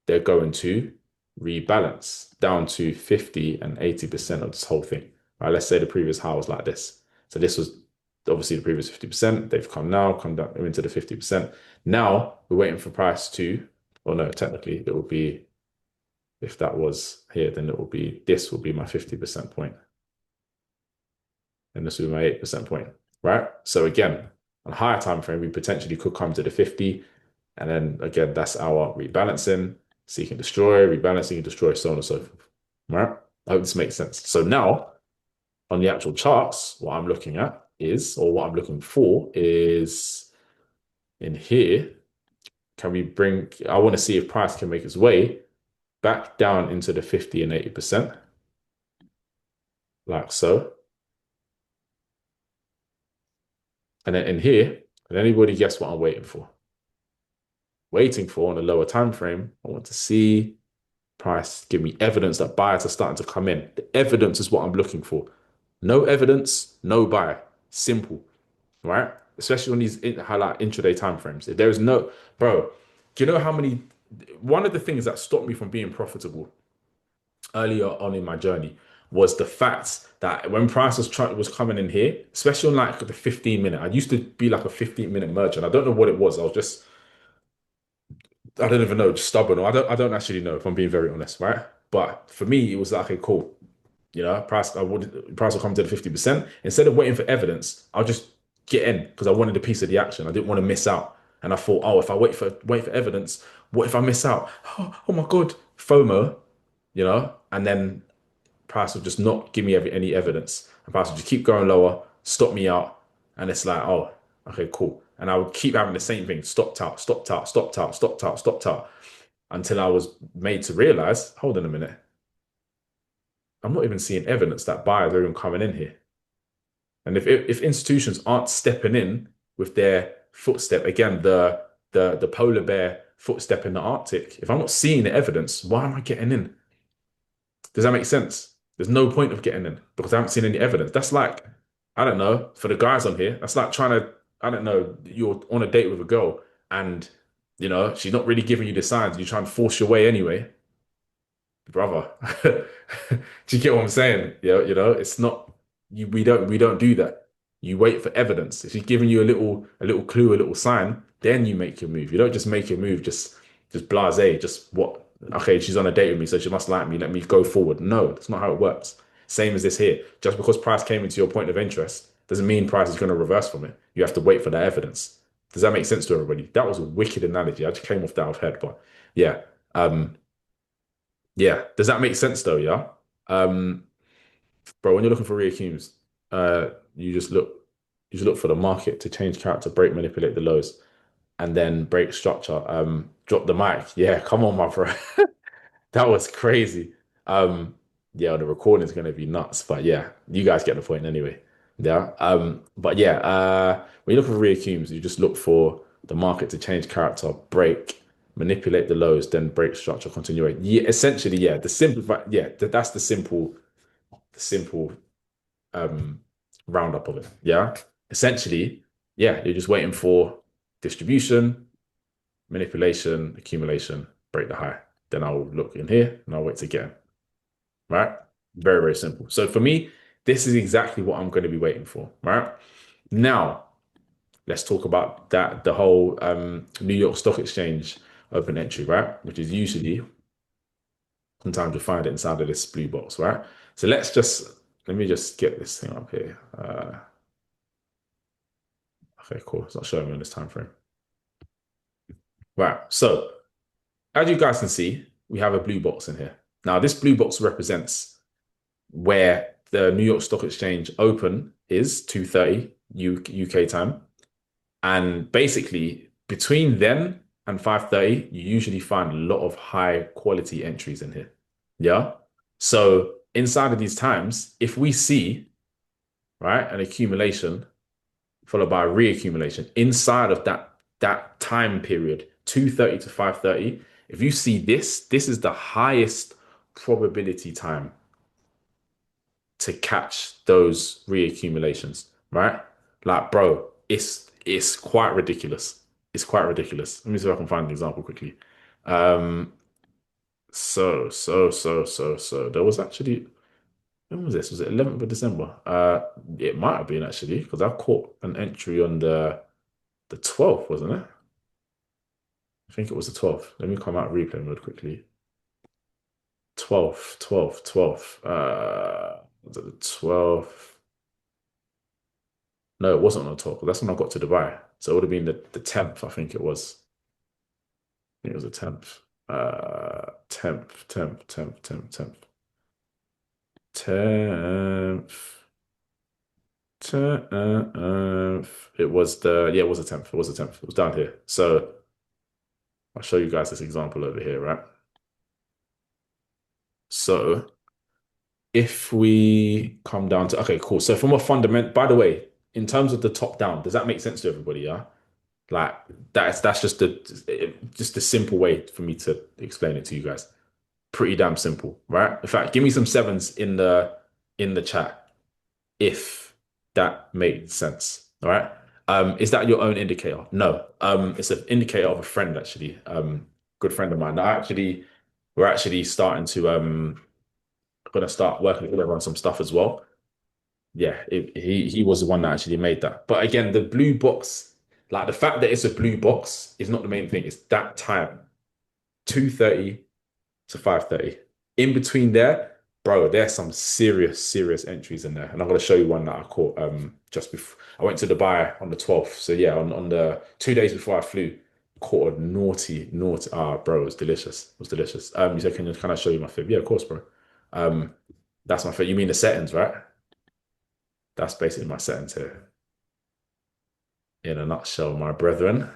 they're going to rebalance down to 50 and 80% of this whole thing. Right? Let's say the previous high was like this. So this was obviously the previous 50%. They've come down into the 50%. Now we're waiting for price to, well, no, technically it will be, if that was here, then this will be my 50% point. And this will be my 8% point, right? So again, on a higher time frame, we potentially could come to the 50. And then again, that's our rebalancing, seek and destroy, rebalancing and destroy, so on and so forth, right? I hope this makes sense. So now on the actual charts, what I'm looking at is, or what I'm looking for is in here, I want to see if price can make its way back down into the 50 and 80%, like so. And then in here, can anybody guess what I'm waiting for? Waiting for on a lower time frame, I want to see price give me evidence that buyers are starting to come in. The evidence is what I'm looking for. No evidence, no buy. Simple, right? Especially on these like intraday time frames. If there is no, bro, do you know how many? One of the things that stopped me from being profitable earlier on in my journey was the fact that when price was coming in here, especially on like the 15 minute, I used to be like a 15-minute merchant. I don't know what it was. I don't even know, just stubborn. Or I don't actually know if I'm being very honest, right? But for me, it was like, okay, cool. price will come to the 50%. Instead of waiting for evidence, I'll just get in because I wanted a piece of the action. I didn't want to miss out. And I thought, oh, if I wait for evidence, what if I miss out? Oh my God, FOMO, and then price will just not give me any evidence. And price will just keep going lower, stop me out. And it's like, oh, okay, cool. And I would keep having the same thing, stopped out, stopped out, stopped out, stopped out, stopped out, until I was made to realize, hold on a minute, I'm not even seeing evidence that buyers are even coming in here. And if institutions aren't stepping in with their footstep, again, the polar bear footstep in the Arctic, if I'm not seeing the evidence, why am I getting in? Does that make sense? There's no point of getting in because I haven't seen any evidence. That's like, I don't know, for the guys on here, that's like trying to, I don't know, you're on a date with a girl and, she's not really giving you the signs. You're trying to force your way anyway. Brother. Do you get what I'm saying? It's not we don't do that. You wait for evidence. If she's giving you a little clue, a little sign, then you make your move. You don't just make your move just blasé, just what okay, she's on a date with me, so she must like me, let me go forward. No, that's not how it works. Same as this here. Just because price came into your point of interest doesn't mean price is going to reverse from it. You have to wait for that evidence. Does that make sense to everybody? That was a wicked analogy. I just came off that of head, but yeah. Yeah. Does that make sense though? Yeah. Um, bro, when you're looking for reaccums, uh, you just look, you just look for the market to change character, break, manipulate the lows, and then break structure. Drop the mic. Yeah, come on, my bro. That was crazy. Um, yeah, the recording is gonna be nuts, but yeah, you guys get the point anyway. Yeah. But yeah, when you look for reaccums, you just look for the market to change character, break, manipulate the lows, then break structure, continue. Yeah, essentially, yeah. That's the simple um roundup of it. Yeah. Essentially, yeah, you're just waiting for distribution, manipulation, accumulation, break the high. Then I'll look in here and I'll wait to get in. Right? Very, very simple. So for me, this is exactly what I'm going to be waiting for. Right? Now, let's talk about the whole New York Stock Exchange open entry, right? Which is usually sometimes you find it inside of this blue box, right? So let me just get this thing up here. Okay, cool. It's not showing me on this time frame. Right. So as you guys can see, we have a blue box in here. Now, this blue box represents where the New York Stock Exchange open is 2:30 UK time. And basically, between then and 5:30, you usually find a lot of high quality entries in here. Yeah. So inside of these times, if we see, right, an accumulation followed by a reaccumulation inside of that time period, 2:30 to 5:30, if you see this is the highest probability time to catch those reaccumulations, right? Like, bro, it's quite ridiculous. It's quite ridiculous. Let me see if I can find an example quickly. Um, so there was actually when was this? Was it 11th of December? It might have been actually because I caught an entry on the 12th, wasn't it? I think it was the 12th. Let me come out of replay mode quickly. 12th, 12th, 12th. Was it the 12th? No, it wasn't on the 12th. That's when I got to Dubai. So it would have been the 10th, I think it was. I think it was the 10th. 10th, 10th, 10th, 10th, 10th. 10th. 10th. It was the 10th. It was the 10th. It was down here. So I'll show you guys this example over here, right? So if we come down to, okay, cool. So from a fundament, by the way, in terms of the top down, does that make sense to everybody? Yeah. Like that's just a simple way for me to explain it to you guys. Pretty damn simple, right? In fact, give me some sevens in the chat if that made sense. All right. Is that your own indicator? No. It's an indicator of a friend actually. Good friend of mine. We're actually starting to gonna start working together on some stuff as well. Yeah, he was the one that actually made that. But again, the blue box, like the fact that it's a blue box is not the main thing. It's that time, 2:30 to 5:30. In between there, Bro, there's some serious, serious entries in there. And I'm gonna show you one that I caught just before I went to Dubai on the 12th. So yeah, on the 2 days before I flew, caught a naughty. Bro, it was delicious. It was delicious. You said, can I show you my fib? Yeah, of course, bro. Um, that's my fib. You mean the settings, right? That's basically my settings here in a nutshell, my brethren.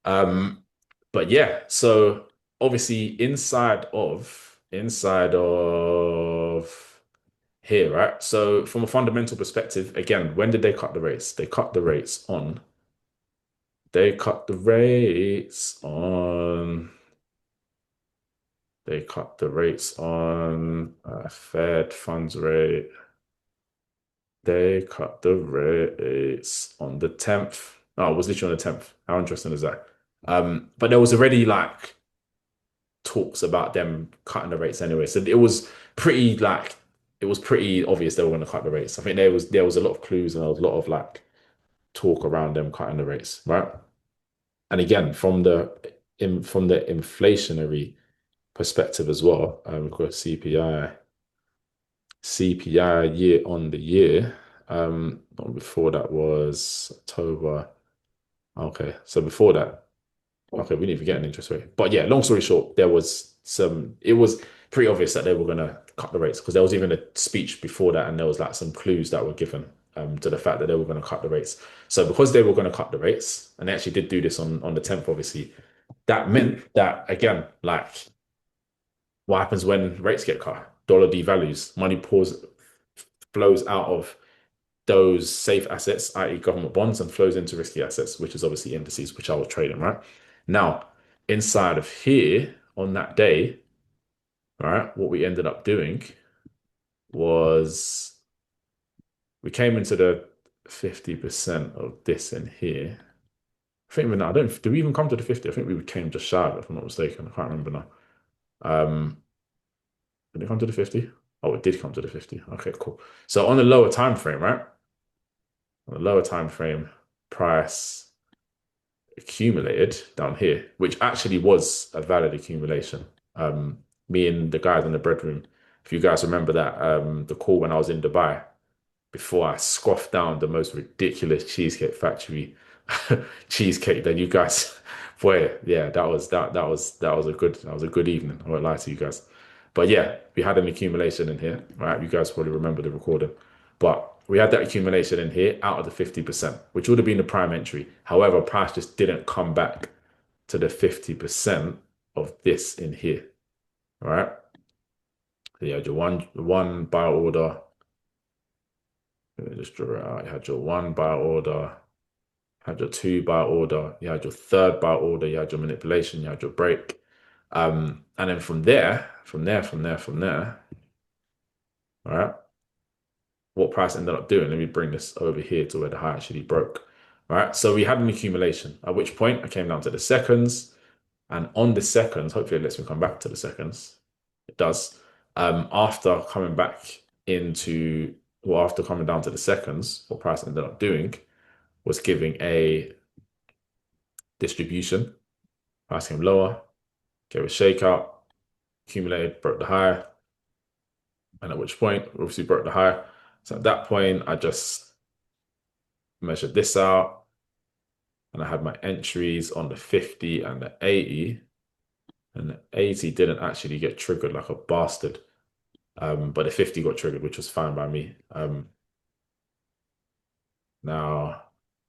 Um, but yeah, so obviously inside of here, right? So from a fundamental perspective, again, when did they cut the rates? They cut the rates on Fed funds rate. They cut the rates on the 10th. Oh, it was literally on the 10th. How interesting is that? But there was already like talks about them cutting the rates anyway. So it was pretty obvious they were going to cut the rates. I think there was a lot of clues and there was a lot of like talk around them cutting the rates, right? And again, from the inflationary perspective as well, we've got CPI year on the year. Before that was October. Okay, so before that, okay, we didn't even get an interest rate. But yeah, long story short, it was pretty obvious that they were going to cut the rates because there was even a speech before that and there was like some clues that were given to the fact that they were going to cut the rates. So because they were going to cut the rates, and they actually did do this on the 10th, obviously, that meant that again, like what happens when rates get cut? Dollar devalues, money flows out of those safe assets, i.e., government bonds, and flows into risky assets, which is obviously indices, which I was trading, right? Now, inside of here on that day, right, what we ended up doing was we came into the 50% of this in here. I think I don't, did we even come to the 50? I think we came just shy of it, if I'm not mistaken. I can't remember now. Um, did it come to the 50? Oh, it did come to the 50. Okay, cool. So on the lower time frame, right? On the lower time frame, price accumulated down here, which actually was a valid accumulation. Me and the guys in the bread room, if you guys remember that, the call when I was in Dubai, before I scoffed down the most ridiculous Cheesecake Factory cheesecake that you guys, boy, yeah, that was a good evening. I won't lie to you guys. But yeah, we had an accumulation in here, right? You guys probably remember the recording. But we had that accumulation in here out of the 50%, which would have been the prime entry. However, price just didn't come back to the 50% of this in here, right? So you had your one buy order. Let me just draw it out. You had your one buy order, had your two buy order, you had your third buy order, you had your manipulation, you had your break. And then from there, all right, what price ended up doing? Let me bring this over here to where the high actually broke. All right, so we had an accumulation, at which point I came down to the seconds, and on the seconds, hopefully it lets me come back to the seconds. It does. After coming back into, well, after coming down to the seconds, what price ended up doing was giving a distribution. Price came lower, gave a shakeout, accumulated, broke the high, and at which point, obviously broke the high. So at that point, I just measured this out, and I had my entries on the 50 and the 80, and the 80 didn't actually get triggered like a bastard. But the 50 got triggered, which was fine by me. Now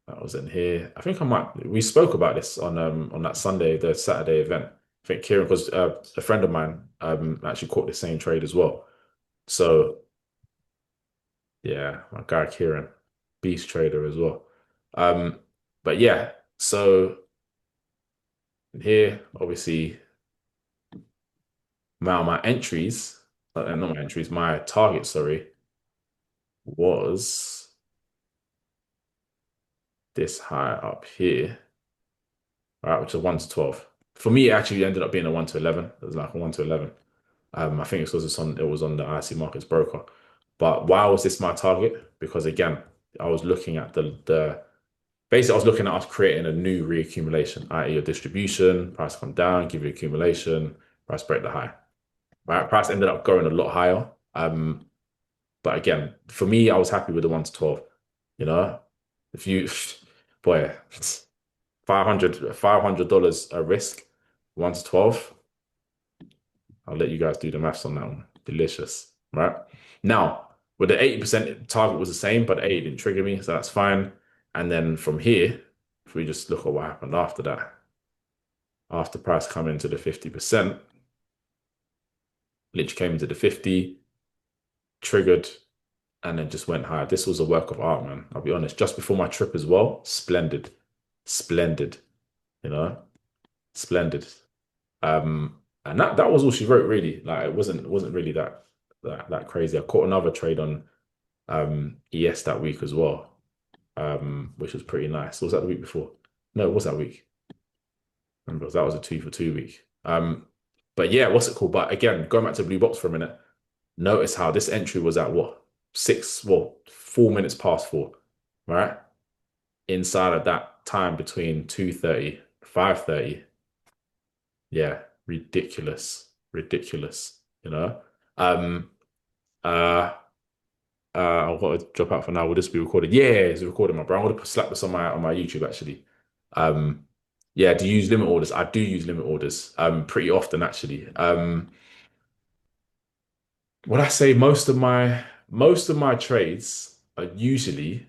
that was in here. I think we spoke about this on that Sunday, the Saturday event. I think Kieran, because a friend of mine actually caught the same trade as well. So yeah, my guy Kieran, beast trader as well. Um, but yeah, so here, obviously, my entries, not my entries, my target, sorry, was this high up here, right, which is 1 to 12. For me, it actually ended up being a 1 to 11. It was like a 1 to 11. I think it's because it was on the IC markets broker. But why was this my target? Because again, I was looking at the basically I was looking at us creating a new reaccumulation, i.e. your distribution, price come down, give you accumulation, price break the high. right? Price ended up going a lot higher. But again, for me, I was happy with the 1 to 12. You know, if you, boy, $500 a risk, 1 to 12. I'll let you guys do the maths on that one. Delicious, right? Now, with the 80% target was the same, but 80 didn't trigger me, so that's fine. And then from here, if we just look at what happened after that, after price coming into the 50%, literally came into the 50, triggered, and then just went higher. This was a work of art, man. I'll be honest. Just before my trip as well, splendid, splendid, you know, splendid. And that was all she wrote, really. Like it wasn't really that crazy. I caught another trade on ES that week as well, which was pretty nice. Was that the week before? No, it was that week. Remember, that was a 2 for 2 week. But yeah, what's it called? But again, going back to Blue Box for a minute, notice how this entry was at what? 4 minutes past 4, right? Inside of that time between 2:30, 5:30. Yeah, ridiculous, ridiculous, you know? Um, uh, I've got to drop out for now. Will this be recorded? Yeah, it's recorded, my bro. I'm gonna slap this on my YouTube actually. Um, yeah, do you use limit orders? I do use limit orders, pretty often actually. When I say most of my trades are usually,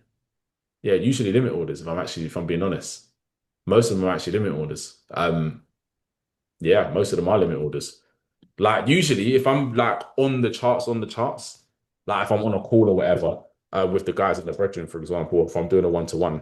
yeah, usually limit orders, if I'm being honest. Most of them are actually limit orders. Yeah, most of them are limit orders. Like usually, if I'm like on the charts, like if I'm on a call or whatever, with the guys in the brethren, for example, if I'm doing a one-to-one,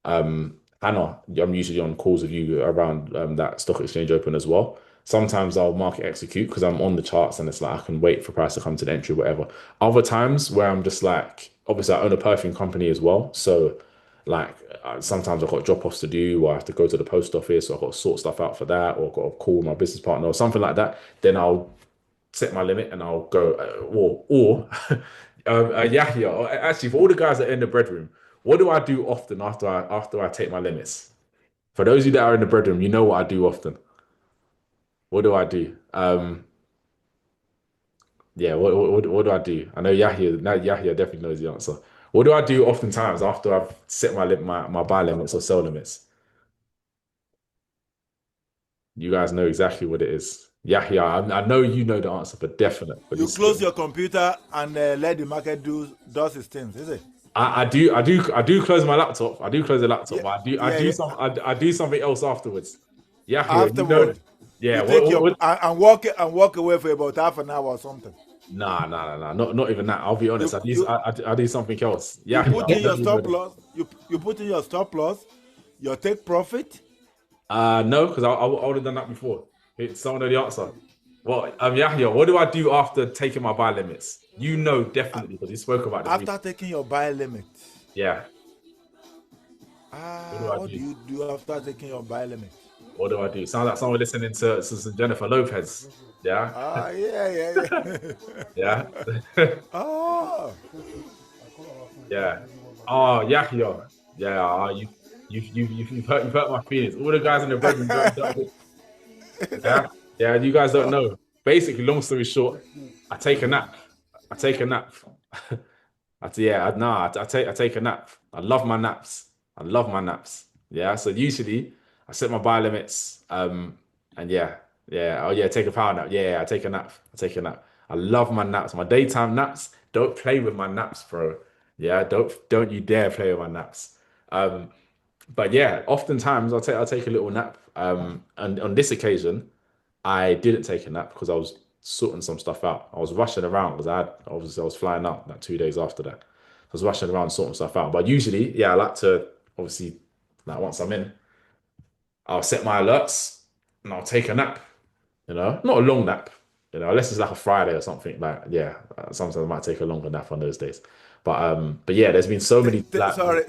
Hannah, I'm usually on calls with you around that stock exchange open as well. Sometimes I'll market execute because I'm on the charts and it's like I can wait for price to come to the entry, whatever. Other times where I'm just like, obviously I own a perfume company as well, so like sometimes I've got drop-offs to do, or I have to go to the post office, or I've got to sort stuff out for that, or I've got to call my business partner or something like that. Then I'll set my limit and I'll go, or Yahya, or actually for all the guys that are in the bread room, what do I do often after I take my limits? For those of you that are in the bread room, you know what I do often. What do I do? Yeah, what do I do? I know Yahya definitely knows the answer. What do I do oftentimes after I've set my buy limits or sell limits? You guys know exactly what it is. Yahya, I know you know the answer for definite, but You it's close your computer and let the market does its things, is it? I do close my laptop. I do close the laptop, Yeah, but yeah, yeah. I do something else afterwards. Yahya, you know, Afterward, yeah. you What, take what, your what? and walk away for about half an hour or something. Nah. Not even that. I'll be honest. You I do you I do something else. you Yahya, put in your you know stop that. loss. You put in your stop loss. Your take profit. No, because I would have done that before. It's someone know the answer. Well, Yahya, what do I do after taking my buy limits? You know definitely because you spoke about this After recently. taking your buy limit. Yeah. What do I What do do? you do after taking your buy limit? What do I do? Sounds like someone listening to some Jennifer Lopez. Yeah. Yeah. Yeah. Oh, Yeah. Oh, Yahya. Yeah. You've hurt my feelings. All the guys in the bedroom don't. Yeah. Yeah. You guys don't know. Basically, long story short, I take a nap. I take a nap. I take a nap. I love my naps. I love my naps. Yeah. So usually I set my buy limits. And yeah, yeah. Oh yeah, take a power nap. Yeah, I take a nap. I take a nap. I love my naps. My daytime naps. Don't play with my naps, bro. Yeah, don't you dare play with my naps. Um, but yeah, oftentimes I'll take a little nap. And on this occasion, I didn't take a nap because I was sorting some stuff out. I was rushing around because I was flying out like 2 days after that. I was rushing around sorting stuff out. But usually, yeah, I like to obviously like once I'm in, I'll set my alerts and I'll take a nap. Not a long nap. Unless it's like a Friday or something. Like yeah, sometimes I might take a longer nap on those days. But yeah, there's been so many like sorry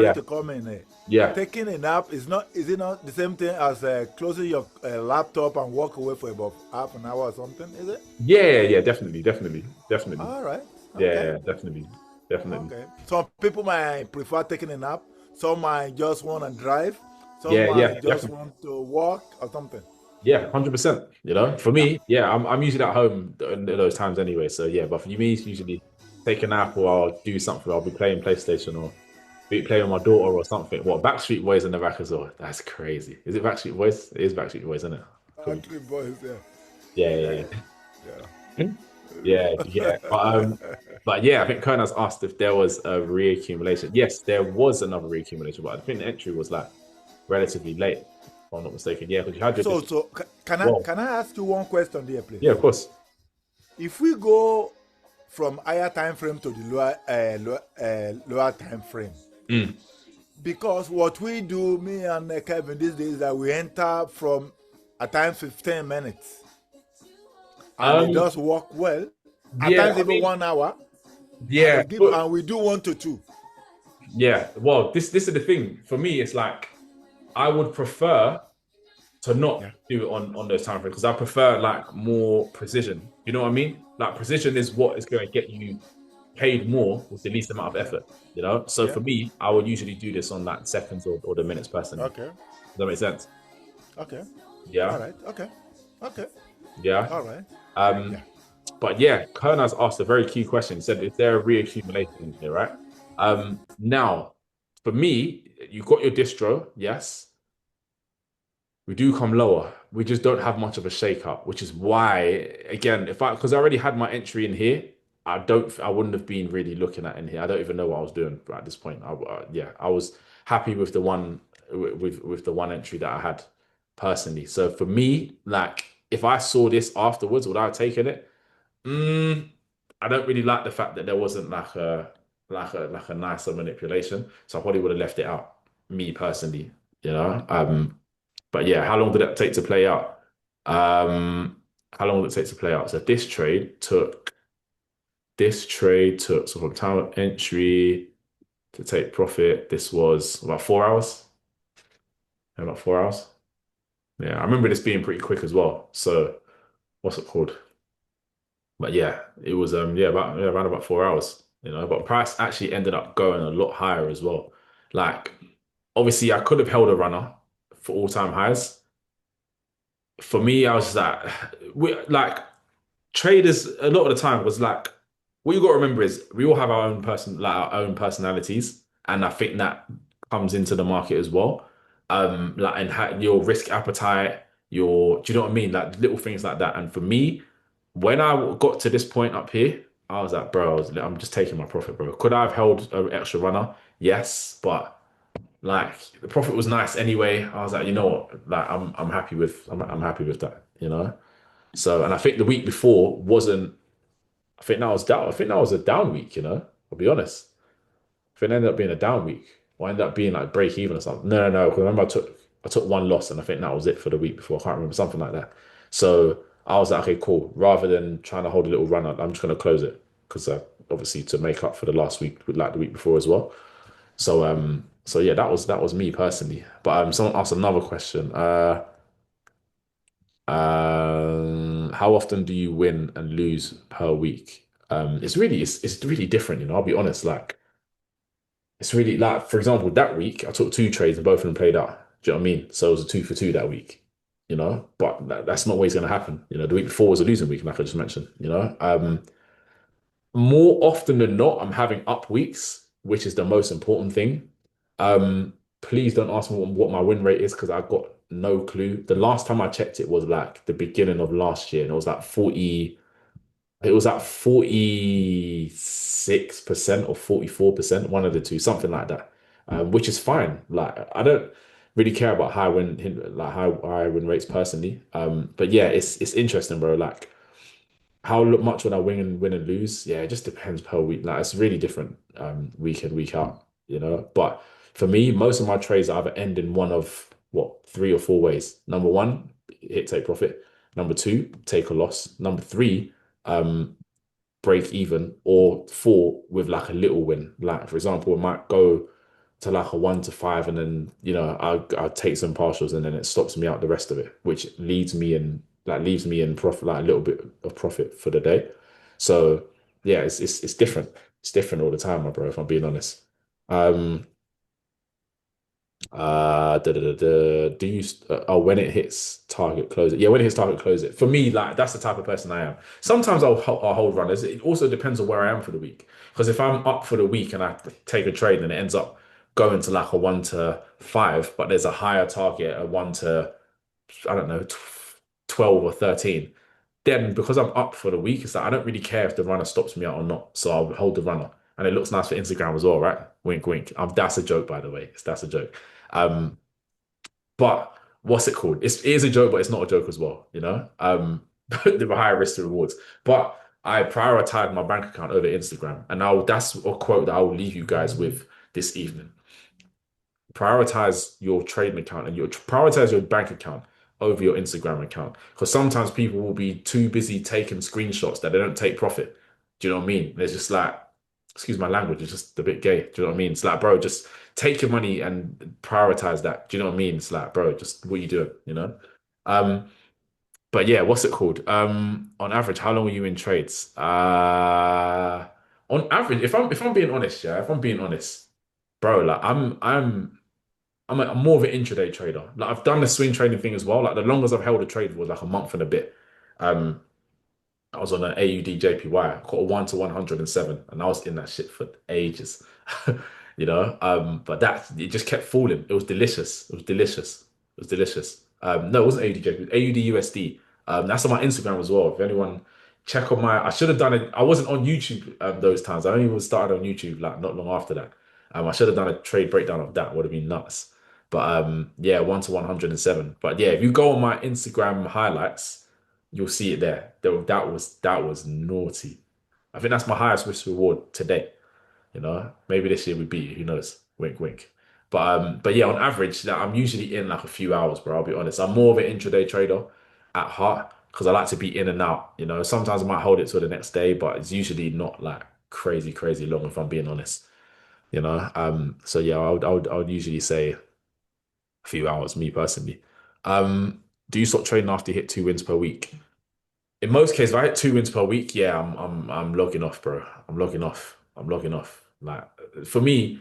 yeah, to come in there. yeah. Taking a nap is it not the same thing as closing your laptop and walk away for about half an hour or something? Is it? Yeah, definitely. All right. Okay. Yeah, definitely. Okay. Some people might prefer taking a nap. Some might just want to drive. Some Yeah, might just definitely. want to walk or something. Yeah, 100%. You know, for me, yeah, I'm usually at home in those times anyway. So yeah, but for me, it's usually take a nap or I'll do something. I'll be playing PlayStation or be playing with my daughter or something. What Backstreet Boys in the back as well? That's crazy. Is it Backstreet Boys? It is Backstreet Boys, isn't it? Cool. Three boys, yeah. Yeah, Yeah, yeah, yeah. yeah. Yeah, yeah. But yeah, I think Kern has asked if there was a reaccumulation. Yes, there was another reaccumulation, but I think the entry was like relatively late, if I'm not mistaken. Yeah, because you had your So, dis well, can I ask you one question there, please? yeah, of course. If we go from higher time frame to the lower time frame, Mm. because what we do, me and Kevin these days, that we enter from at times 15 minutes, and it Um, does work well. At yeah, times I even mean, 1 hour, and yeah, it give, but and we do 1 to 2. yeah. Well, this is the thing. For me, it's like I would prefer to Yeah. not do it on those time frames because I prefer like more precision. You know what I mean? Like precision is what is going to get you paid more with the least amount of Yeah. effort. You know? So Yeah. for me, I would usually do this on like seconds or the minutes personally. Okay. Does that make sense? Okay. All Yeah. right. Okay. Okay. Yeah. All right. Um, Yeah. but yeah, Kern has asked a very key question. He said, is there a reaccumulation in here, right? Now, for me, you got your distro, yes. We do come lower. We just don't have much of a shake-up, which is why, again, if I because I already had my entry in here, I wouldn't have been really looking at in here. I don't even know what I was doing at this point. Yeah, I was happy with the one with the one entry that I had personally. So for me, like if I saw this afterwards, would I have taken it? Mm, I don't really like the fact that there wasn't like a nicer manipulation. So I probably would have left it out, me personally, you know. But yeah, how long did that take to play out? Um, how long did it take to play out? So this trade took so from time of entry to take profit. This was about 4 hours. Yeah, about 4 hours. Yeah, I remember this being pretty quick as well. So what's it called? But yeah, it was around about 4 hours. You know, but price actually ended up going a lot higher as well. Like obviously I could have held a runner for all-time highs. For me, I was just like, we like traders a lot of the time was like what you got to remember is we all have our own personalities, and I think that comes into the market as well. Like and your risk appetite, your do you know what I mean? Like little things like that. And for me, when I got to this point up here, I was like, bro, I'm just taking my profit, bro. Could I have held an extra runner? Yes, but like the profit was nice anyway. I was like, you know what? Like I'm happy with that, you know? So, and I think the week before wasn't. I think that was down. I think that was a down week. You know, I'll be honest. I think it ended up being a down week, or ended up being like break even or something. No, no, no. Because remember, I took one loss, and I think that was it for the week before. I can't remember something like that. So I was like, okay, cool. Rather than trying to hold a little run, I'm just going to close it because obviously to make up for the last week, like the week before as well. So yeah, that was me personally. But someone asked another question. How often do you win and lose per week? It's really different, I'll be honest. Like it's really like for example, that week I took two trades and both of them played out. Do you know what I mean? So it was a two for two that week, But that's not always going to happen. The week before was a losing week, like I just mentioned. More often than not, I'm having up weeks, which is the most important thing. Please don't ask me what my win rate is because I got no clue. The last time I checked it was like the beginning of last year, and it was like 46% or 44%, one of the two, something like that. Which is fine. Like I don't really care about high win rates personally. But yeah, it's interesting, bro. Like how much would I win and lose? Yeah, it just depends per week. Like it's really different week in, week out. But for me, most of my trades either end in one of what, three or four ways. Number one, hit take profit. Number two, take a loss. Number three, um, break even, or four with like a little win. Like for example, it might go to like a 1 to 5, and then I'll take some partials, and then it stops me out the rest of it, which leaves me in profit, like a little bit of profit for the day. So yeah, it's different. It's different all the time, my bro. If I'm being honest. Um, Do you oh, when it hits target, close it. Yeah, when it hits target, close it. For me, like that's the type of person I am. Sometimes I'll hold runners. It also depends on where I am for the week. Because if I'm up for the week and I take a trade and it ends up going to like a 1 to 5, but there's a higher target, a 1 to, I don't know, 12 or 13, then because I'm up for the week, it's like I don't really care if the runner stops me out or not. So I'll hold the runner. And it looks nice for Instagram as well, right? Wink, wink. That's a joke, by the way. That's a joke. Um, but what's it called? It is a joke, but it's not a joke as well, you know? The higher risk to rewards. But I prioritize my bank account over Instagram. And now that's a quote that I will leave you guys with this evening. Prioritize your trading account and your prioritize your bank account over your Instagram account. Because sometimes people will be too busy taking screenshots that they don't take profit. Do you know what I mean? They're just like, excuse my language, it's just a bit gay. Do you know what I mean? It's like, bro, just take your money and prioritize that. Do you know what I mean? It's like, bro, just what you doing, you know? Um, but yeah, what's it called? On average, how long are you in trades? On average, if I'm being honest, yeah, if I'm being honest, bro, like I'm more of an intraday trader. Like I've done the swing trading thing as well. Like the longest I've held a trade was like a month and a bit. Um, I was on an AUD JPY. I caught a 1 to 107, and I was in that shit for ages. You know, but that it just kept falling. It was delicious. It was delicious. It was delicious. No, it wasn't AUD JPY, it was AUD USD. That's on my Instagram as well. If anyone check on my, I should have done it. I wasn't on YouTube those times. I only was started on YouTube like not long after that. I should have done a trade breakdown of that. Would have been nuts. But yeah, 1 to 107. But yeah, if you go on my Instagram highlights, you'll see it there. That was naughty. I think that's my highest risk reward today. You know, maybe this year we beat it. Who knows? Wink, wink. But yeah, on average, like, I'm usually in like a few hours, bro. I'll be honest. I'm more of an intraday trader at heart because I like to be in and out. You know, sometimes I might hold it till the next day, but it's usually not like crazy, crazy long if I'm being honest. You know, so yeah, I would usually say a few hours, me personally. Do you start trading after you hit 2 wins per week? In most cases, if I hit 2 wins per week, yeah, I'm logging off, bro. I'm logging off. I'm logging off. Like for me,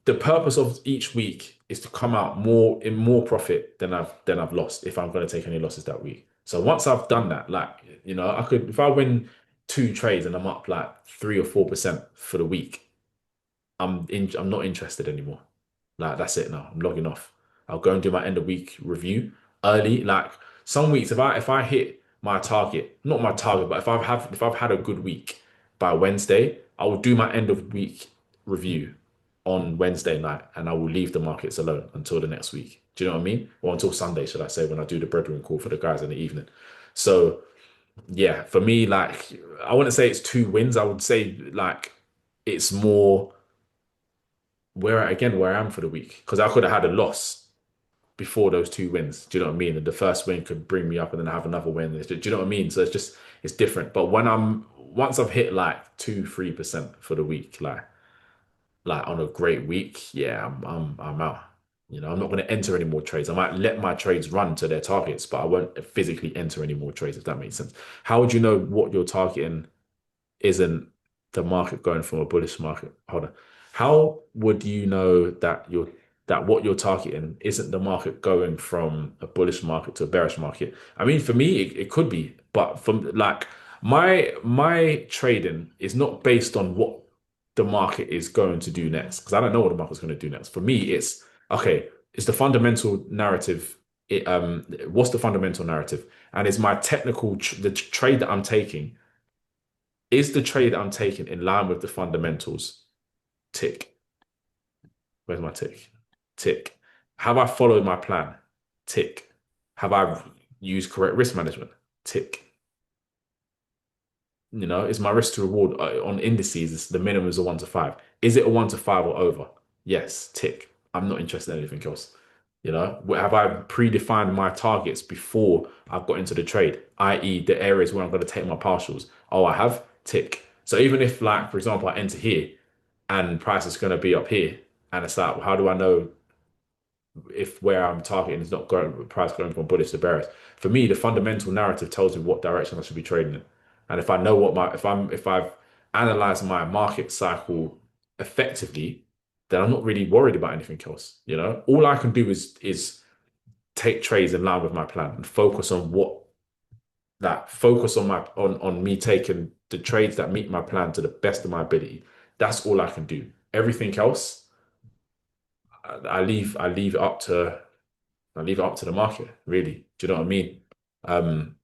the purpose of each week is to come out more profit than I've lost if I'm going to take any losses that week. So once I've done that, like I could if I win 2 trades and I'm up like 3 or 4% for the week, I'm not interested anymore. Like that's it now. I'm logging off. I'll go and do my end of week review early. Like some weeks, if I hit my target, not my target, but if I've had a good week by Wednesday, I will do my end of week review on Wednesday night, and I will leave the markets alone until the next week. Do you know what I mean? Or until Sunday, should I say, when I do the brethren call for the guys in the evening. So yeah, for me, like I wouldn't say it's 2 wins. I would say like it's more where I am for the week because I could have had a loss before those 2 wins. Do you know what I mean? And the first win could bring me up, and then I have another win. Do you know what I mean? So it's different. But once I've hit like 2, 3% for the week, like on a great week, yeah, I'm out. I'm not going to enter any more trades. I might let my trades run to their targets, but I won't physically enter any more trades if that makes sense. How would you know what you're targeting isn't the market going from a bullish market? Hold on. How would you know that what you're targeting isn't the market going from a bullish market to a bearish market? I mean, for me, it could be, but from like my trading is not based on what the market is going to do next because I don't know what the market's going to do next. For me, it's okay. It's the fundamental narrative. What's the fundamental narrative? And is my the trade that I'm taking, is the trade I'm taking in line with the fundamentals? Tick. Where's my tick? Tick. Have I followed my plan? Tick. Have I used correct risk management? Tick. Is my risk to reward on indices, the minimum is a 1 to 5. Is it a 1 to 5 or over? Yes, tick. I'm not interested in anything else. Have I predefined my targets before I've got into the trade, i.e., the areas where I'm going to take my partials? Oh, I have, tick. So even if, like, for example, I enter here and price is going to be up here, and it's like, how do I know if where I'm targeting is not going price going from bullish to bearish? For me, the fundamental narrative tells me what direction I should be trading in. And if I know what my if I've analyzed my market cycle effectively, then I'm not really worried about anything else. You know, all I can do is take trades in line with my plan and focus on focus on on me taking the trades that meet my plan to the best of my ability. That's all I can do. Everything else, I leave it up to the market, really. Do you know what I mean? Um,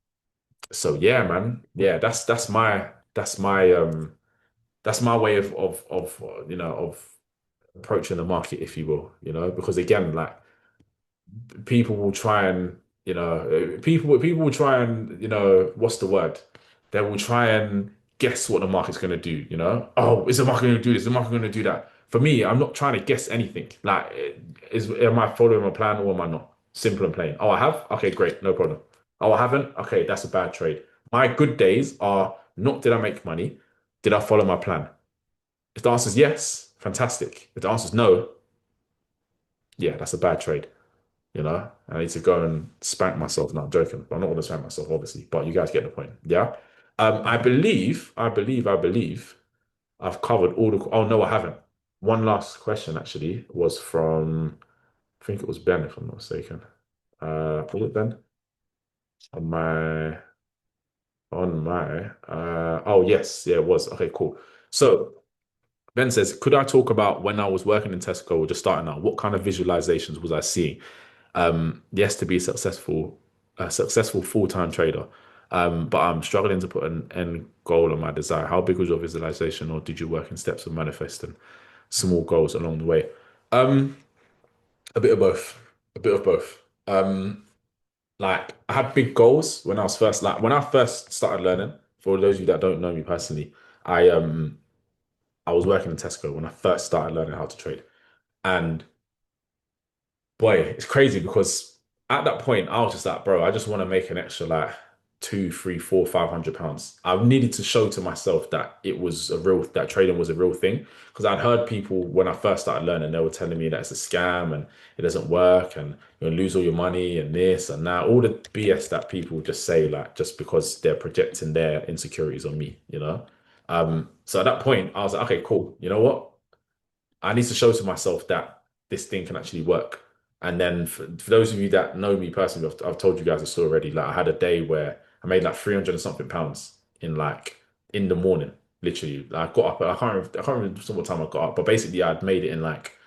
so yeah, man. Yeah, that's my way of of approaching the market, if you will, because again, like people will try and people will try and what's the word? They will try and guess what the market's going to do. Oh, is the market going to do this? Is the market going to do that? For me, I'm not trying to guess anything. Like, am I following my plan or am I not? Simple and plain. Oh, I have? Okay, great, no problem. Oh, I haven't? Okay, that's a bad trade. My good days are not did I make money? Did I follow my plan? If the answer is yes, fantastic. If the answer is no, yeah, that's a bad trade. I need to go and spank myself. No, I'm joking. I'm not going to spank myself, obviously, but you guys get the point. Yeah. I believe I've covered all the. Oh no, I haven't. One last question actually was from, I think it was Ben, if I'm not mistaken. Was it Ben? On my, oh yes, yeah, it was. Okay, cool. So Ben says, could I talk about when I was working in Tesco or just starting out? What kind of visualizations was I seeing? Yes, to be a successful full-time trader. But I'm struggling to put an end goal on my desire. How big was your visualization, or did you work in steps of manifesting small goals along the way? Um, a bit of both. A bit of both. Like I had big goals when I was first when I first started learning. For those of you that don't know me personally, I was working in Tesco when I first started learning how to trade. And boy, it's crazy because at that point I was just like, bro, I just want to make an extra like two, three, four, £500. I needed to show to myself that that trading was a real thing. Because I'd heard people when I first started learning, they were telling me that it's a scam and it doesn't work and you'll lose all your money and this and that, all the BS that people just say, like just because they're projecting their insecurities on me. So at that point, I was like, okay, cool. You know what? I need to show to myself that this thing can actually work. And then for those of you that know me personally, I've told you guys a story already. Like I had a day where I made like 300 and something pounds in the morning, literally. Like, I got up, I can't remember what time I got up, but basically I'd made it in like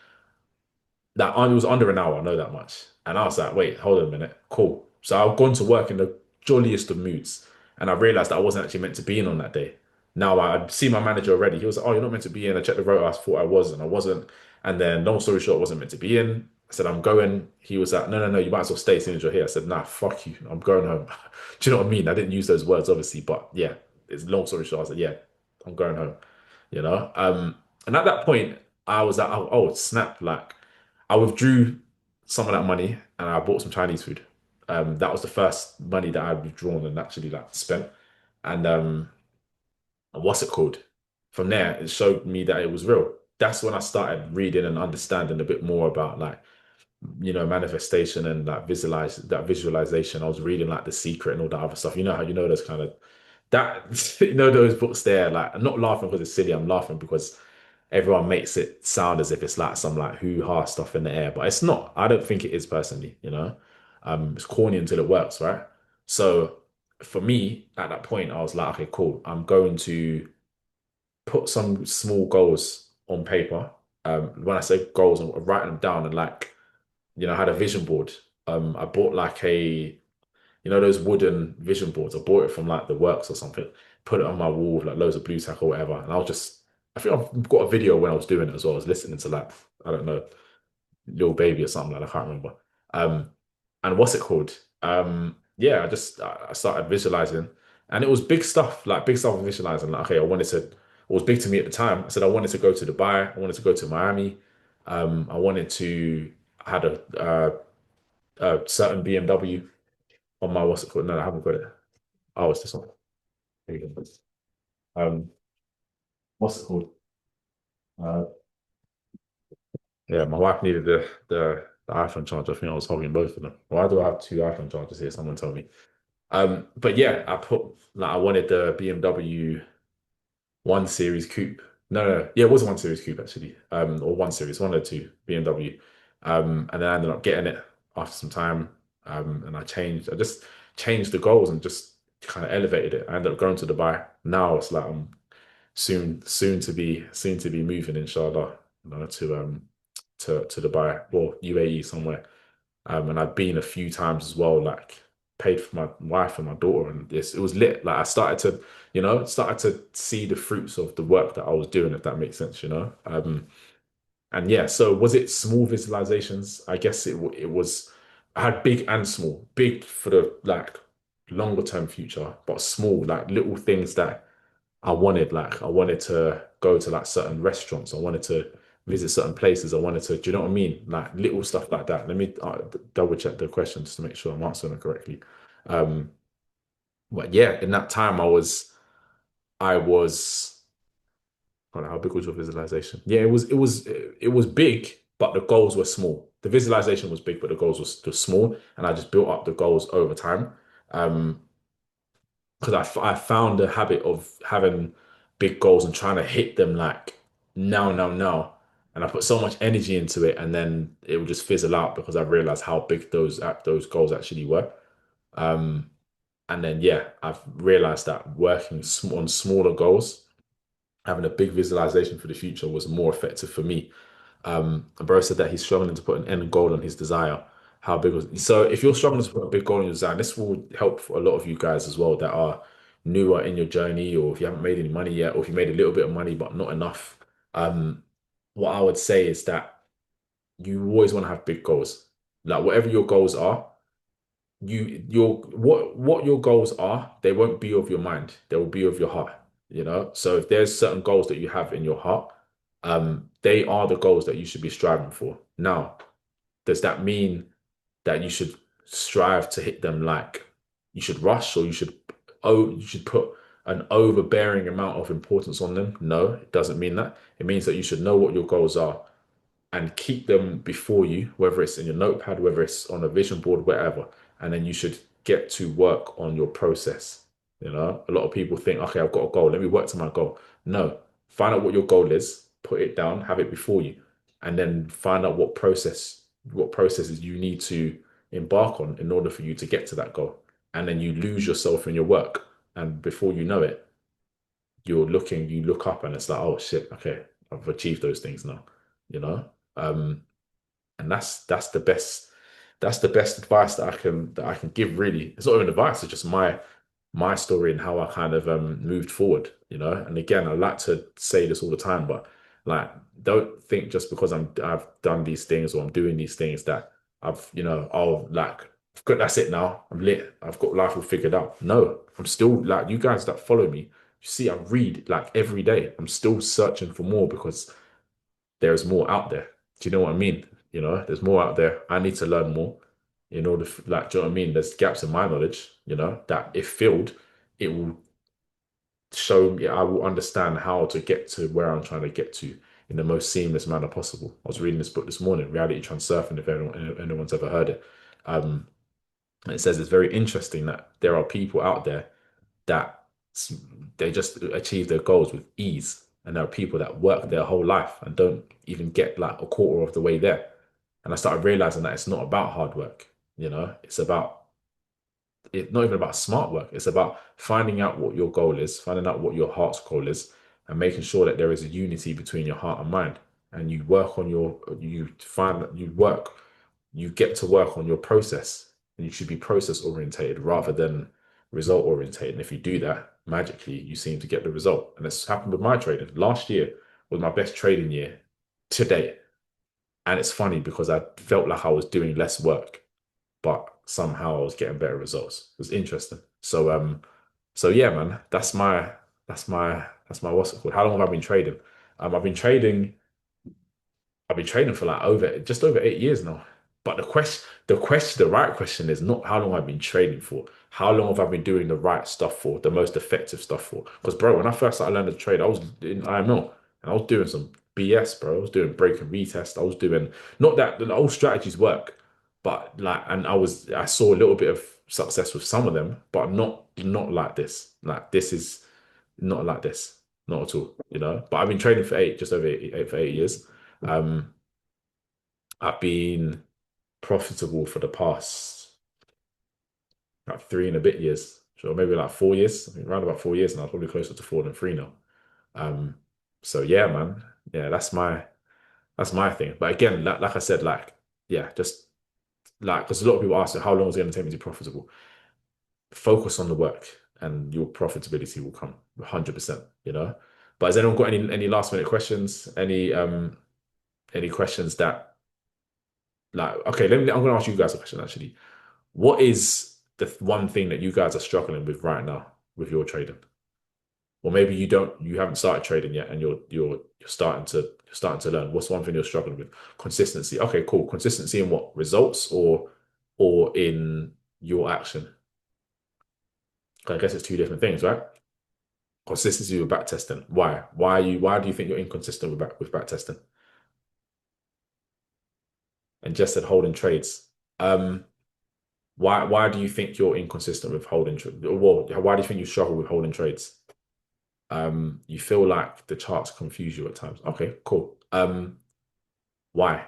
that. It was under an hour, I know that much. And I was like, wait, hold on a minute. Cool. So I've gone to work in the jolliest of moods. And I realized that I wasn't actually meant to be in on that day. Now I'd seen my manager already. He was like, oh, you're not meant to be in. I checked the rotor. I thought I was, and I wasn't. And then, long story short, I wasn't meant to be in. I said, I'm going. He was like, no, no, no, you might as well stay as soon as you're here. I said, nah, fuck you. I'm going home. Do you know what I mean? I didn't use those words, obviously, but yeah, it's long story short. I said, yeah, I'm going home, you know? And at that point, I was like, oh, snap. Like, I withdrew some of that money and I bought some Chinese food. That was the first money that I'd withdrawn and actually like spent. And what's it called? From there, it showed me that it was real. That's when I started reading and understanding a bit more about like, manifestation and like visualization. I was reading like The Secret and all that other stuff. You know how those kind of that those books there. Like I'm not laughing because it's silly. I'm laughing because everyone makes it sound as if it's like some like hoo-ha stuff in the air, but it's not. I don't think it is personally. It's corny until it works, right? So for me, at that point, I was like, okay, cool. I'm going to put some small goals on paper. When I say goals, I'm writing them down and like, I had a vision board. I bought like those wooden vision boards. I bought it from like the works or something, put it on my wall with like loads of blue tack or whatever. And I think I've got a video when I was doing it as well. I was listening to like, I don't know, Lil Baby or something like that. I can't remember. Um, and what's it called? Yeah, I started visualizing and it was big stuff, like big stuff visualizing. Like, okay, it was big to me at the time. I said I wanted to go to Dubai, I wanted to go to Miami. I wanted to, I had a certain BMW on my, what's it called? No, I haven't got it. Oh, it's this one. There you go. What's it called? Uh, yeah, my wife needed the iPhone charger. I think I was hogging both of them. Why do I have two iPhone chargers here? Someone told me. But yeah, I wanted the BMW 1 Series coupe. No. Yeah, it was a 1 Series Coupe actually. Or 1 Series, 102 BMW. And then I ended up getting it after some time. And I just changed the goals and just kind of elevated it. I ended up going to Dubai. Now it's like I'm soon to be moving, inshallah, to Dubai or UAE somewhere. And I've been a few times as well, like paid for my wife and my daughter, and it was lit. Like I started to see the fruits of the work that I was doing, if that makes sense, you know. And yeah, so was it small visualizations? I guess it was. I had big and small. Big for the like longer term future, but small, like little things that I wanted. Like I wanted to go to like certain restaurants. I wanted to visit certain places. I wanted to, do you know what I mean? Like little stuff like that. Let me double check the question just to make sure I'm answering it correctly. Um, but yeah, in that time I was, hold on, how big was your visualization? Yeah, it was big, but the goals were small. The visualization was big, but the goals were small, and I just built up the goals over time. Um, because I found the habit of having big goals and trying to hit them like now. And I put so much energy into it, and then it would just fizzle out because I realized how big those goals actually were. Um, and then yeah, I've realized that working on smaller goals, having a big visualization for the future was more effective for me. And Bro said that he's struggling to put an end goal on his desire. How big was so? If you're struggling to put a big goal on your desire, this will help for a lot of you guys as well that are newer in your journey, or if you haven't made any money yet, or if you made a little bit of money but not enough. Um, what I would say is that you always want to have big goals. Like whatever your goals are, what your goals are, they won't be of your mind. They will be of your heart, you know? So if there's certain goals that you have in your heart, they are the goals that you should be striving for. Now, does that mean that you should strive to hit them like you should rush or you should put an overbearing amount of importance on them? No, it doesn't mean that. It means that you should know what your goals are and keep them before you, whether it's in your notepad, whether it's on a vision board, wherever. And then you should get to work on your process. You know, a lot of people think, okay, I've got a goal. Let me work to my goal. No, find out what your goal is, put it down, have it before you, and then find out what processes you need to embark on in order for you to get to that goal. And then you lose yourself in your work. And before you know it, you look up and it's like, oh shit, okay, I've achieved those things now, you know? Um, and that's the best advice that I can give really. It's not even advice, it's just my story and how I kind of moved forward, you know. And again, I like to say this all the time, but like don't think just because I've done these things or I'm doing these things that I've, you know, oh like I've got that's it now. I'm lit. I've got life all figured out. No, I'm still like you guys that follow me, you see I read like every day. I'm still searching for more because there's more out there. Do you know what I mean? You know, there's more out there. I need to learn more in order for, like, do you know what I mean? There's gaps in my knowledge, you know, that if filled, it will show me, I will understand how to get to where I'm trying to get to in the most seamless manner possible. I was reading this book this morning, Reality Transurfing, if anyone's ever heard it. And it says it's very interesting that there are people out there that they just achieve their goals with ease. And there are people that work their whole life and don't even get like a quarter of the way there. And I started realizing that it's not about hard work, you know, it's not even about smart work. It's about finding out what your goal is, finding out what your heart's goal is, and making sure that there is a unity between your heart and mind. And you work on you find that you get to work on your process, and you should be process orientated rather than result orientated. And if you do that, magically you seem to get the result. And it's happened with my trading. Last year was my best trading year to date. And it's funny because I felt like I was doing less work, but somehow I was getting better results. It was interesting. So yeah, man, that's my what's it called? How long have I been trading? Um, I've been trading I've been trading for like over just over 8 years now. But the right question is not how long I've been trading for. How long have I been doing the right stuff for, the most effective stuff for? Because bro, when I first started learning to trade, I was in IML and I was doing some BS, bro. I was doing break and retest. I was doing not that the old strategies work, but like, and I saw a little bit of success with some of them, but not like this. Like this is not like this. not at all, you know. But I've been trading for just over for 8 years. Um, I've been profitable for the past like 3 and a bit years, so maybe like 4 years. I think around about 4 years now, probably closer to 4 than 3 now. Um, so yeah, man, yeah, that's my thing. But again, like I said, like yeah, just like because a lot of people ask, how long is it going to take me to be profitable? Focus on the work, and your profitability will come 100%. You know. But has anyone got any last minute questions? Any questions that like? Okay, I'm going to ask you guys a question actually. What is the one thing that you guys are struggling with right now with your trading? Or maybe you haven't started trading yet, and you're starting to learn. What's one thing you're struggling with? Consistency. Okay, cool. Consistency in what? Results or in your action? I guess it's two different things, right? Consistency with back testing. Why? Why do you think you're inconsistent with back testing? And just said holding trades. Um, why do you think you're inconsistent with holding trades? Well, why do you think you struggle with holding trades? You feel like the charts confuse you at times. Okay, cool. Why?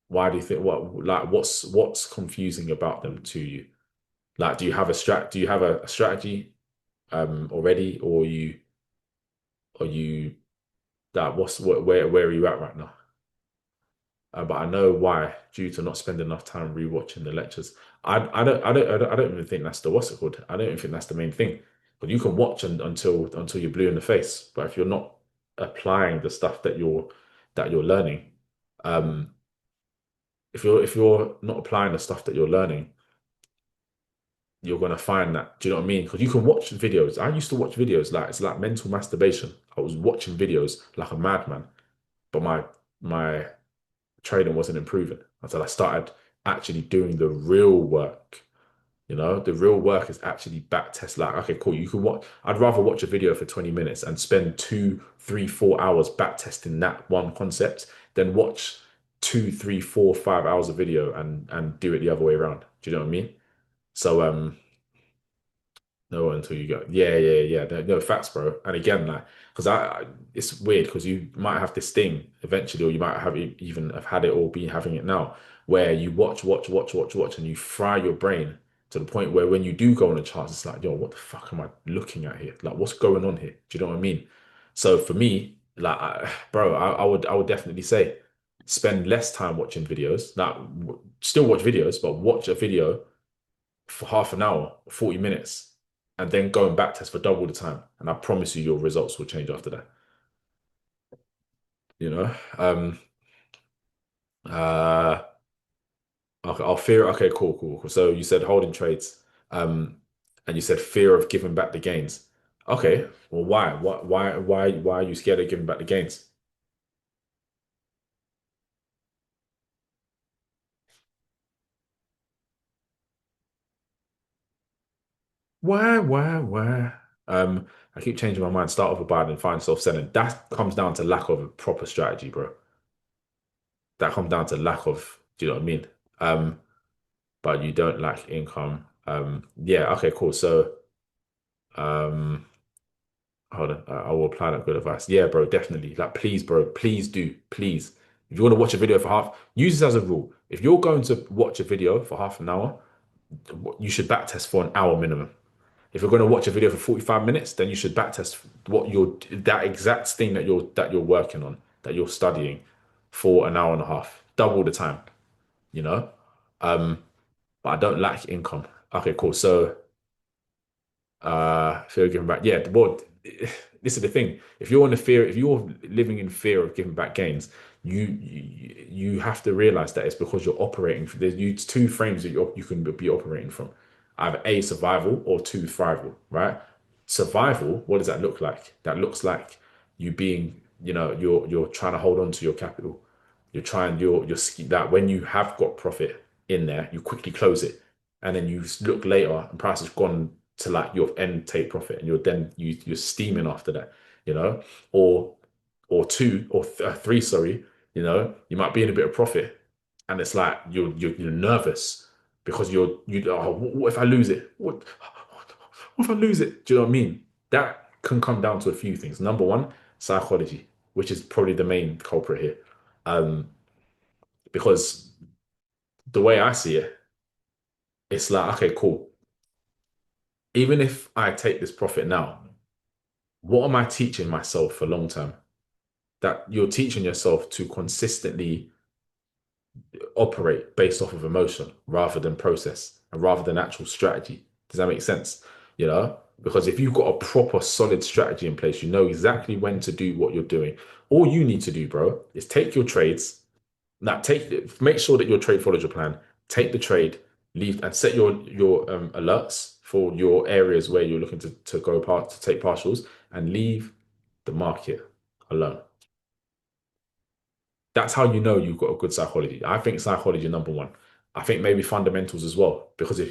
Why do you think what's confusing about them to you? Like, do you have a strategy already, or you that where are you at right now? But I know why, due to not spending enough time rewatching the lectures. I don't even think that's the what's it called. I don't even think that's the main thing. But you can watch until you're blue in the face. But if you're not applying the stuff that you're learning, um, if you're not applying the stuff that you're learning, you're gonna find that. Do you know what I mean? Because you can watch videos. I used to watch videos like it's like mental masturbation. I was watching videos like a madman, but my trading wasn't improving until I started actually doing the real work. You know, the real work is actually back test. Like, okay, cool. You can watch. I'd rather watch a video for 20 minutes and spend 2, 3, 4 hours back testing that one concept than watch 2, 3, 4, 5 hours of video and do it the other way around. Do you know what I mean? So no, until you go. Yeah, yeah, yeah. No, facts, bro. And again, like, because it's weird because you might have this thing eventually, or you might have even have had it or be having it now, where you watch, and you fry your brain to the point where when you do go on the charts, it's like, yo, what the fuck am I looking at here? Like, what's going on here? Do you know what I mean? So for me, like, bro, I would definitely say spend less time watching videos. Like, still watch videos, but watch a video for half an hour, 40 minutes, and then going back test for double the time. And I promise you your results will change after that. You know? Uh okay, I'll fear okay, cool. So you said holding trades, um, and you said fear of giving back the gains. Okay, well, why? Why are you scared of giving back the gains? Why? I keep changing my mind, start off with buying and find self-selling. That comes down to lack of a proper strategy, bro. That comes down to lack of, do you know what I mean? But you don't lack income. Yeah, okay, cool. So, um, hold on, I will apply that good advice. Yeah, bro, definitely. Like, please, bro, please do, please. If you want to watch a video for use this as a rule. If you're going to watch a video for half an hour, you should backtest for an hour minimum. If you're going to watch a video for 45 minutes, then you should backtest that exact thing that you're working on, that you're studying for an hour and a half, double the time, you know? Um, but I don't lack income. Okay, cool. So, fear of giving back. Yeah, well, this is the thing. If you're living in fear of giving back gains, you have to realize that it's because you're operating. There's two frames that you can be operating from, either A, survival, or two, thrival. Right? Survival. What does that look like? That looks like you being, you're trying to hold on to your capital. That when you have got profit in there, you quickly close it, and then you look later and price has gone to like your end take profit, and you're steaming after that, you know, or two or three, sorry, you might be in a bit of profit, and it's like you're nervous because what if I lose it? What if I lose it? Do you know what I mean? That can come down to a few things. Number one, psychology, which is probably the main culprit here. Um, because the way I see it, it's like, okay, cool. Even if I take this profit now, what am I teaching myself for long term? That you're teaching yourself to consistently operate based off of emotion rather than process and rather than actual strategy. Does that make sense? You know, because if you've got a proper solid strategy in place, you know exactly when to do what you're doing. All you need to do, bro, is take your trades. Now, make sure that your trade follows your plan. Take the trade, leave, and set your alerts for your areas where you're looking to go part to take partials, and leave the market alone. That's how you know you've got a good psychology. I think psychology number one. I think maybe fundamentals as well. Because if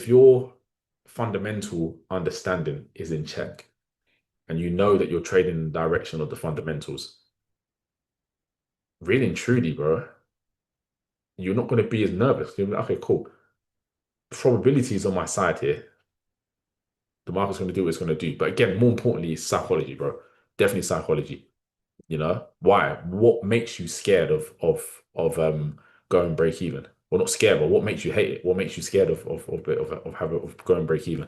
your fundamental understanding is in check and you know that you're trading in the direction of the fundamentals, really and truly, bro, you're not going to be as nervous. You'll be like, okay, cool. Probability is on my side here. The market's going to do what it's going to do. But again, more importantly, it's psychology, bro. Definitely psychology. You know why? What makes you scared of going break even? Well, not scared, but what makes you hate it? What makes you scared of going break even?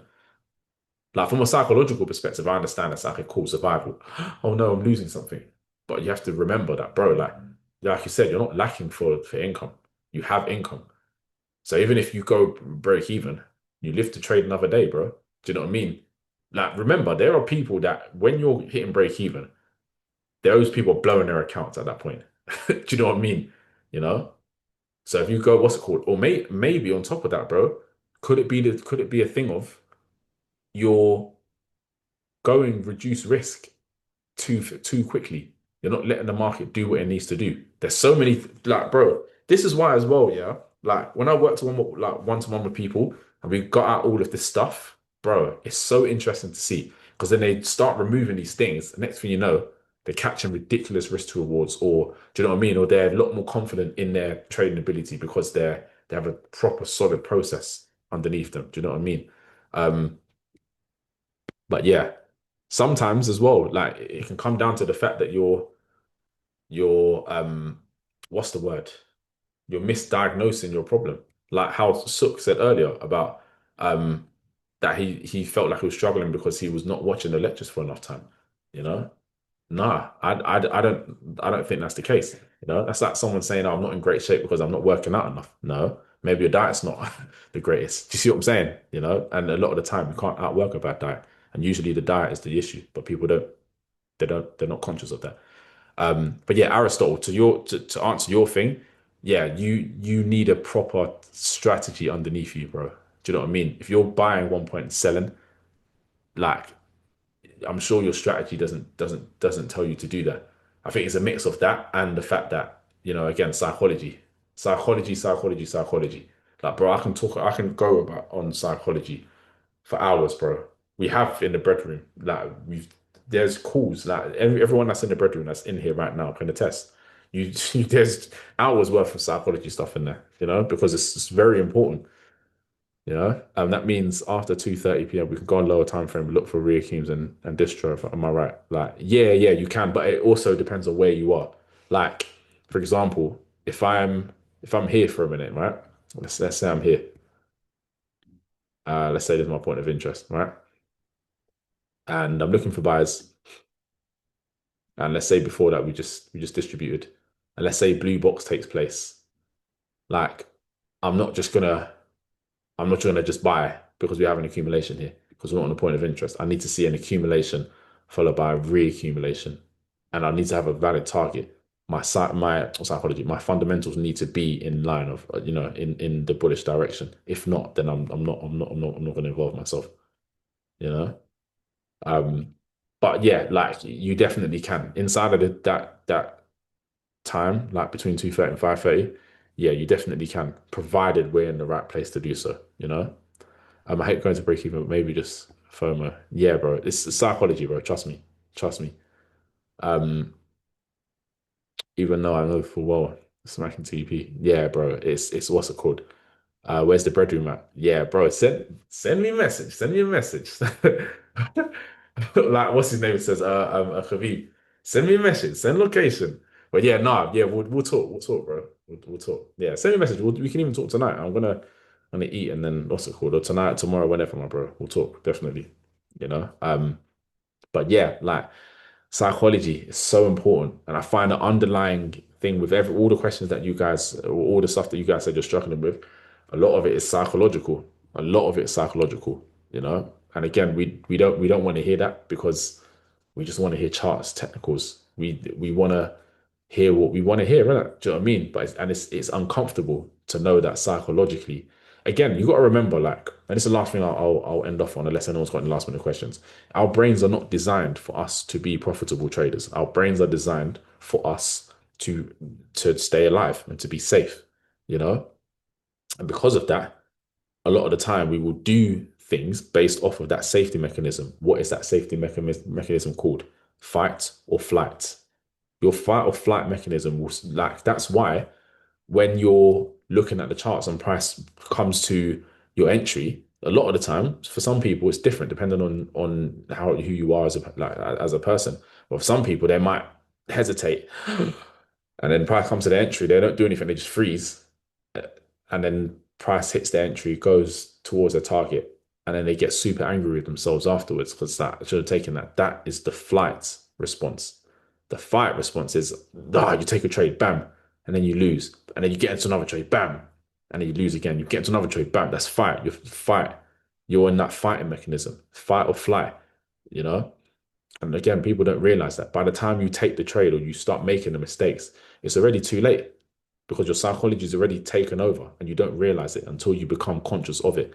Like from a psychological perspective, I understand it's like a cool survival. Oh no, I'm losing something. But you have to remember that, bro. Like you said, you're not lacking for income. You have income. So even if you go break even, you live to trade another day, bro. Do you know what I mean? Like remember, there are people that when you're hitting break even, those people are blowing their accounts at that point. Do you know what I mean? You know? So if you go, what's it called? Or maybe on top of that, bro, could it be a thing of you're going reduce risk too quickly? You're not letting the market do what it needs to do. There's so many like, bro, this is why as well, yeah. Like when I worked one-to-one with people and we got out all of this stuff, bro, it's so interesting to see because then they start removing these things. The next thing you know, they're catching ridiculous risk to rewards, or do you know what I mean? Or they're a lot more confident in their trading ability because they have a proper solid process underneath them. Do you know what I mean? Um, but yeah, sometimes as well, like it can come down to the fact that you're what's the word? You're misdiagnosing your problem. Like how Sook said earlier about um that he felt like he was struggling because he was not watching the lectures for enough time. You know? Nah, I don't think that's the case. You know, that's like someone saying, oh, I'm not in great shape because I'm not working out enough. No, maybe your diet's not the greatest. Do you see what I'm saying? You know, and a lot of the time you can't outwork a bad diet. And usually the diet is the issue, but people they're not conscious of that. But yeah, Aristotle, to answer your thing, yeah, you need a proper strategy underneath you, bro. Do you know what I mean? If you're buying one point and selling, like I'm sure your strategy doesn't tell you to do that. I think it's a mix of that and the fact that, again, psychology. Like, bro, I can go about on psychology for hours, bro. We have in the bedroom, like there's calls, like everyone that's in the bedroom that's in here right now can attest. There's hours worth of psychology stuff in there, because it's very important. That means after 2:30 p.m. we can go on lower time frame, look for Reakeems and distro. Am I right? Like, yeah, you can, but it also depends on where you are. Like, for example, if I'm here for a minute, right? Let's say I'm here. Let's say this is my point of interest, right? And I'm looking for buyers. And let's say before that we just distributed. And let's say blue box takes place. Like, I'm not just gonna I'm not going to just buy because we have an accumulation here because we're not on the point of interest. I need to see an accumulation followed by a reaccumulation, and I need to have a valid target. My psychology, my fundamentals need to be in line of in the bullish direction. If not, then I'm not going to involve myself. You know. Um, but yeah, like you definitely can inside of that time, like between 2:30 and 5:30. Yeah, you definitely can, provided we're in the right place to do so. I hate going to break even, but maybe just FOMO. Yeah, bro. It's psychology, bro. Trust me. Trust me. Um, even though I know full well smacking TP. Yeah, bro. It's what's it called? Where's the bedroom at? Yeah, bro, send me a message. Send me a message. Like what's his name says, Khabib. Send me a message, send location. But yeah, nah, yeah, we'll talk. We'll talk, bro. We'll talk. Yeah, send me a message. We can even talk tonight. I'm gonna eat and then what's it called? Or tonight, tomorrow, whenever, my bro. We'll talk, definitely. You know? But yeah, like psychology is so important. And I find the underlying thing with all the questions that you guys, or all the stuff that you guys said you're struggling with, a lot of it is psychological. A lot of it is psychological, you know? And again, we don't want to hear that because we just want to hear charts, technicals. We want to hear what we want to hear, right? Do you know what I mean? But it's uncomfortable to know that psychologically. Again, you got to remember, like, and this is the last thing I'll end off on, unless anyone's got any last minute questions. Our brains are not designed for us to be profitable traders. Our brains are designed for us to stay alive and to be safe, you know? And because of that, a lot of the time we will do things based off of that safety mechanism. What is that safety mechanism called? Fight or flight. Your fight or flight mechanism will, like, that's why when you're looking at the charts and price comes to your entry, a lot of the time, for some people, it's different depending on who you are as a person. But for some people, they might hesitate, and then price comes to the entry, they don't do anything, they just freeze, and then price hits the entry, goes towards their target, and then they get super angry with themselves afterwards because that I should have taken that. That is the flight response. The fight response is, you take a trade, bam, and then you lose, and then you get into another trade, bam, and then you lose again. You get into another trade, bam. That's fight. You fight. You're in that fighting mechanism, fight or flight. You know. And again, people don't realize that by the time you take the trade or you start making the mistakes, it's already too late because your psychology is already taken over and you don't realize it until you become conscious of it.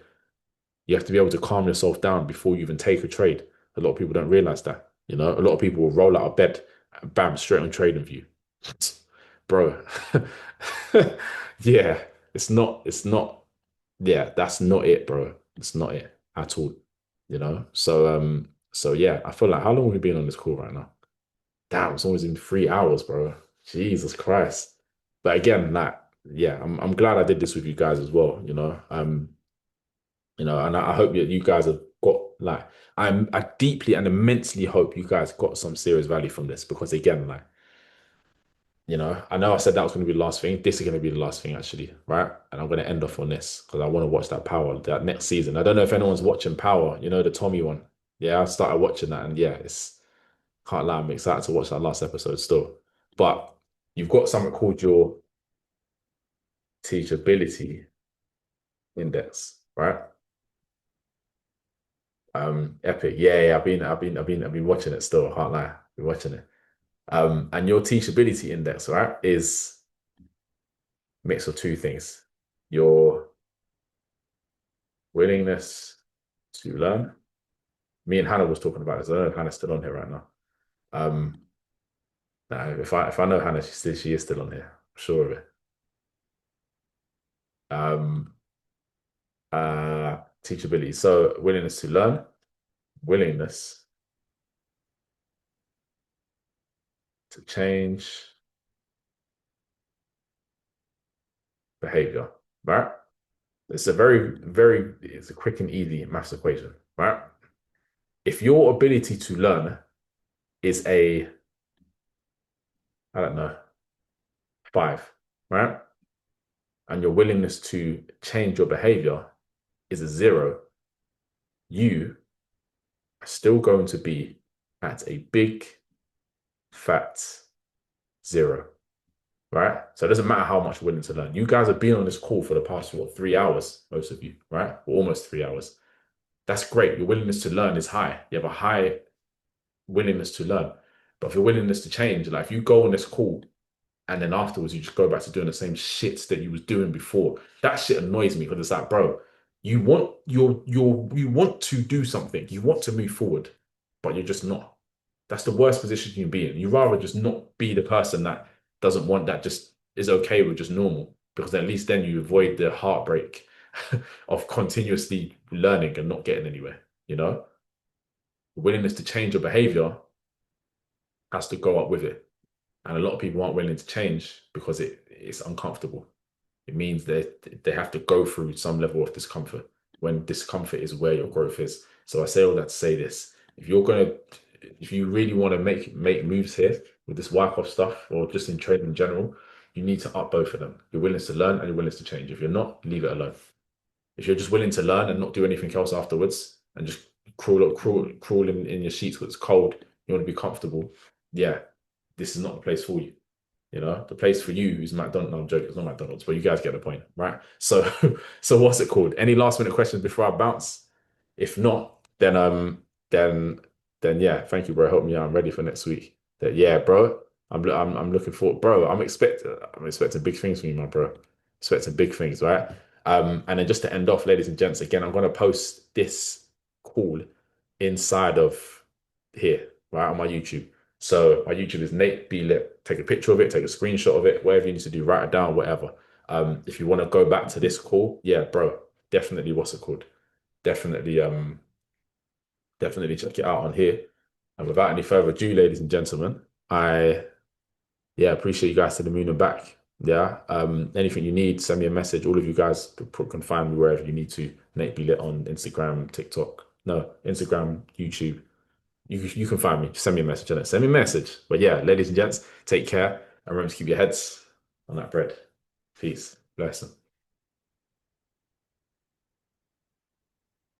You have to be able to calm yourself down before you even take a trade. A lot of people don't realize that. You know, a lot of people will roll out of bed and bam, straight on trading view. Bro. Yeah, yeah, that's not it, bro. It's not it at all. You know? So yeah, I feel like how long have we been on this call right now? Damn, it's almost in 3 hours, bro. Jesus Christ. But again, like, yeah, I'm glad I did this with you guys as well, you know. And I hope that you guys have got like I deeply and immensely hope you guys got some serious value from this because again, like, I know I said that was going to be the last thing. This is going to be the last thing, actually, right? And I'm going to end off on this because I want to watch that Power, that next season. I don't know if anyone's watching Power, the Tommy one. Yeah, I started watching that, and yeah, can't lie, I'm excited to watch that last episode still. But you've got something called your teachability index, right? Epic. Yeah, yeah, I've been watching it still. I can't lie, I've been watching it. And your teachability index, right, is a mix of two things. Your willingness to learn. Me and Hannah was talking about this. I don't know if Hannah's still on here right now. No, if I know Hannah, she is still on here. I'm sure of it. Teachability. So willingness to learn, willingness to change behavior, right? It's it's a quick and easy maths equation, right? If your ability to learn is I don't know, 5, right? And your willingness to change your behavior is a 0, you are still going to be at a big fat 0, right? So it doesn't matter how much you're willing to learn. You guys have been on this call for the past, 3 hours, most of you, right? Or almost 3 hours. That's great. Your willingness to learn is high. You have a high willingness to learn. But if your willingness to change, like if you go on this call and then afterwards you just go back to doing the same shit that you was doing before, that shit annoys me because it's like, bro, you want to do something, you want to move forward, but you're just not. That's the worst position you can be in. You rather just not be the person that doesn't want that, just is okay with just normal, because at least then you avoid the heartbreak of continuously learning and not getting anywhere, Willingness to change your behavior has to go up with it. And a lot of people aren't willing to change because it's uncomfortable. It means that they have to go through some level of discomfort, when discomfort is where your growth is. So I say all that to say this: if you really want to make moves here with this Wyckoff stuff, or just in trading in general, you need to up both of them. Your willingness to learn and your willingness to change. If you're not, leave it alone. If you're just willing to learn and not do anything else afterwards, and just crawl in your sheets when it's cold, you want to be comfortable, yeah, this is not the place for you. You know, the place for you is McDonald's. No, I'm joking, it's not McDonald's, but you guys get the point, right? So, so what's it called? Any last minute questions before I bounce? If not, then yeah, thank you, bro. Help me out. I'm ready for next week. That yeah, bro. I'm looking forward, bro. I'm expecting big things from you, my bro. Expecting big things, right? And then just to end off, ladies and gents, again, I'm gonna post this call inside of here, right, on my YouTube. So my YouTube is Nate B Lit. Take a picture of it, take a screenshot of it, whatever you need to do, write it down, whatever. If you want to go back to this call, yeah, bro, definitely what's it called? Definitely, definitely check it out on here. And without any further ado, ladies and gentlemen, I appreciate you guys to the moon and back. Yeah. Anything you need, send me a message. All of you guys can find me wherever you need to. Nate B Lit on Instagram, TikTok. No, Instagram, YouTube. You can find me. Just send me a message on it. Send me a message. But yeah, ladies and gents, take care and remember to keep your heads on that bread. Peace. Blessing.